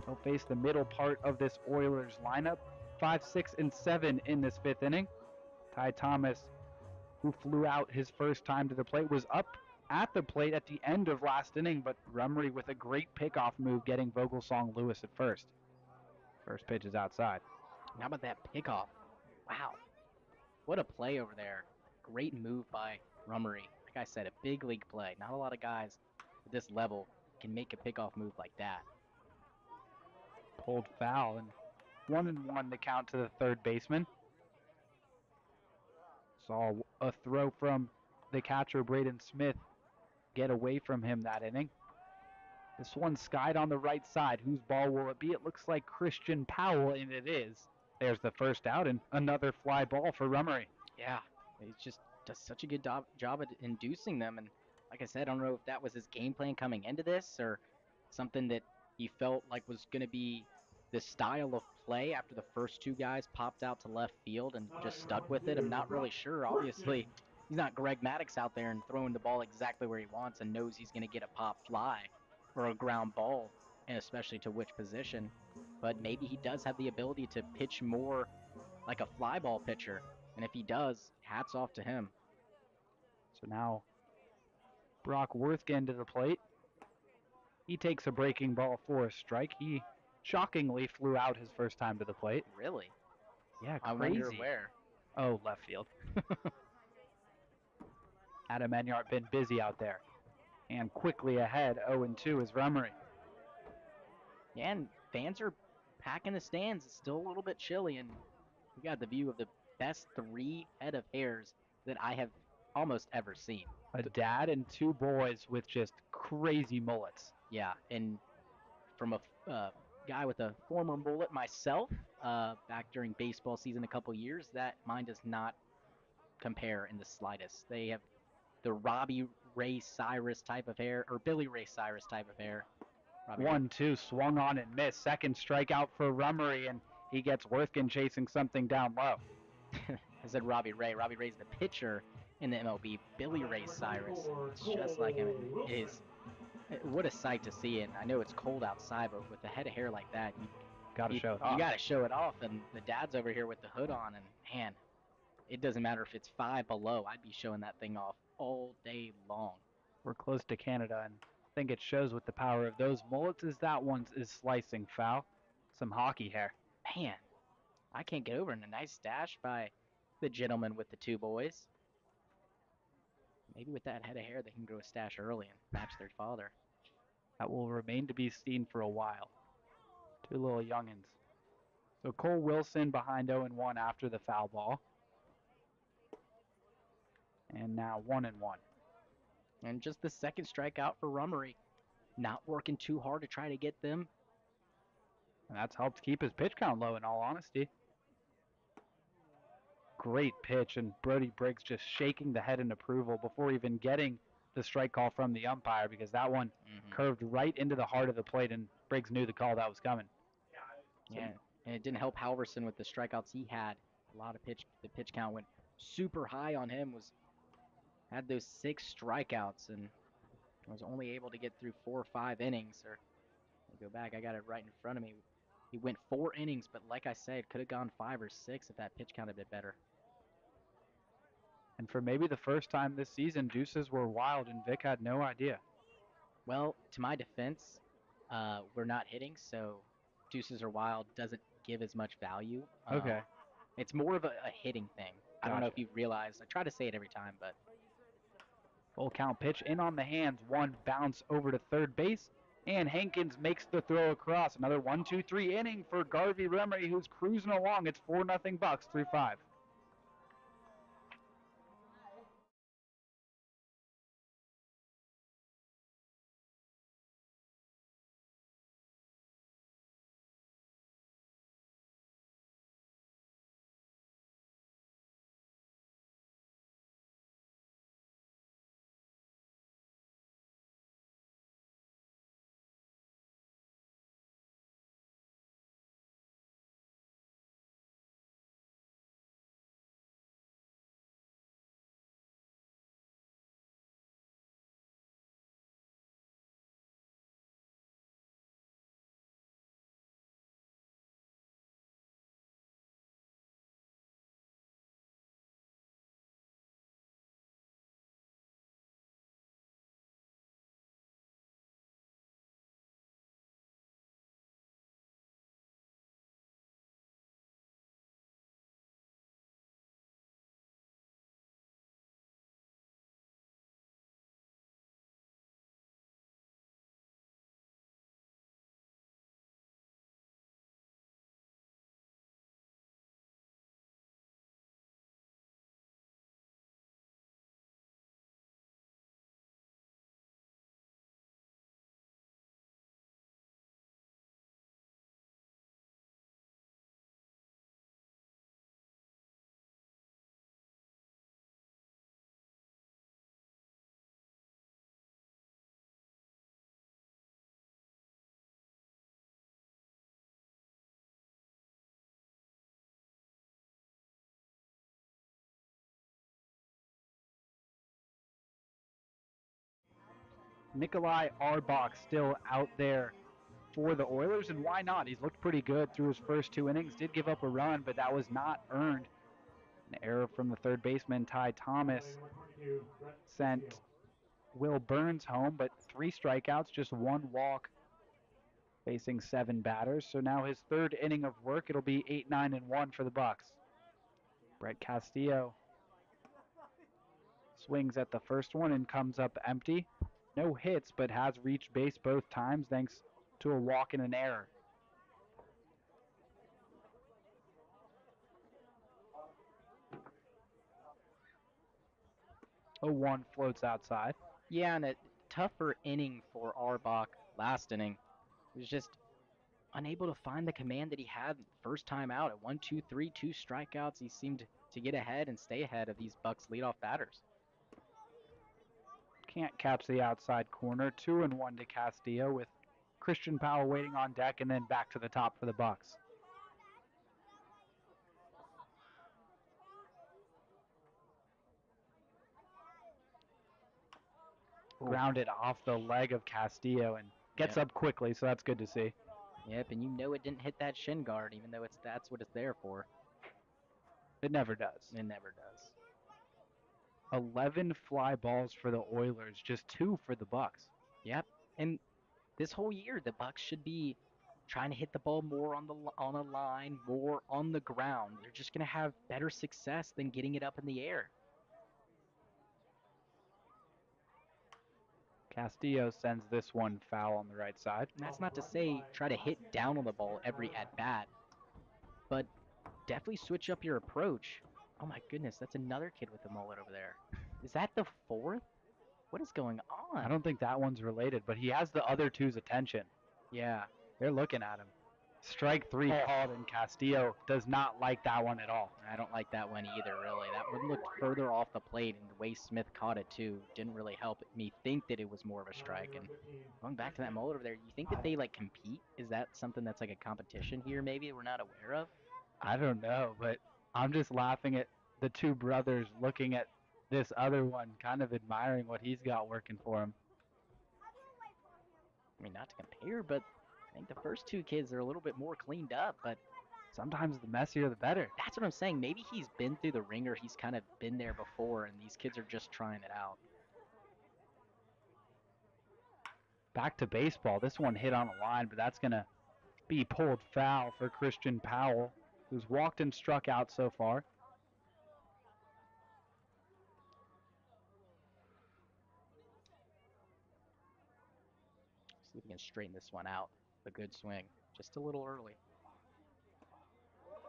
He'll face the middle part of this Oilers lineup. 5, 6, and 7 in this 5th inning. Ty Thomas, who flew out his first time to the plate, was up at the plate at the end of last inning, but Rumry with a great pickoff move getting Vogelsong Lewis at first. First pitch is outside. How about that pickoff? Wow. What a play over there. Great move by Rummery. Like I said, a big league play. Not a lot of guys at this level can make a pickoff move like that. Pulled foul, and 1-1 to count to the third baseman. Saw a throw from the catcher, Braden Smith, get away from him that inning. This one skied on the right side. Whose ball will it be? It looks like Christian Powell, and it is. There's the first out, and another fly ball for Rummery. Yeah, he just does such a good job at inducing them. And like I said, I don't know if that was his game plan coming into this or something that he felt like was going to be the style of play after the first 2 guys popped out to left field and just stuck with it. I'm not really sure. Obviously, he's not Greg Maddux out there and throwing the ball exactly where he wants and knows he's going to get a pop fly or a ground ball, and especially to which position. But maybe he does have the ability to pitch more like a fly ball pitcher. And if he does, hats off to him. So now Brock Worthgen to the plate. He takes a breaking ball for a strike. He shockingly flew out his first time to the plate. Really? Yeah, I crazy. wonder where. Oh, left field. Adam Enyart been busy out there. And quickly ahead, 0-2 is Rummery. Yeah, and fans are packing the stands. It's still a little bit chilly, and we got the view of the best 3 head of hairs that I have almost ever seen. A dad and 2 boys with just crazy mullets. Yeah, and from a guy with a former mullet myself, back during baseball season a couple years, that mine does not compare in the slightest. They have the Robbie Ray Cyrus type of hair, or Billy Ray Cyrus type of hair. 1-2, swung on and missed. Second strikeout for Rummery, and he gets Worthgen chasing something down low. I said Robbie Ray. Robbie Ray's the pitcher in the MLB. Billy Ray Cyrus. It's just like him. It is. What a sight to see. And I know it's cold outside, but with a head of hair like that, you gotta show it off. You gotta show it off. And the dad's over here with the hood on, and man, it doesn't matter if it's 5 below. I'd be showing that thing off all day long. We're close to Canada, and I think it shows with the power of those mullets as that one is slicing foul. Some hockey hair. Man, I can't get over it. A nice stash by the gentleman with the 2 boys. Maybe with that head of hair, they can grow a stash early and match their father. That will remain to be seen for a while. 2 little youngins. So Cole Wilson behind 0-1 after the foul ball. And now 1-1. And just the second strikeout for Rummery. Not working too hard to try to get them. And that's helped keep his pitch count low, in all honesty. Great pitch, and Brody Briggs just shaking the head in approval before even getting the strike call from the umpire, because that one curved right into the heart of the plate, and Briggs knew the call that was coming. Yeah, and it didn't help Halverson with the strikeouts he had. A lot of the pitch count went super high on him. Had those 6 strikeouts and was only able to get through 4 or 5 innings. Or I'll go back, I got it right in front of me. He went 4 innings, but like I said, could have gone 5 or 6 if that pitch count had been better. And for maybe the first time this season, deuces were wild, and Vic had no idea. Well, to my defense, we're not hitting, so deuces are wild doesn't give as much value. Okay. It's more of a hitting thing. I don't know if you realize. I try to say it every time, but. Full count pitch in on the hands. 1 bounce over to third base. And Hankins makes the throw across. Another 1-2-3 inning for Garvey Rummery, who's cruising along. It's 4-0 Bucs through 5. Nikolai Arbach still out there for the Oilers, and why not? He's looked pretty good through his first 2 innings. Did give up a run, but that was not earned. An error from the third baseman, Ty Thomas, Number 22, Brett sent Castillo. Will Burns home, but 3 strikeouts, just 1 walk, facing 7 batters. So now his third inning of work, it'll be 8-9-1 for the Bucs. Brett Castillo swings at the first one and comes up empty. No hits, but has reached base both times thanks to a walk and an error. 0-1 floats outside. Yeah, and a tougher inning for Arbach last inning. He was just unable to find the command that he had first time out. At 1-2-3, 2 strikeouts, he seemed to get ahead and stay ahead of these Bucs leadoff batters. Can't catch the outside corner. 2-1 to Castillo with Christian Powell waiting on deck, and then back to the top for the Bucs. Grounded off the leg of Castillo and gets up quickly, so that's good to see. Yep, and you know it didn't hit that shin guard, even though that's what it's there for. It never does. It never does. 11 fly balls for the Oilers, just 2 for the Bucs. Yep, and this whole year the Bucs should be trying to hit the ball more on a line, more on the ground. They're just going to have better success than getting it up in the air. Castillo sends this one foul on the right side. And that's not to say try to hit down on the ball every at-bat, but definitely switch up your approach. Oh my goodness, that's another kid with a mullet over there. Is that the fourth? What is going on? I don't think that one's related, but he has the other two's attention. Yeah. They're looking at him. Strike 3 called, and Castillo does not like that one at all. I don't like that one either, really. That one looked further off the plate, and the way Smith caught it, too, didn't really help me think that it was more of a strike. And going back to that mullet over there, you think that they, compete? Is that something that's, a competition here, maybe, that we're not aware of? I don't know, but I'm just laughing at the two brothers looking at this other one, kind of admiring what he's got working for him. I mean, not to compare, but I think the first two kids are a little bit more cleaned up, but sometimes the messier the better. That's what I'm saying. Maybe he's been through the ringer. He's kind of been there before, and these kids are just trying it out. Back to baseball. This one hit on a line, but that's going to be pulled foul for Christian Powell, who's walked and struck out so far. See if we can straighten this one out. A good swing. Just a little early.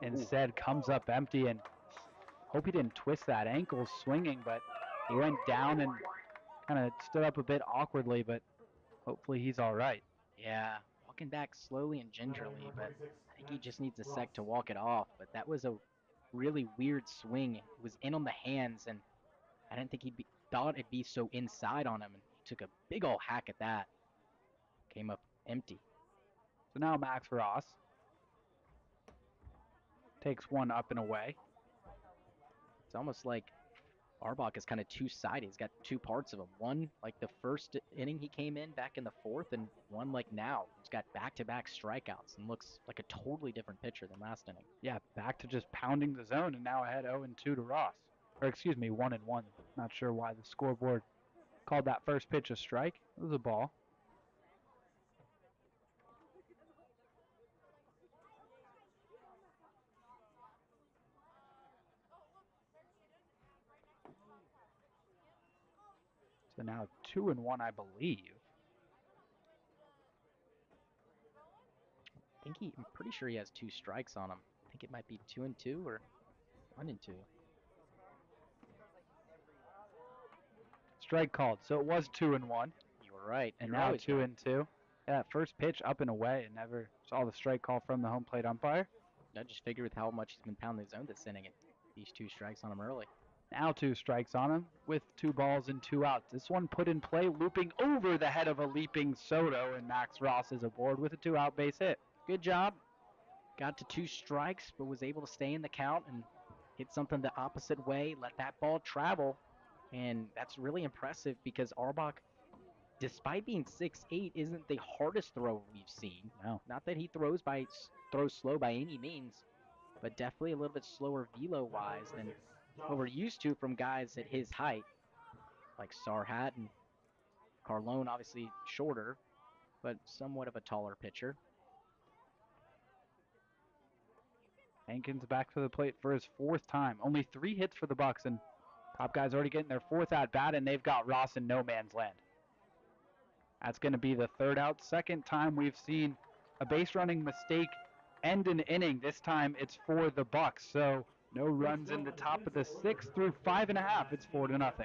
Instead, comes up empty, and hope he didn't twist that ankle swinging, but he went down and kind of stood up a bit awkwardly, but hopefully he's all right. Yeah, walking back slowly and gingerly, but I think he just needs a sec to walk it off. But that was a really weird swing. It was in on the hands, and I didn't think thought it'd be so inside on him, and he took a big old hack at that. Came up empty. So now Max Ross takes one up and away. It's almost like Arbach is kind of two-sided. He's got two parts of him. One, like the first inning he came in back in the fourth, and one like now. He's got back-to-back strikeouts and looks like a totally different pitcher than last inning. Yeah, back to just pounding the zone, and now ahead 0-2 to Ross. Or excuse me, 1-1. Not sure why the scoreboard called that first pitch a strike. It was a ball. So now 2-1, I believe. I'm pretty sure he has 2 strikes on him. I think it might be 2-2 or 1-2. Strike called. So it was 2-1. You were right. And now 2-2. Yeah, first pitch up and away, and never saw the strike call from the home plate umpire. I just figured with how much he's been pounding the zone this inning, these 2 strikes on him early. Now 2 strikes on him with 2 balls and 2 outs. This one put in play, looping over the head of a leaping Soto, and Max Ross is aboard with a 2-out base hit. Good job. Got to 2 strikes, but was able to stay in the count and hit something the opposite way, let that ball travel. And that's really impressive because Arbach despite being 6'8", isn't the hardest thrower we've seen. No. Not that he throws slow by any means, but definitely a little bit slower velo-wise than what we're used to from guys at his height, like Sarhat and Carlone, obviously shorter, but somewhat of a taller pitcher. Hankins back to the plate for his 4th time. Only 3 hits for the Bucs, and top guys already getting their 4th at bat, and they've got Ross in no man's land. That's going to be the 3rd out. 2nd time we've seen a base running mistake end an inning. This time it's for the Bucs. So no runs in the top of the 6th through 5.5. It's 4-0.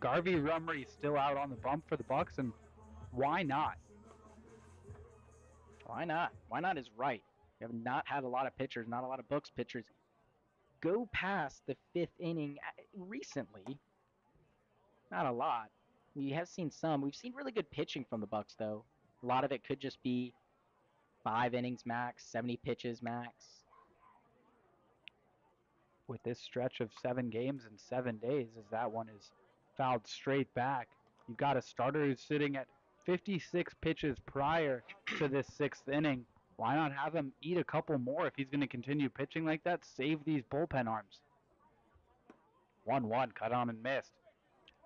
Garvey Rumry still out on the bump for the Bucs, and why not? Why not? Why not is right. We have not had a lot of pitchers, not a lot of Bucs pitchers go past the 5th inning recently. Not a lot. We have seen some. We've seen really good pitching from the Bucs, though. A lot of it could just be 5 innings max, 70 pitches max. With this stretch of 7 games in 7 days, as that one is fouled straight back, you've got a starter who's sitting at 56 pitches prior to this 6th inning. Why not have him eat a couple more if he's going to continue pitching like that? Save these bullpen arms. 1-1, cut on and missed.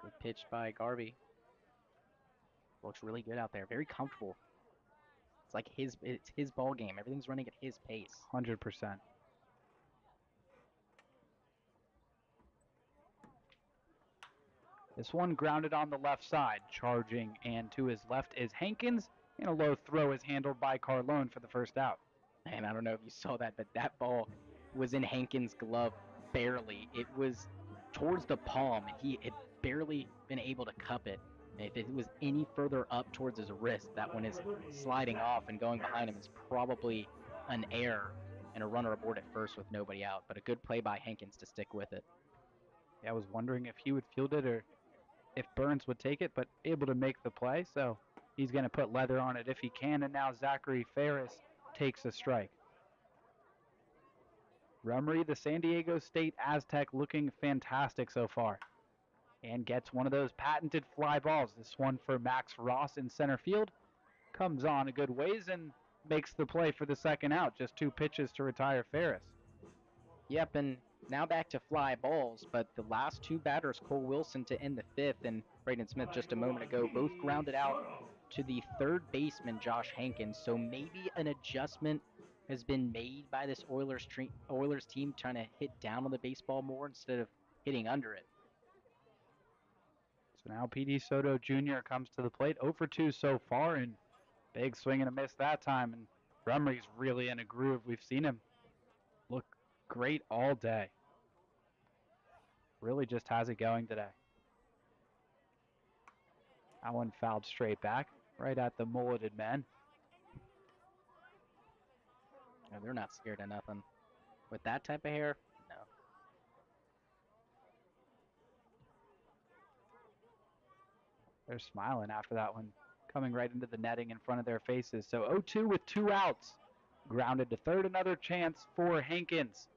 Good pitch by Garvey. Looks really good out there. Very comfortable. It's like it's his ball game. Everything's running at his pace. 100%. This one grounded on the left side, charging, and to his left is Hankins, and a low throw is handled by Carlone for the 1st out. And I don't know if you saw that, but that ball was in Hankins' glove barely. It was towards the palm, and he had barely been able to cup it. And if it was any further up towards his wrist, that one is sliding off, and going behind him is probably an error and a runner aboard at first with nobody out. But a good play by Hankins to stick with it. Yeah, I was wondering if he would field it or if Burns would take it, but able to make the play, so he's going to put leather on it if he can, and now Zachary Ferris takes a strike. Rumry, the San Diego State Aztec, looking fantastic so far, and gets one of those patented fly balls. This one for Max Ross in center field. Comes on a good ways and makes the play for the 2nd out. Just 2 pitches to retire Ferris. Yep, and now back to fly balls, but the last 2 batters, Cole Wilson to end the 5th and Braden Smith just a moment ago, both grounded out to the 3rd baseman, Josh Hankins. So maybe an adjustment has been made by this Oilers team trying to hit down on the baseball more instead of hitting under it. So now P.D. Soto Jr. comes to the plate, 0 for 2 so far, and big swing and a miss that time. And Rumry's really in a groove. We've seen him look great all day. Really just has it going today. That one fouled straight back, right at the mulleted men. No, they're not scared of nothing. With that type of hair, no. They're smiling after that one, coming right into the netting in front of their faces. So 0-2 with 2 outs. Grounded to third, another chance for Hankins.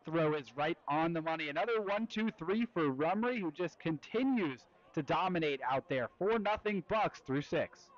Throw is right on the money. Another 1-2-3 for Rumry, who just continues to dominate out there. 4-0 Bucks through 6.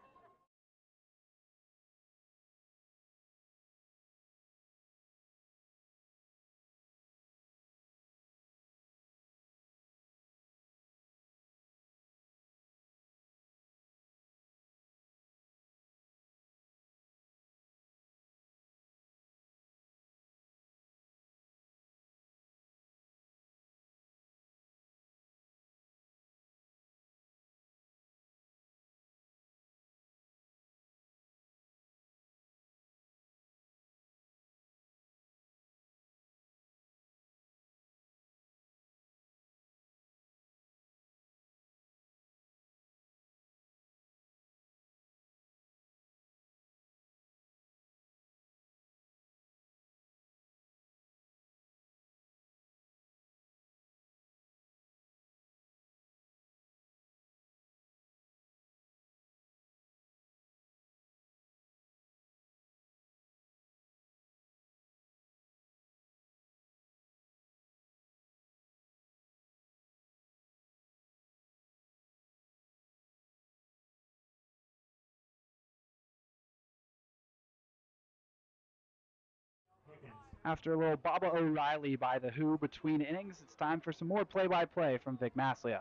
After a little Baba O'Reilly by the Who between innings, it's time for some more play-by-play from Vic Maslia.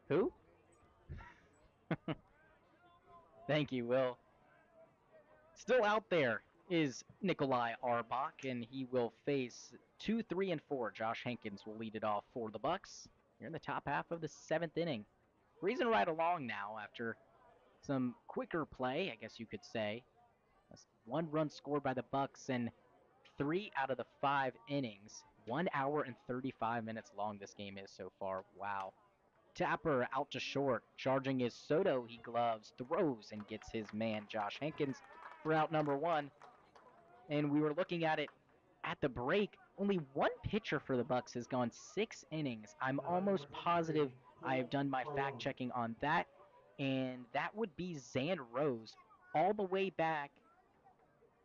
Who? Thank you, Will. Still out there is Nikolai Arbach, and he will face 2, 3, and 4. Josh Hankins will lead it off for the Bucks. You're in the top half of the 7th inning. Breezing right along now after some quicker play, I guess you could say. That's 1 run scored by the Bucks in 3 out of the 5 innings. 1 hour and 35 minutes long this game is so far. Wow. Tapper out to short, charging his Soto. He gloves, throws, and gets his man Josh Hankins for out number 1. And we were looking at it at the break. Only one pitcher for the Bucks has gone 6 innings. I'm almost positive I have done my fact checking on that, and that would be Zan Rose, all the way back.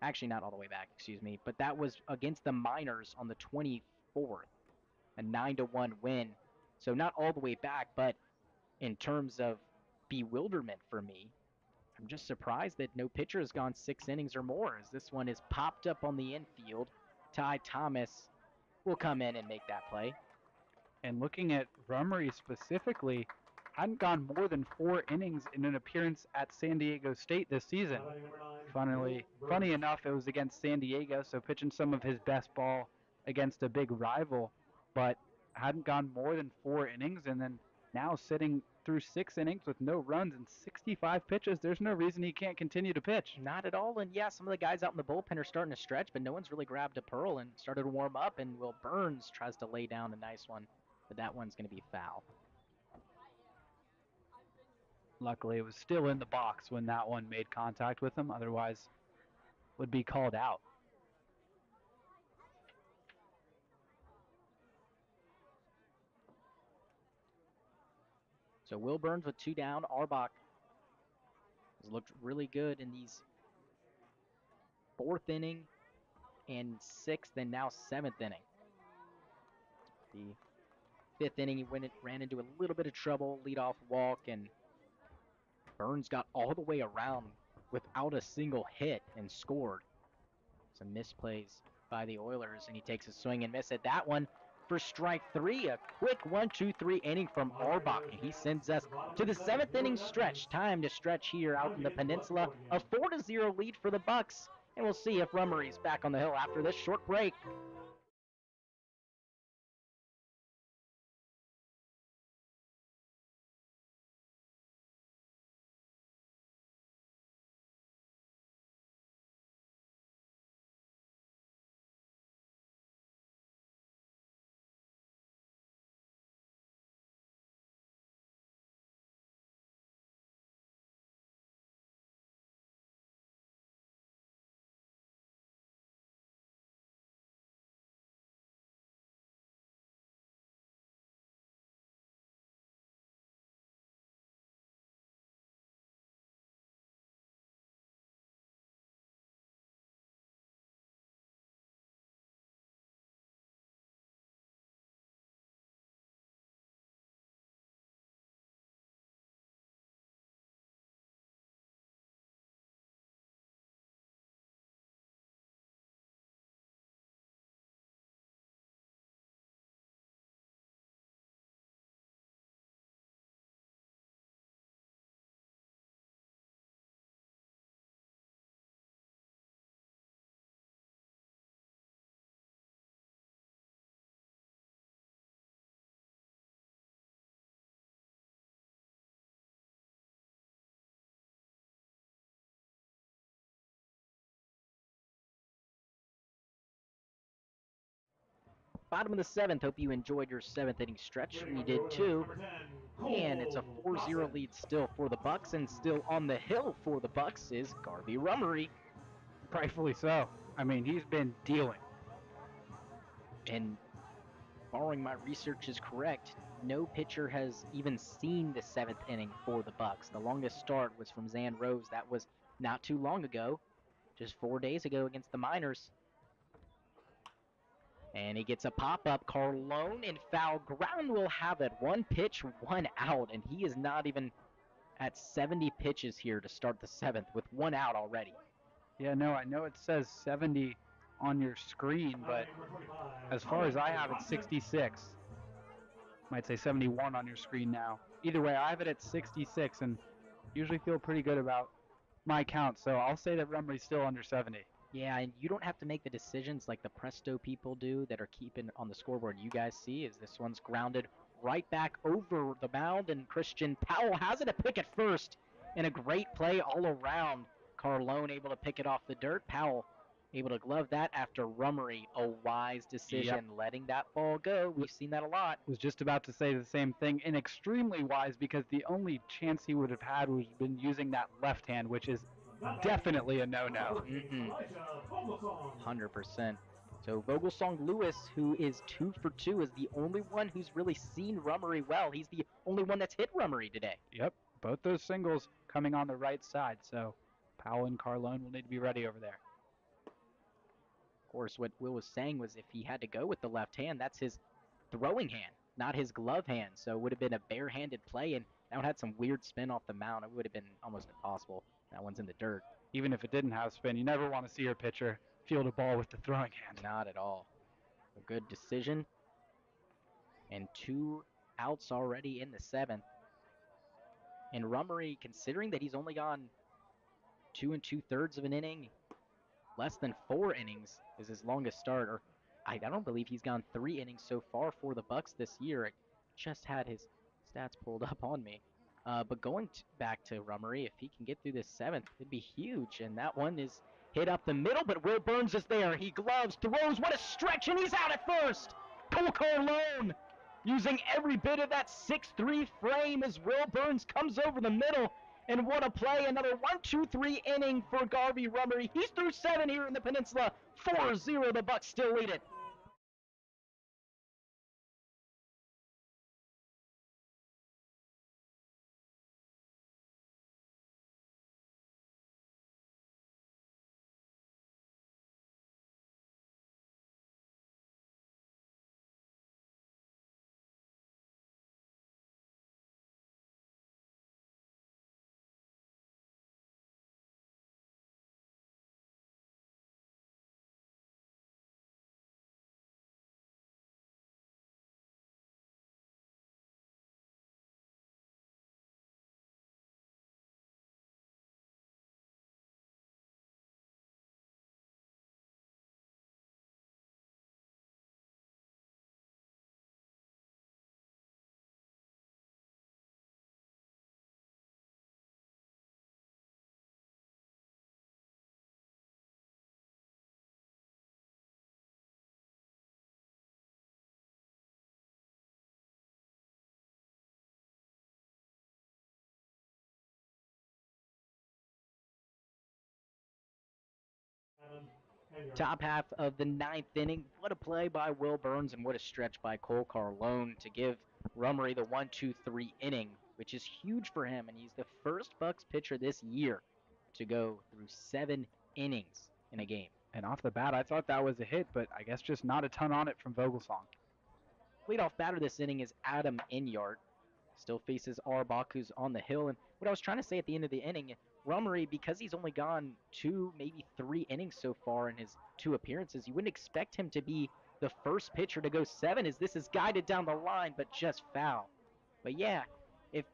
Actually, not all the way back, excuse me, but that was against the Miners on the 24th, a 9-1 win. So not all the way back, but in terms of bewilderment for me, I'm just surprised that no pitcher has gone 6 innings or more, as this one is popped up on the infield. Ty Thomas will come in and make that play. And looking at Rumry specifically, hadn't gone more than 4 innings in an appearance at San Diego State this season. Funny enough, it was against San Diego, so pitching some of his best ball against a big rival, but hadn't gone more than 4 innings, and then now sitting through 6 innings with no runs and 65 pitches. There's no reason he can't continue to pitch. Not at all, and yeah, some of the guys out in the bullpen are starting to stretch, but no one's really grabbed a pearl and started to warm up, and Will Burns tries to lay down a nice one, but that one's going to be foul. Luckily, it was still in the box when that one made contact with him. Otherwise, would be called out. So Will Burns with 2 down. Arbach has looked really good in these 4th inning and 6th and now 7th inning. The 5th inning, he ran into a little bit of trouble, leadoff walk, and Burns got all the way around without a single hit and scored. Some misplays by the Oilers, and he takes a swing and miss at that one for strike 3. A quick 1-2-3 inning from Arbach, and he sends us to the 7th inning stretch. Time to stretch here out in the Peninsula. A 4-0 lead for the Bucks, and we'll see if Rummery's back on the hill after this short break. Bottom of the 7th. Hope you enjoyed your 7th inning stretch. We did too. And it's a 4-0 lead still for the Bucs, and still on the hill for the Bucs is Garvey Rummery. Rightfully so. I mean, he's been dealing. And barring my research is correct, no pitcher has even seen the 7th inning for the Bucs. The longest start was from Zan Rose. That was not too long ago, just 4 days ago against the Miners. And he gets a pop-up. Carlone in foul ground will have it. 1 pitch, 1 out, and he is not even at 70 pitches here to start the 7th with 1 out already. Yeah, no, I know it says 70 on your screen, but as far as I have it, 66. Might say 71 on your screen now. Either way, I have it at 66, and usually feel pretty good about my count, so I'll say that Rummery's still under 70. Yeah, and you don't have to make the decisions like the Presto people do that are keeping on the scoreboard. You guys see as this one's grounded right back over the mound, and Christian Powell has it a pick at first. And a great play all around. Carlone able to pick it off the dirt. Powell able to glove that after Rummery. A wise decision, letting that ball go. We've seen that a lot. Was just about to say the same thing, and extremely wise because the only chance he would have had was been using that left hand, which is definitely a no-no. 100%. So Vogelsong Lewis, who is 2 for 2, is the only one who's really seen Rummery well. He's the only one that's hit Rummery today. Yep, both those singles coming on the right side, so Powell and Carlone will need to be ready over there. Of course, what Will was saying was if he had to go with the left hand, that's his throwing hand, not his glove hand. So it would have been a barehanded play, and that one had some weird spin off the mound. It would have been almost impossible. That one's in the dirt. Even if it didn't have spin, you never want to see your pitcher field a ball with the throwing hand. Not at all. A good decision. And 2 outs already in the 7th. And Rummery, considering that he's only gone 2 2/3 of an inning, less than 4 innings is his longest start. Or I don't believe he's gone 3 innings so far for the Bucs this year. I just had his stats pulled up on me. But going back to Rummery, if he can get through this 7th, it'd be huge. And that one is hit up the middle, but Will Burns is there. He gloves, throws, what a stretch, and he's out at first. Cole Carlone using every bit of that 6'3" frame as Will Burns comes over the middle. And what a play, another 1-2-3 inning for Garvey Rummery. He's through 7 here in the Peninsula. 4-0, the Bucs still lead it. Top half of the 9th inning. What a play by Will Burns and what a stretch by Cole Carlone to give Rummery the 1-2-3 inning, which is huge for him. And he's the first Bucs pitcher this year to go through 7 innings in a game. And off the bat, I thought that was a hit, but I guess just not a ton on it from Vogelsong. Leadoff batter this inning is Adam Inyart. Still faces Arbach, who's on the hill. And what I was trying to say at the end of the inning, Rummery, because he's only gone 2, maybe 3 innings so far in his 2 appearances, you wouldn't expect him to be the first pitcher to go 7 as this is guided down the line, but just foul. But yeah, if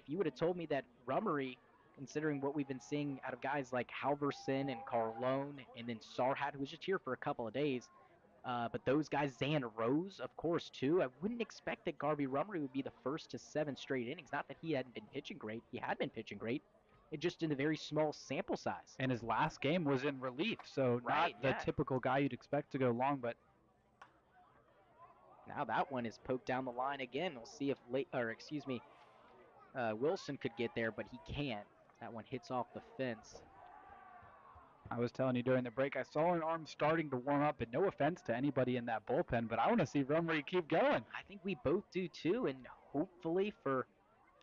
you would have told me that Rummery, considering what we've been seeing out of guys like Halverson and Carlone, and then Sarhat, who was just here for a couple of days, but those guys, Zan Rose, of course, too. I wouldn't expect that Garvey Rummery would be the first to 7 straight innings. Not that he hadn't been pitching great. He had been pitching great. It just in a very small sample size. And his last game was in relief, so not the typical guy you'd expect to go long, but Now that one is poked down the line again. We'll see if Wilson could get there, but he can't. That one hits off the fence. I was telling you during the break, I saw an arm starting to warm up, and no offense to anybody in that bullpen, but I want to see Rumry keep going. I think we both do too, and hopefully for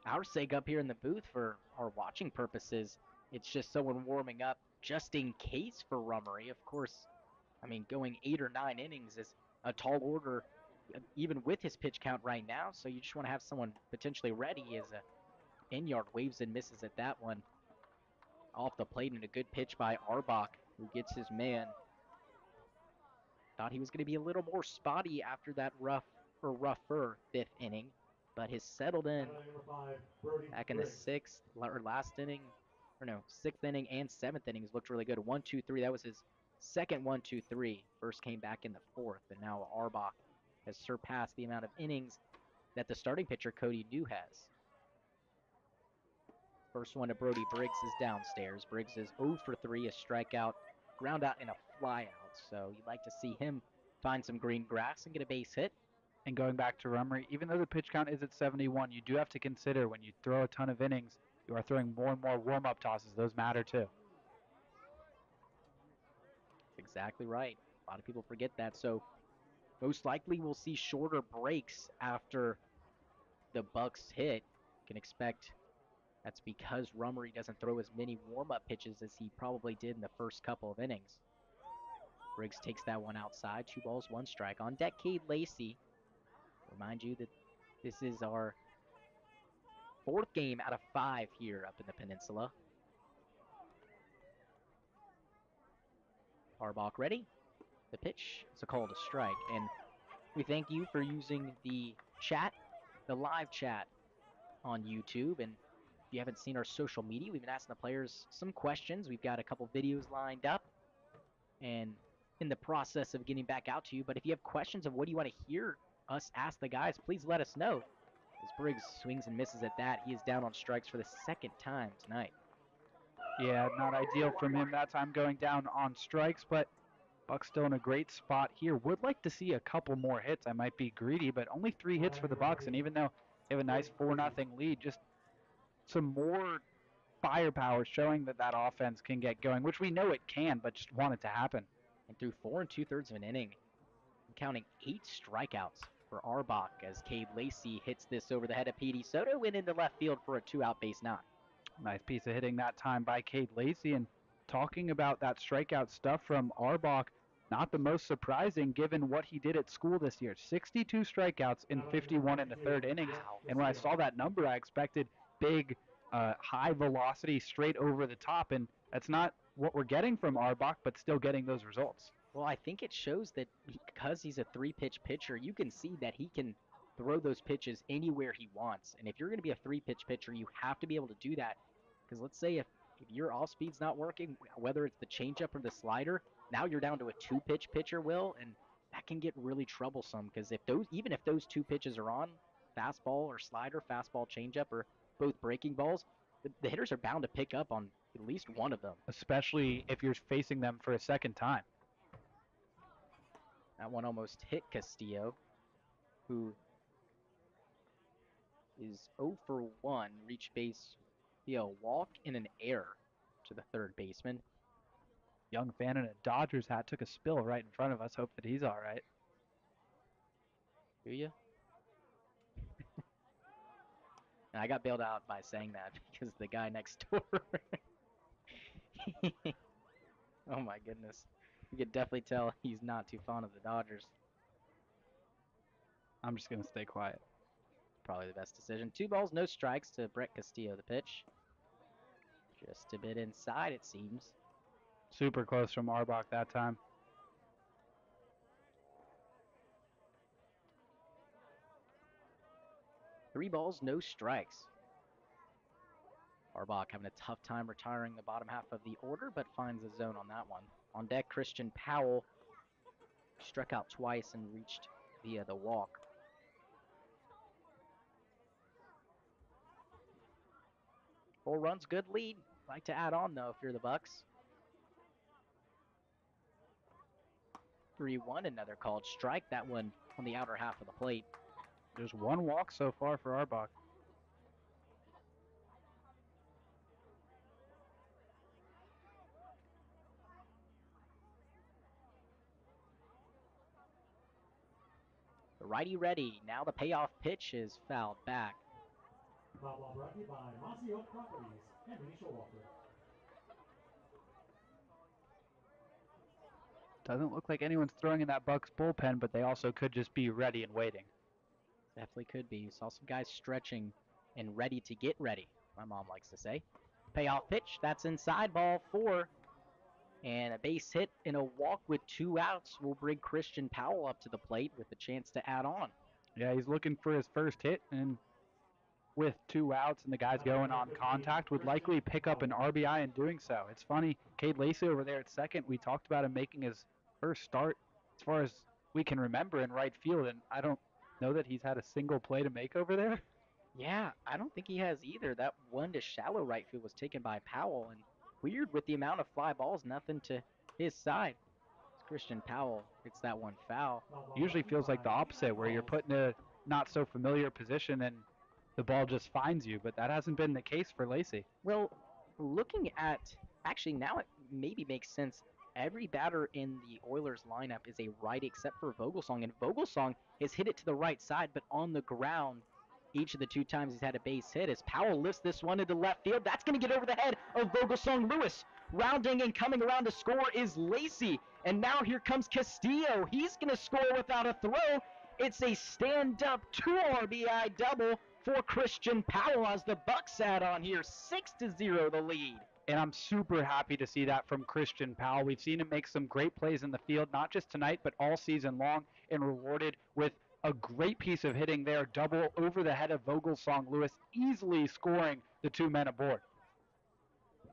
our sake up here in the booth, for our watching purposes, it's just someone warming up just in case for Rummery. Of course, I mean, going 8 or 9 innings is a tall order, even with his pitch count right now, so you just want to have someone potentially ready as a in-yard waves and misses at that one. Off the plate and a good pitch by Arbach, who gets his man. Thought he was going to be a little more spotty after that rougher 5th inning, but has settled in back in the 6th or last inning, or no, 6th inning and 7th innings looked really good. 1-2-3, that was his second 1-2-3. First came back in the 4th, and now Arbach has surpassed the amount of innings that the starting pitcher Cody New has. First one to Brody Briggs is downstairs. Briggs is 0 for 3, a strikeout, ground out, and a flyout. So you'd like to see him find some green grass and get a base hit. And going back to Rumry, even though the pitch count is at 71, you do have to consider when you throw a ton of innings, you are throwing more and more warm-up tosses. Those matter too. That's exactly right. A lot of people forget that. So most likely we'll see shorter breaks after the Bucs hit. Can expect that's because Rummery doesn't throw as many warm-up pitches as he probably did in the first couple of innings. Briggs takes that one outside. 2 balls, 1 strike. On deck, Cade Lacey. Remind you that this is our 4th game out of 5 here up in the Peninsula. Arbach ready. The pitch is a call to strike. And we thank you for using the chat, the live chat on YouTube. And if you haven't seen our social media, we've been asking the players some questions. We've got a couple videos lined up and in the process of getting back out to you. But if you have questions of what do you want to hear us ask the guys, please let us know. As Briggs swings and misses at that, he is down on strikes for the 2nd time tonight. Yeah, not ideal from him that time going down on strikes, but Bucs still in a great spot here. Would like to see a couple more hits. I might be greedy, but only 3 hits for the Bucs, and even though they have a nice 4-0 lead, just some more firepower showing that that offense can get going, which we know it can, but just want it to happen. And through 4 2/3 of an inning, counting 8 strikeouts for Arbach as Cade Lacey hits this over the head of Petey Soto and into left field for a 2-out base knock. Nice piece of hitting that time by Cade Lacey. And talking about that strikeout stuff from Arbach, not the most surprising given what he did at school this year. 62 strikeouts in 51 in the 3rd innings. Wow. And when I saw that number, I expected big, high velocity straight over the top. And that's not what we're getting from Arbach, but still getting those results. Well, I think it shows that because he's a 3-pitch pitcher, you can see that he can throw those pitches anywhere he wants. And if you're going to be a 3-pitch pitcher, you have to be able to do that. Because let's say if your off-speed's not working, whether it's the changeup or the slider, now you're down to a 2-pitch pitcher, Will, and that can get really troublesome. Because even if those 2 pitches are on, fastball or slider, fastball, changeup, or both breaking balls, the hitters are bound to pick up on at least one of them. Especially if you're facing them for a 2nd time. That one almost hit Castillo, who is 0 for 1, reach base via a walk and an error to the 3rd baseman. Young fan in a Dodgers hat took a spill right in front of us. Hope that he's all right. Do you? And I got bailed out by saying that because the guy next door. Oh my goodness. You could definitely tell he's not too fond of the Dodgers. I'm just going to stay quiet. Probably the best decision. 2 balls, no strikes to Brett Castillo, the pitch. Just a bit inside, it seems. Super close from Arbach that time. Three balls, no strikes. Arbach having a tough time retiring the bottom half of the order, but finds the zone on that one. On deck, Christian Powell struck out twice and reached via the walk. Four runs, good lead. Like to add on, though, if you're the Bucs. 3-1, another called strike. That one on the outer half of the plate. There's one walk so far for our Bucs. The righty ready. Now the payoff pitch is fouled back. Foul ball brought to you by Mossy Oak Properties and Benicia Walker. Doesn't look like anyone's throwing in that Bucs bullpen, but they also could just be ready and waiting. Definitely could be. You saw some guys stretching and ready to get ready, my mom likes to say. Payoff pitch, that's inside, ball 4. And a base hit and a walk with 2 outs will bring Christian Powell up to the plate with a chance to add on. Yeah, he's looking for his first hit, and with 2 outs and the guys going on contact, would likely pick up an RBI in doing so. It's funny, Cade Lacey over there at second, we talked about him making his first start as far as we can remember in right field, and I don't know that he's had a single play to make over there. Yeah, I don't think he has either. That one to shallow right field was taken by Powell, and weird with the amount of fly balls, nothing to his side. Christian Powell gets that one foul. Usually feels like the opposite, where you're put in a not so familiar position and the ball just finds you, but that hasn't been the case for Lacey. Well, looking at, actually now it maybe makes sense. Every batter in the Oilers lineup is a righty except for Vogelsong, and Vogelsong has hit it to the right side, but on the ground each of the 2 times he's had a base hit. As Powell lifts this one into left field, that's going to get over the head of Vogelsong Lewis. Rounding and coming around to score is Lacey, and now here comes Castillo. He's going to score without a throw. It's a stand-up 2 RBI double for Christian Powell as the Bucs add on here. 6-0 the lead. And I'm super happy to see that from Christian Powell. We've seen him make some great plays in the field, not just tonight, but all season long, and rewarded with a great piece of hitting there, double over the head of Vogelsong Lewis, easily scoring the 2 men aboard.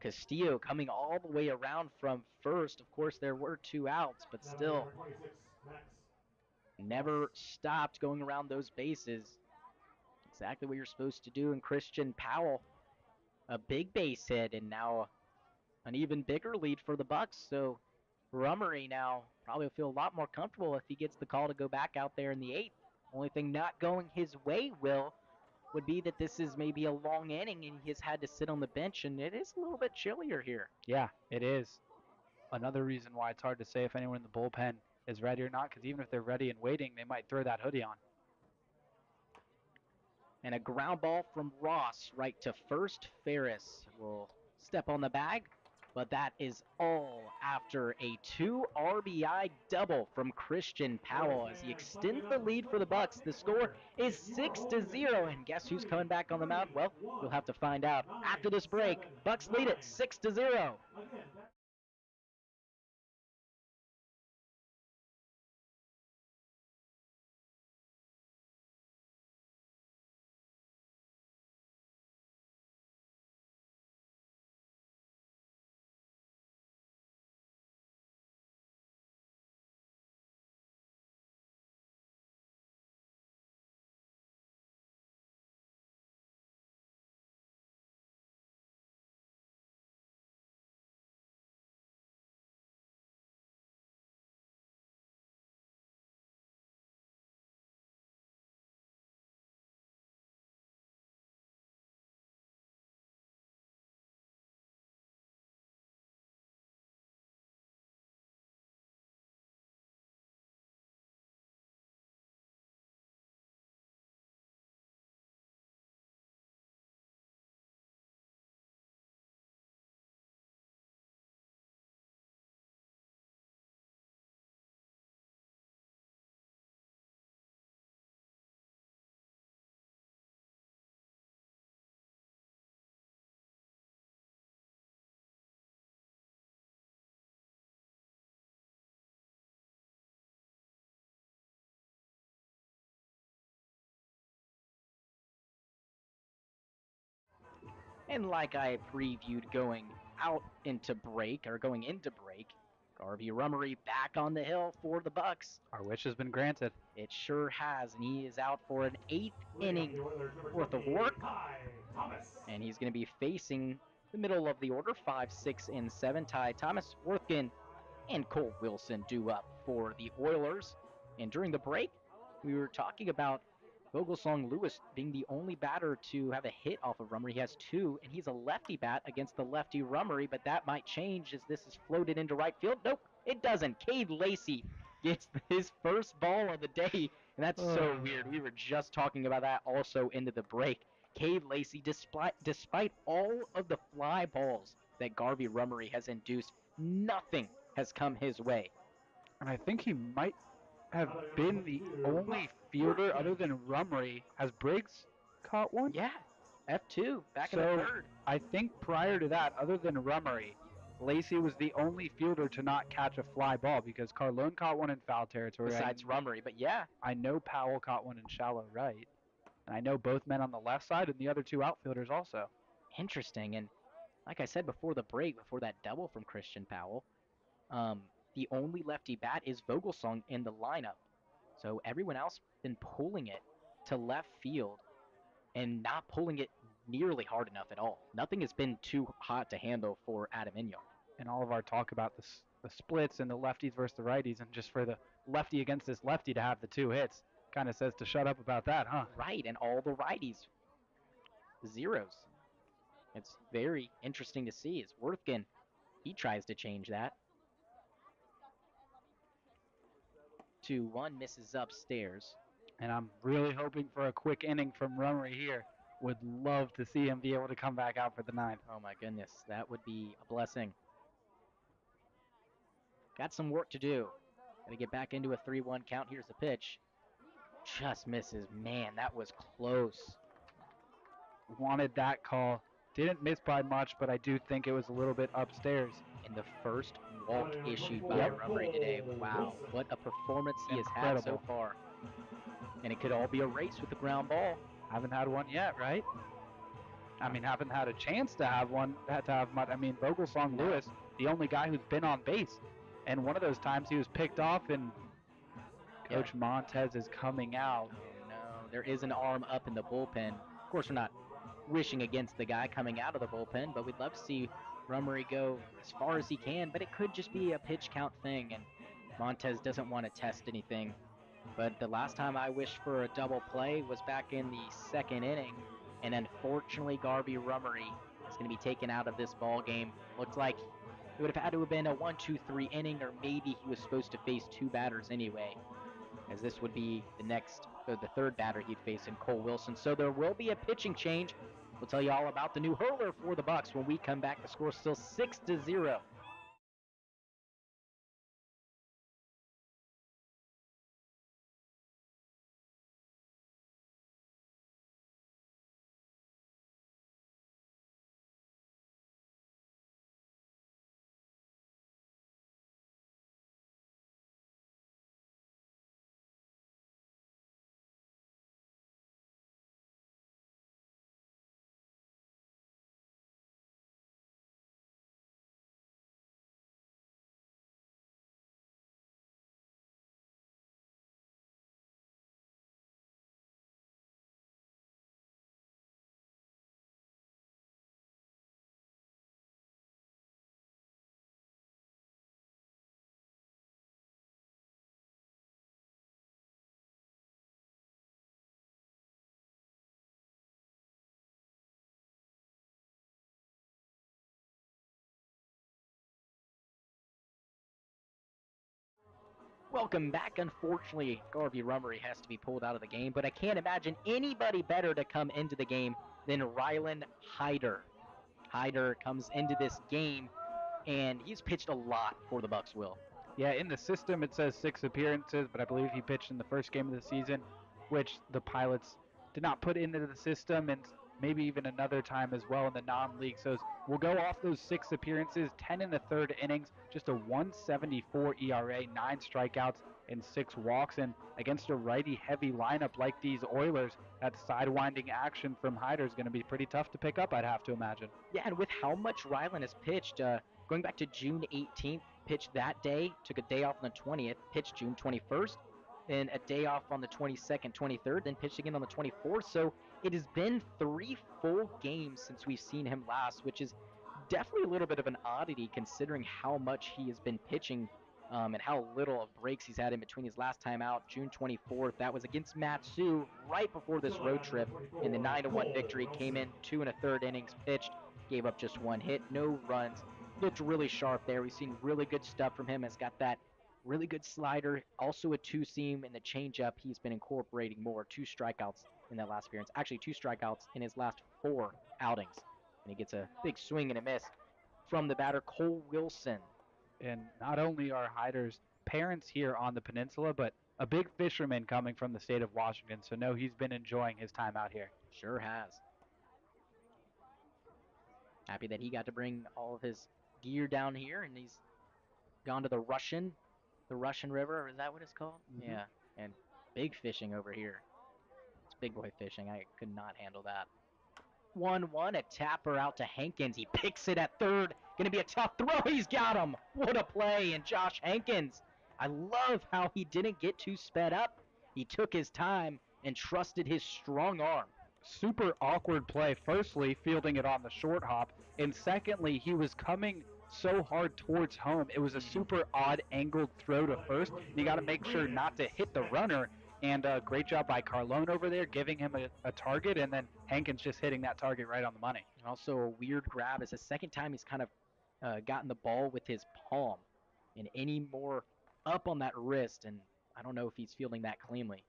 Castillo coming all the way around from first. Of course, there were 2 outs, but still never stopped going around those bases. Exactly what you're supposed to do. And Christian Powell, a big base hit, and now an even bigger lead for the Bucs. So Rummery now probably will feel a lot more comfortable if he gets the call to go back out there in the 8th. Only thing not going his way, would be that this is maybe a long inning and he's had to sit on the bench, and it is a little bit chillier here. Yeah, it is. Another reason why it's hard to say if anyone in the bullpen is ready or not, because even if they're ready and waiting, they might throw that hoodie on. And a ground ball from Ross right to first. Ferris will step on the bag, but that is all after a 2 RBI double from Christian Powell as he extends the lead for the Bucs. The score is 6-0, and guess who's coming back on the mound? Well, we'll have to find out after this break. Bucs lead it 6-0. And like I previewed going into break, Garvey Rummery back on the hill for the Bucs. Our wish has been granted. It sure has, and he is out for an 8th inning worth of work. And he's going to be facing the middle of the order, 5, 6, and 7. Ty Thomas Worthkin and Cole Wilson due up for the Oilers. And during the break, we were talking about Vogelsong Lewis being the only batter to have a hit off of Rummery. He has two, and he's a lefty bat against the lefty Rummery, but that might change as this is floated into right field. Nope, it doesn't. Cade Lacey gets his first ball of the day, and that's so weird. We were just talking about that also into the break. Cade Lacey, despite all of the fly balls that Garvey Rummery has induced, nothing has come his way. And I think he might have been the only fielder other than Rummery. Has Briggs caught one? Yeah, F2, back in the So third. I think prior to that, other than Rummery, Lacey was the only fielder to not catch a fly ball because Carlone caught one in foul territory. Besides Rummery, but yeah. I know Powell caught one in shallow right. And I know both men on the left side and the other two outfielders also. Interesting. And like I said before the break, before that double from Christian Powell, the only lefty bat is Vogelsong in the lineup. So everyone else been pulling it to left field and not pulling it nearly hard enough at all. Nothing has been too hot to handle for Adam Inyard. And all of our talk about the splits and the lefties versus the righties, and just for the lefty against this lefty to have the two hits, kind of says to shut up about that, huh? Right, and all the righties, zeros. It's very interesting to see as Worthgen, he tries to change that. 2-1 misses upstairs. And I'm really hoping for a quick inning from Rummery here. Would love to see him be able to come back out for the ninth. Oh my goodness, that would be a blessing. Got some work to do. Got to get back into a 3-1 count. Here's the pitch. Just misses. Man, that was close. Wanted that call. Didn't miss by much, but I do think it was a little bit upstairs. And the first walk issued by Rummery today. Wow, what a performance he has had so far. And it could all be a race with the ground ball. Haven't had one yet, right? I mean, haven't had a chance to have one. Had to have much. I mean, Vogelsong Lewis, the only guy who's been on base, and one of those times he was picked off, and Coach Montez is coming out. Oh no, there is an arm up in the bullpen. Of course, we're not wishing against the guy coming out of the bullpen, but we'd love to see Rummery go as far as he can. But it could just be a pitch count thing, and Montez doesn't want to test anything. But the last time I wished for a double play was back in the second inning, and unfortunately Garvey Rummery is going to be taken out of this ball game. Looks like it would have had to have been a 1-2-3 inning, or maybe he was supposed to face two batters anyway, as this would be the third batter he'd face in Cole Wilson. So there will be a pitching change. We'll tell you all about the new hurler for the Bucs when we come back. The score's still 6-0. Welcome back. Unfortunately, Garvey Rummery has to be pulled out of the game, but I can't imagine anybody better to come into the game than Rylan Hyder. Hyder comes into this game, and he's pitched a lot for the Bucs, Will. Yeah, in the system it says 6 appearances, but I believe he pitched in the first game of the season, which the Pilots did not put into the system, and maybe even another time as well in the non-league. So we'll go off those 6 appearances, 10 in the third innings, just a 1.74 ERA, 9 strikeouts, and 6 walks. And against a righty-heavy lineup like these Oilers, that sidewinding action from Hyder is going to be pretty tough to pick up, I'd have to imagine. Yeah, and with how much Rylan has pitched, going back to June 18th, pitched that day, took a day off on the 20th, pitched June 21st, then a day off on the 22nd, 23rd, then pitched again on the 24th. So it has been 3 full games since we've seen him last, which is definitely a little bit of an oddity considering how much he has been pitching and how little of breaks he's had in between his last time out, June 24th. That was against Matsu right before this road trip in the 9-1 victory. Came in 2 1/3 innings pitched, gave up just 1 hit, no runs. Looked really sharp there. We've seen really good stuff from him. Has got that really good slider, also a two-seam, and the changeup he's been incorporating more. 2 strikeouts in that last appearance. Actually, 2 strikeouts in his last 4 outings. And he gets a big swing and a miss from the batter, Cole Wilson. And not only are Hyder's parents here on the peninsula, but a big fisherman coming from the state of Washington. So, no, he's been enjoying his time out here. Sure has. Happy that he got to bring all of his gear down here, and he's gone to the Russian River. Is that what it's called? Mm-hmm. Yeah, and big fishing over here. It's big boy fishing. I could not handle that. 1-1, a tapper out to Hankins. He picks it at third. Going to be a tough throw. He's got him. What a play. And Josh Hankins, I love how he didn't get too sped up. He took his time and trusted his strong arm. Super awkward play. Firstly, fielding it on the short hop. And secondly, he was coming so hard towards home. It was a super odd angled throw to first. You got to make sure not to hit the runner. And great job by Carlone over there, giving him a target, and then Hankins just hitting that target right on the money. And also a weird grab. It's the second time he's kind of gotten the ball with his palm and any more up on that wrist, and I don't know if he's fielding that cleanly.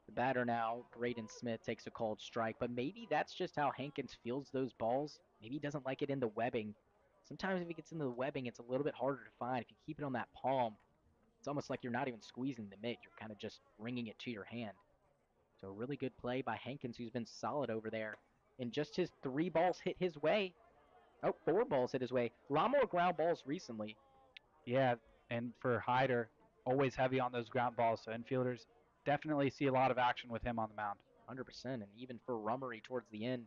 The batter now, Braden Smith, takes a called strike, but maybe that's just how Hankins fields those balls. Maybe he doesn't like it in the webbing. Sometimes if it gets into the webbing, it's a little bit harder to find. If you keep it on that palm, it's almost like you're not even squeezing the mitt. You're kind of just bringing it to your hand. So a really good play by Hankins, who's been solid over there. And just his 3 balls hit his way. Oh, 4 balls hit his way. A lot more ground balls recently. Yeah, and for Hyder, always heavy on those ground balls. So infielders definitely see a lot of action with him on the mound. 100%. And even for Rummery towards the end,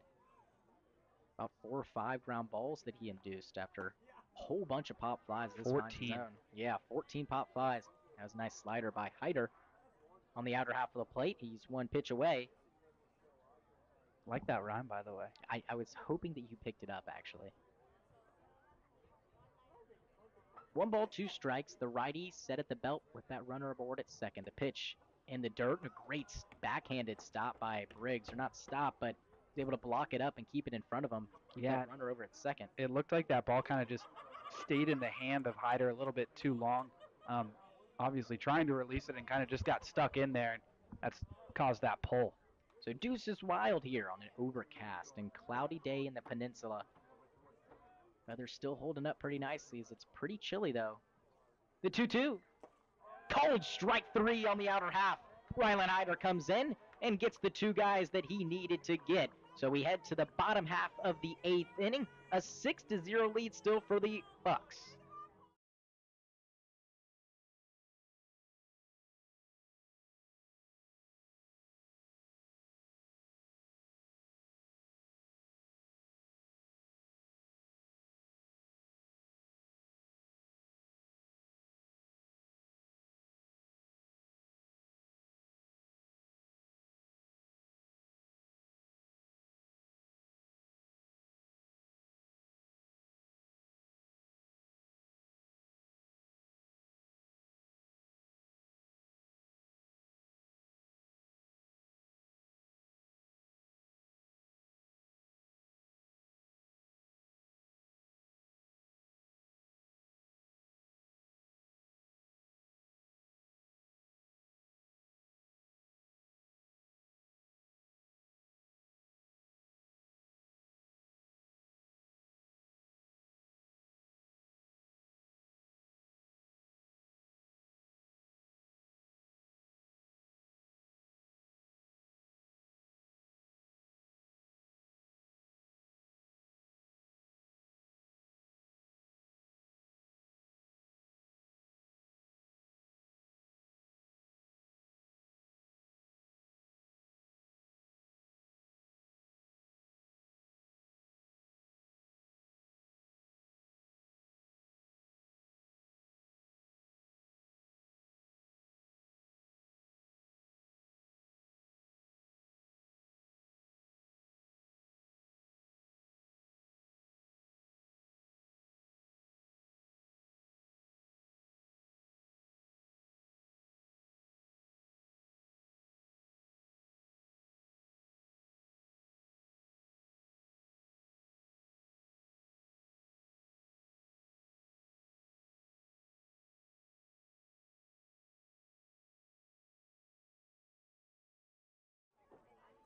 about 4 or 5 ground balls that he induced after a whole bunch of pop flies. This 14. Zone. Yeah, 14 pop flies. That was a nice slider by Hyder. On the outer half of the plate, he's 1 pitch away. Like that rhyme, by the way. I was hoping that you picked it up, actually. 1 ball, 2 strikes. The righty set at the belt with that runner aboard at second. The pitch in the dirt. A great backhanded stop by Briggs. Or not stop, but he's able to block it up and keep it in front of him. Keep that runner over at second. It looked like that ball kind of just stayed in the hand of Hyder a little bit too long. Obviously trying to release it and kind of just got stuck in there. And that's caused that pull. So Deuce is wild here on an overcast and cloudy day in the peninsula. Weather's still holding up pretty nicely as it's pretty chilly, though. The 2-2. Cold strike 3 on the outer half. Rylan Hyder comes in and gets the 2 guys that he needed to get. So we head to the bottom half of the 8th inning. A 6-0 lead still for the Bucs.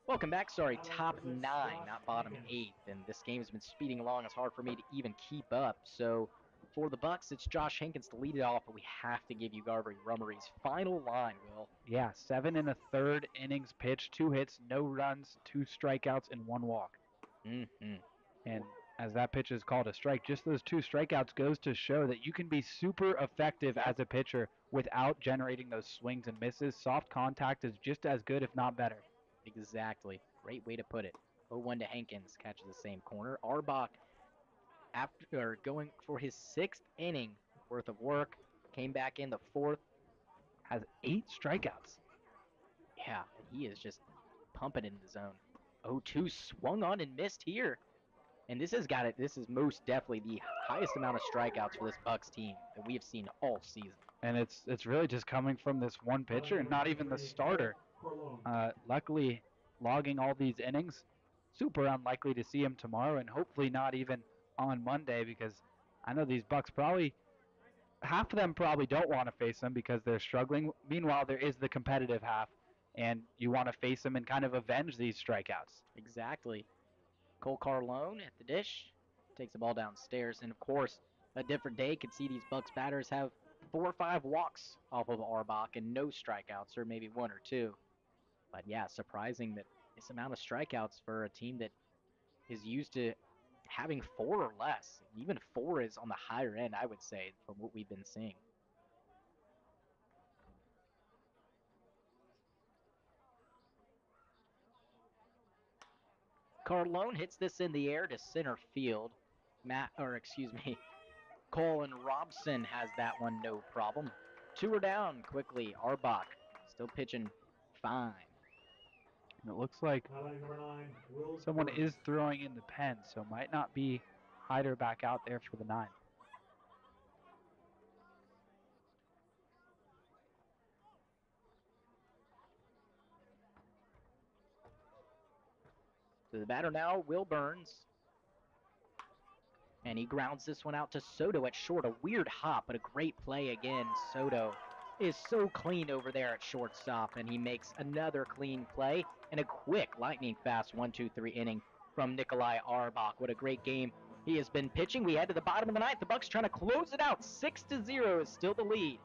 Welcome back. Sorry, top 9, not bottom 8. And this game's been speeding along. It's hard for me to even keep up. So for the Bucks, it's Josh Hankins to lead it off, but we have to give you Garvey Rummery's final line, Will. Yeah, 7 1/3 innings pitched, 2 hits, no runs, 2 strikeouts, and 1 walk. Mm-hmm. And as that pitch is called a strike, just those 2 strikeouts goes to show that you can be super effective as a pitcher without generating those swings and misses. Soft contact is just as good, if not better. Exactly. Great way to put it. 0-1 to Hankins, catches the same corner. Arbach, after going for his 6th inning worth of work, came back in the 4th. Has 8 strikeouts. Yeah, and he is just pumping in the zone. 0-2 swung on and missed here. And this has got it. This is most definitely the highest amount of strikeouts for this Bucks team that we have seen all season. And it's really just coming from this one pitcher and not even the starter. Luckily, logging all these innings, super unlikely to see him tomorrow, and hopefully not even on Monday, because I know these Bucks probably, half of them probably don't want to face him because they're struggling. Meanwhile, there is the competitive half, and you want to face him and kind of avenge these strikeouts. Exactly. Cole Carlone at the dish, takes the ball downstairs, and of course, a different day could see these Bucks batters have 4 or 5 walks off of Arbach and no strikeouts, or maybe 1 or 2. But yeah, surprising that this amount of strikeouts for a team that is used to having 4 or less. Even 4 is on the higher end, I would say, from what we've been seeing. Carlone hits this in the air to center field. Colin Robson has that one, no problem. 2 are down quickly. Arbach still pitching fine. And it looks like Number 9, someone is throwing in the pen, so might not be Hyder back out there for the 9. So the batter now, Will Burns. And he grounds this one out to Soto at short. A weird hop, but a great play again. Soto is so clean over there at shortstop, and he makes another clean play and a quick lightning fast 1-2-3 inning from Nikolai Arbach. What a great game he has been pitching. We head to the bottom of the ninth. The Bucks trying to close it out. 6-0 is still the lead.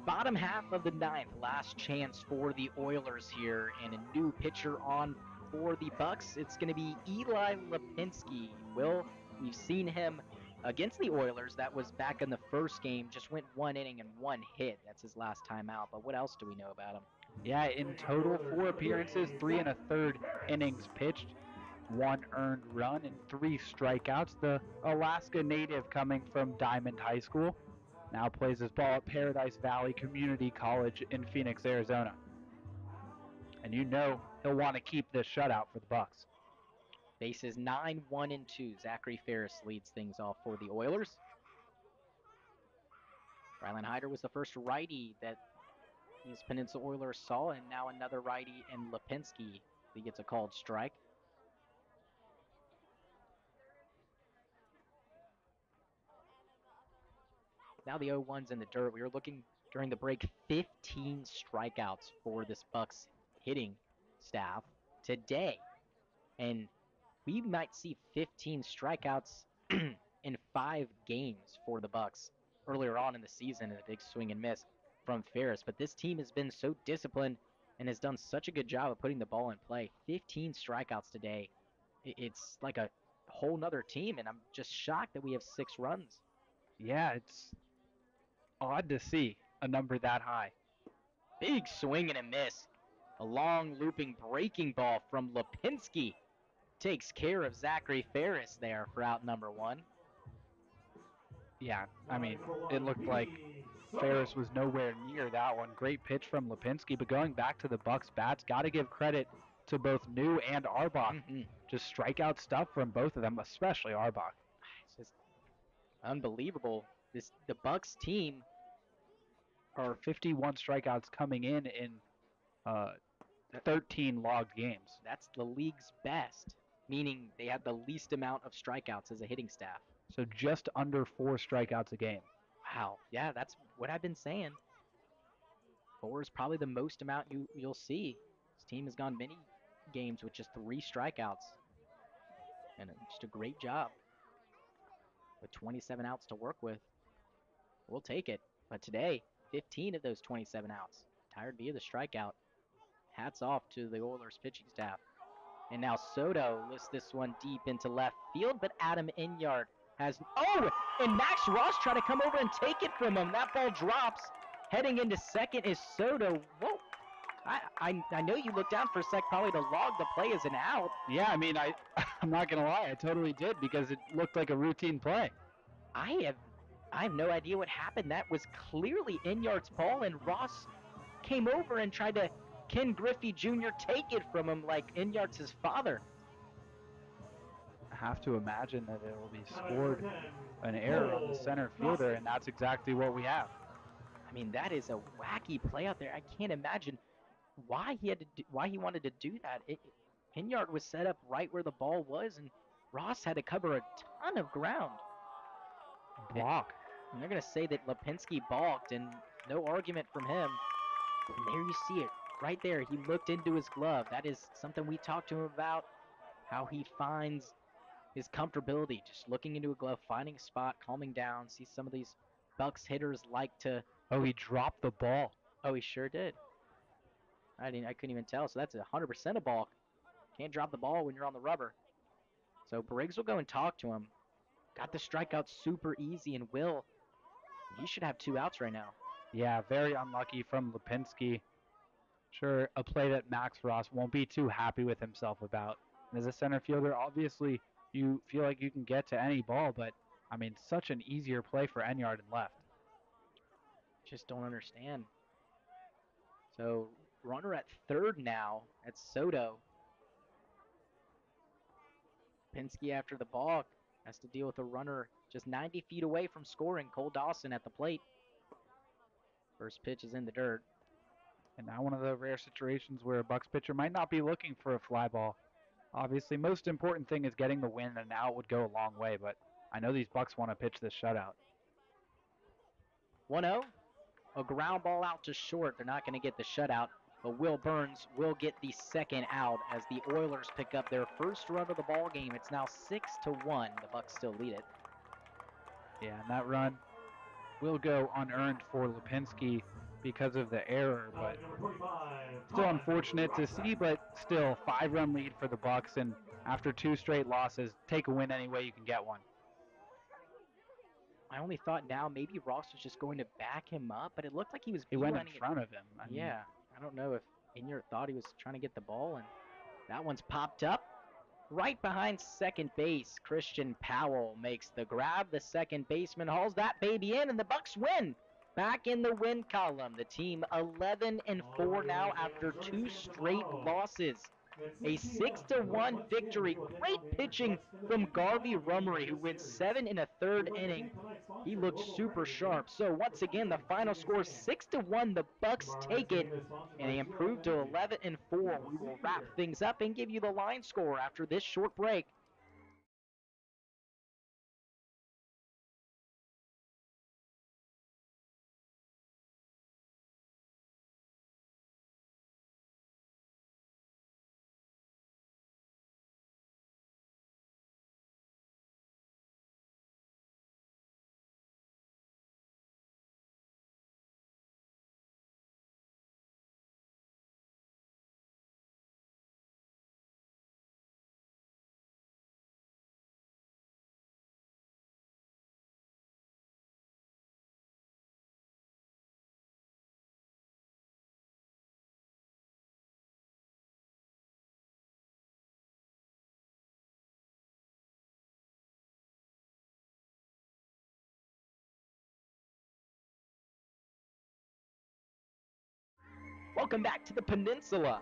Bottom half of the ninth, last chance for the Oilers here, and a new pitcher on for the Bucks. It's going to be Eli Lipinski. Will, we've seen him against the Oilers. That was back in the first game. Just went 1 inning and 1 hit. That's his last time out. But what else do we know about him? Yeah, in total, 4 appearances, 3 1/3 innings pitched, 1 earned run, and 3 strikeouts. The Alaska native coming from Diamond High School now plays his ball at Paradise Valley Community College in Phoenix, Arizona. And you know he'll want to keep this shutout for the Bucks. Bases 9, 1, and 2. Zachary Ferris leads things off for the Oilers. Rylan Hyder was the first righty that these Peninsula Oilers saw, and now another righty in Lipinski. He gets a called strike. Now the 0-1's in the dirt. We were looking during the break, 15 strikeouts for this Bucs hitting staff today. And we might see 15 strikeouts in 5 games for the Bucs earlier on in the season, and a big swing and miss from Ferris. But this team has been so disciplined and has done such a good job of putting the ball in play. 15 strikeouts today. It's like a whole nother team, and I'm just shocked that we have 6 runs. Yeah, it's odd to see a number that high. Big swing and a miss. A long looping breaking ball from Lipinski takes care of Zachary Ferris there for out number 1. Yeah, I mean, it looked like Ferris was nowhere near that one. Great pitch from Lipinski, but going back to the Bucs bats, got to give credit to both New and Arbach. Just strikeout stuff from both of them, especially Arbach. It's just unbelievable. The Bucs team are 51 strikeouts coming in 13 logged games. That's the league's best, meaning they have the least amount of strikeouts as a hitting staff. So just under 4 strikeouts a game. Wow. Yeah, that's what I've been saying. 4 is probably the most amount you'll see. This team has gone many games with just 3 strikeouts. And just a great job. With 27 outs to work with. We'll take it. But today, 15 of those 27 outs. Tired via the strikeout. Hats off to the Oilers pitching staff. And now Soto lifts this one deep into left field, but Adam Inyard has... Oh! And Max Ross trying to come over and take it from him. That ball drops. Heading into second is Soto. Whoa! I know you looked down for a sec probably to log the play as an out. Yeah, I mean, I'm not going to lie. I totally did because it looked like a routine play. I have no idea what happened. That was clearly Inyard's ball, and Ross came over and tried to Ken Griffey Jr. take it from him like Inyard's his father. I have to imagine that it will be scored an error on the center fielder, and that's exactly what we have. I mean, that is a wacky play out there. I can't imagine why he wanted to do that. Inyard was set up right where the ball was, and Ross had to cover a ton of ground. Block. And they're going to say that Lipinski balked, and no argument from him. And there you see it. Right there, he looked into his glove. That is something we talked to him about, how he finds his comfortability, just looking into a glove, finding a spot, calming down. See some of these Bucs hitters like to... Oh, he dropped the ball. Oh, he sure did. I couldn't even tell. So that's 100% a balk. Can't drop the ball when you're on the rubber. So Briggs will go and talk to him. Got the strikeout super easy, and he should have 2 outs right now. Yeah, very unlucky from Lipinski. Sure, a play that Max Ross won't be too happy with himself about. And as a center fielder, obviously, you feel like you can get to any ball, but, I mean, such an easier play for Enyard and left. Just don't understand. So, runner at third now. That's Soto. Pinsky after the balk has to deal with a runner just 90 feet away from scoring. Cole Dawson at the plate. First pitch is in the dirt. And now one of the rare situations where a Bucs pitcher might not be looking for a fly ball. Obviously, most important thing is getting the win, and an out would go a long way, but I know these Bucs want to pitch this shutout. 1-0. A ground ball out to short. They're not going to get the shutout, but Will Burns will get the second out as the Oilers pick up their first run of the ball game. It's now 6-1. The Bucs still lead it. Yeah, and that run will go unearned for Lipinski because of the error, but still unfortunate to see, but still 5-run lead for the Bucs, and after 2 straight losses, take a win any way you can get one. I only thought now maybe Ross was just going to back him up, but it looked like he was... He went in front of him. Yeah, I don't know if Inyard thought he was trying to get the ball, and that one's popped up. Right behind second base, Christian Powell makes the grab. The second baseman hauls that baby in, and the Bucs win. Back in the win column. The team 11-4 now after 2 straight losses. A 6-1 victory. Great pitching from Garvey Rummery, who went 7 in a third inning. He looked super sharp. So once again, the final score 6-1. The Bucs take it, and they improve to 11-4. We will wrap things up and give you the line score after this short break. Welcome back to the Peninsula.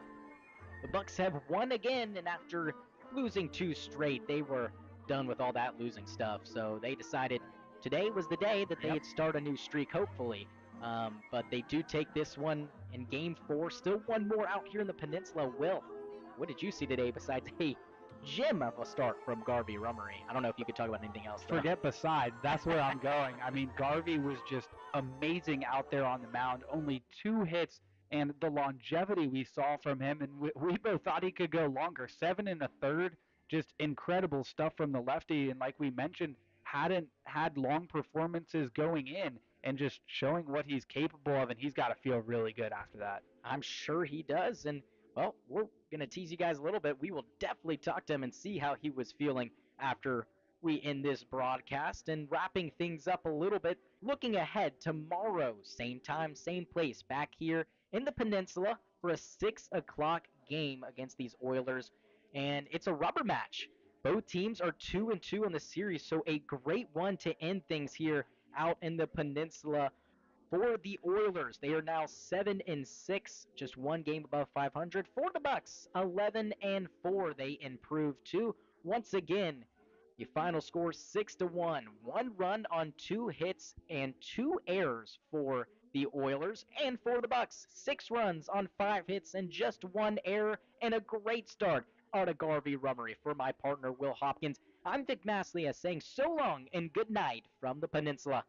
The Bucs have won again, and after losing 2 straight, they were done with all that losing stuff. So they decided today was the day that they'd start a new streak, hopefully. But they do take this one in Game 4. Still one more out here in the Peninsula. Will, what did you see today besides a gem of a start from Garvey Rummery? I don't know if you could talk about anything else, though. Forget besides. That's where I'm going. I mean, Garvey was just amazing out there on the mound. Only 2 hits, and the longevity we saw from him, and we both thought he could go longer. 7 in a third, just incredible stuff from the lefty. And like we mentioned, hadn't had long performances going in and just showing what he's capable of, and he's got to feel really good after that. I'm sure he does. And, well, we're going to tease you guys a little bit. We will definitely talk to him and see how he was feeling after we end this broadcast. And wrapping things up a little bit, looking ahead tomorrow, same time, same place, back here in the Peninsula for a 6 o'clock game against these Oilers. And it's a rubber match. Both teams are 2-2 in the series, so a great one to end things here out in the Peninsula. For the Oilers, they are now 7-6, just one game above 500. For the Bucs, 11-4, they improved to. Once again, the final score 6-1. 1 run on 2 hits and 2 errors for the Oilers, and for the Bucs, 6 runs on 5 hits and just 1 error, and a great start out of Garvey Rummery. For my partner Will Hopkins, I'm Vic Maslia saying so long and good night from the Peninsula.